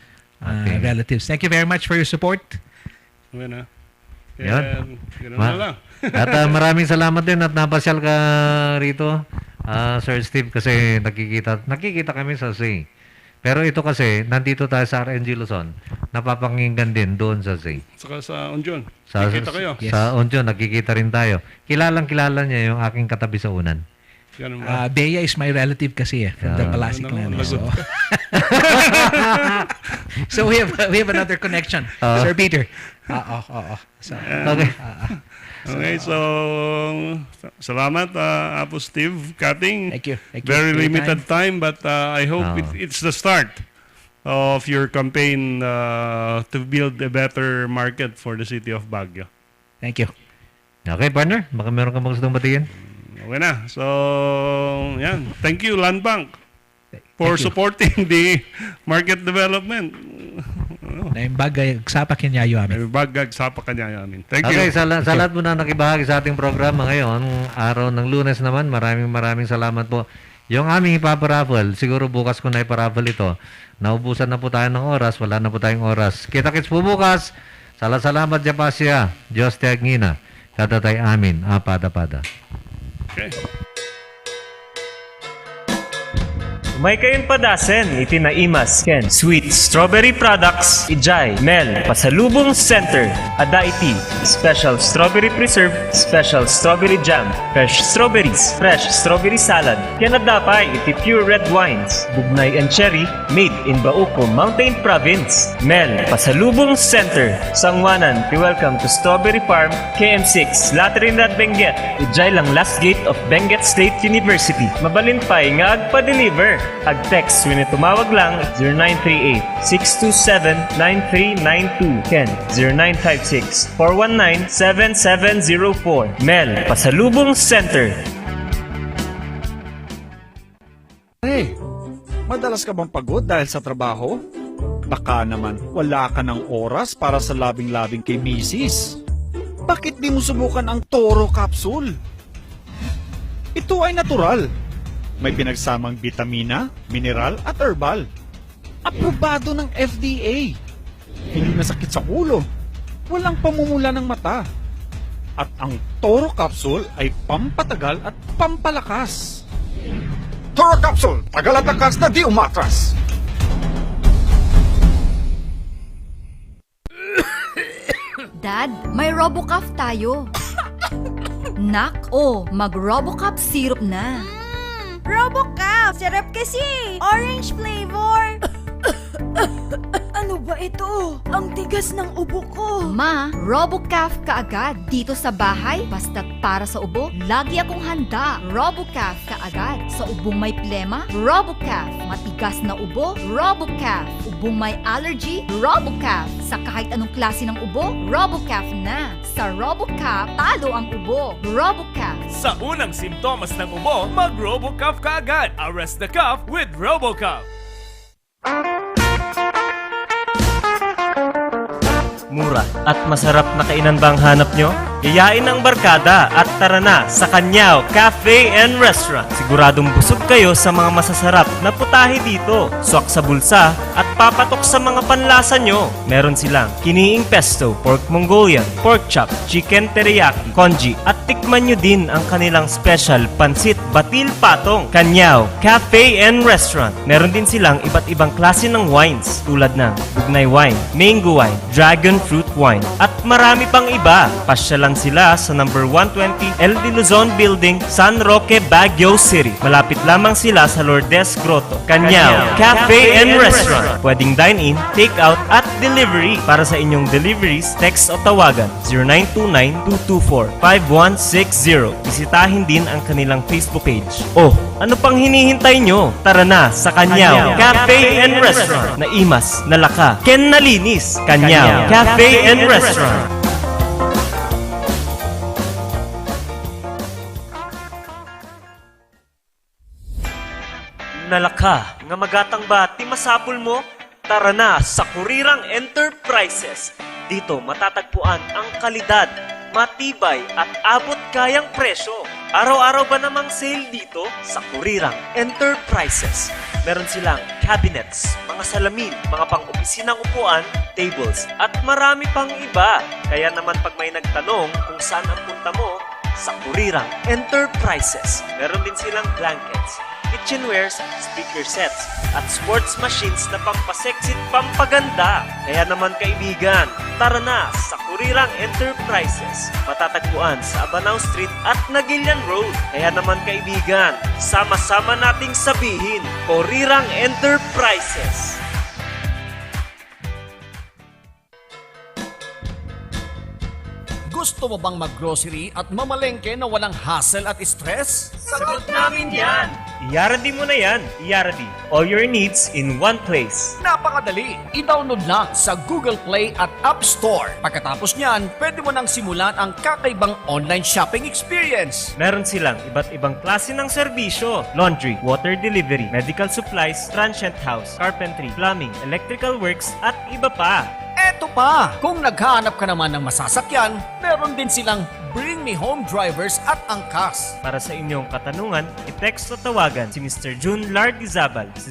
relatives. Thank you very much for your support. Yan. Ganun Ma- na lang. At maraming salamat din at napasyal ka rito, Sir Steve, kasi nakikita kami sa SEA. Pero ito kasi, nandito tayo sa RNG Luzon, napapakinggan din doon sa SEA. Saka sa Onjon. Nakikita kayo. Sa Onjon, nakikita rin tayo. Kilalang-kilala niya yung aking katabi sa unan. Bea is my relative kasi from the Palasi clan. So we have another connection, Sir Peter. So, okay. Okay, so salamat Apo Steve Kating. Thank you. Very limited time, but I hope it's the start of your campaign to build a better market for the city of Baguio. Thank you. Okay, partner. Baka meron ka mga gustong batiin. Okay na. So, yan. Thank you, Land Bank, for supporting the market development. Naimbagay sa pakinyayo amin. Naimbagay sa pakinyayo amin. Thank you. Okay, sa lahat mo na nakibahagi sa ating programa ngayon, araw ng Lunes naman, maraming salamat po. Yung aming ipaparaffle, siguro bukas ko na iparaffle ito. Naubusan na po tayo ng oras, wala na po tayong oras. Kita-kits po bukas. Salamat, Japasya. Diyos te agngina. Katatay amin, apada-pada. Okay. Umay kayong padasen, itinaimas, Ken. Sweet Strawberry Products, Ijay, Mel, Pasalubong Center, Adaiti, Special Strawberry Preserve, Special Strawberry Jam, Fresh Strawberries, Fresh Strawberry Salad, Kenadapay, iti Pure Red Wines, Bugnay and Cherry, made in Bauco, Mountain Province, Mel, Pasalubong Center, Sangwanan, welcome to Strawberry Farm, KM6, Latrinidad, Benguet, Ijay lang last gate of Benguet State University, mabalinpay nga agpa-deliver. Ag-text when tumawag lang 0938-627-9392. Ken 0956-419-7704. Mel, Pasalubong Center. Hey, madalas ka bang pagod dahil sa trabaho? Baka naman wala ka ng oras para sa labing-labing kay Mrs. Bakit di mo subukan ang Toro Capsule? Ito ay natural. May pinagsamang bitamina, mineral at herbal. Aprobado ng FDA. Hindi masakit sa ulo. Walang pamumula ng mata. At ang Toro Capsule ay pampatagal at pampalakas. Toro Capsule, tagal at lakas na di umatras. Dad, may RoboCaf tayo. Nak, mag-RoboCaf syrup na. RoboCaf! Sarap kasi! Orange flavor! Ano ba ito? Ang tigas ng ubo ko. Ma, RoboCaf kaagad. Dito sa bahay, basta't para sa ubo, lagi akong handa. RoboCaf kaagad. Sa ubong may plema, RoboCaf. Matigas na ubo, RoboCaf. Ubong may allergy, RoboCaf. Sa kahit anong klase ng ubo, RoboCaf na. Sa RoboCaf, talo ang ubo. RoboCaf. Sa unang simptomas ng ubo, mag-RoboCaf ka agad. Arrest the cough with RoboCaf. Mura at masarap na kainan ba ang hanap nyo? Yayain ang barkada at tara na sa Kanyao Cafe and Restaurant. Siguradong busog kayo sa mga masasarap na putahe dito. Swak sa bulsa at papatok sa mga panlasa nyo. Meron silang kiniing pesto, pork Mongolian, pork chop, chicken teriyaki, congee, at tikman nyo din ang kanilang special pansit batil patong, Kanyao Cafe and Restaurant. Meron din silang iba't ibang klase ng wines tulad ng Bugnay wine, mango wine, dragon fruit wine, at marami pang iba. Pasya lang sila sa number 120 El de Luzon Building, San Roque, Baguio City. Malapit lamang sila sa Lourdes Grotto, Kanyao Cafe and Restaurant. Pwedeng dine-in, take-out at delivery. Para sa inyong deliveries, text o tawagan 0929-224-5160. Bisitahin din ang kanilang Facebook page. Oh, ano pang hinihintay nyo? Tara na sa Kanyao Cafe and Restaurant. Naimas, nalaka, ken nalinis. Kanyao Cafe and Restaurant. Nalaka, nga magatang ba ti masapul mo? Tara na sa Kurirang Enterprises. Dito matatagpuan ang kalidad, matibay at abot kayang presyo. Araw-araw ba namang sale dito sa Kurirang Enterprises? Meron silang cabinets, mga salamin, mga pang-opisinang upuan, tables, at marami pang iba. Kaya naman pag may nagtanong kung saan ang punta mo, sa Kurirang Enterprises. Meron din silang blankets, kitchenwares, speaker sets, at sports machines na pampaseksit pampaganda. Kaya naman kaibigan, tara na sa Kurirang Enterprises. Matatagpuan sa Abanao Street at Nagilian Road. Kaya naman kaibigan, sama-sama nating sabihin, Kurirang Enterprises. Gusto mo bang mag-grocery at mamalengke na walang hassle at stress? Sagot namin yan! I-Yaradi mo na yan. I-Yaradi. All your needs in one place. Napakadali! I-download lang sa Google Play at App Store. Pagkatapos niyan, pwede mo nang simulan ang kakaibang online shopping experience. Meron silang iba't ibang klase ng serbisyo. Laundry, water delivery, medical supplies, transient house, carpentry, plumbing, electrical works, at iba pa. Eto pa! Kung naghahanap ka naman ng masasakyan, meron din silang Bring Me Home Drivers at Angkas. Para sa inyong katanungan, i-text o tawagan si Mr. June Lardizabal sa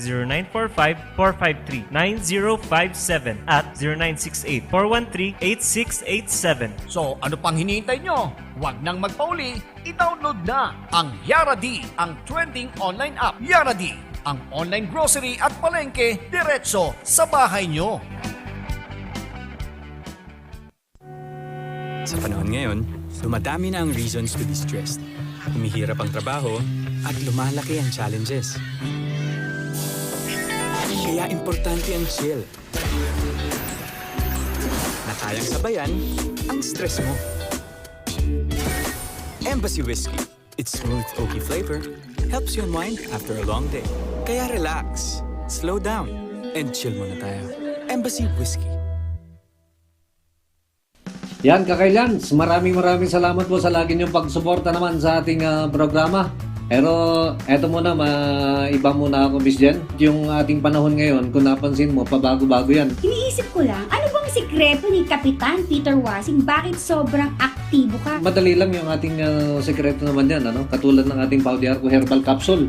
0945-453-9057 at 0968-413-8687. So ano pang hinihintay nyo? Huwag nang magpauli, i-download na ang Yaradi, ang trending online app. Yaradi, ang online grocery at palengke diretso sa bahay nyo. Sa panahon ngayon, dumadami na ang reasons to be stressed. Humihirap ang trabaho at lumalaki ang challenges. Kaya importante ang chill. Na kayang sabayan ang stress mo. Embassy Whiskey. Its smooth, oaky flavor helps you unwind after a long day. Kaya relax, slow down, and chill muna tayo. Embassy Whiskey. Yan, Kakailans, maraming salamat po sa lagi niyong pagsuporta naman sa ating programa. Pero eto muna, iba muna ako, Miss Jen. Yung ating panahon ngayon, kung napansin mo, pabago-bago yan. Iniisip ko lang, ano bang sikreto ni Kapitan Peter Wasing? Bakit sobrang aktibo ka? Madali lang yung ating sekreto naman yan, ano? Katulad ng ating Pau de Arco Herbal Capsule.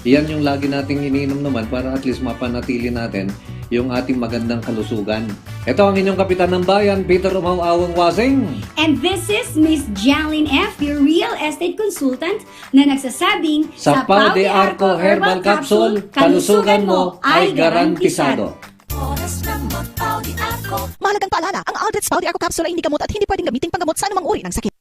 Yan yung lagi nating iniinom naman para at least mapanatili natin yung ating magandang kalusugan. Ito ang inyong kapitan ng bayan, Peter Umawawang Wasing. And this is Miss Janlyn F., your real estate consultant, na nagsasabing, Sa Pau de Arco Herbal Capsule, kalusugan mo ay garantisado. Mahalagang paalala, ang Aldrich Pau de Arco Capsule ay hindi gamot at hindi pwedeng gamitin panggamot sa anumang uri ng sakit.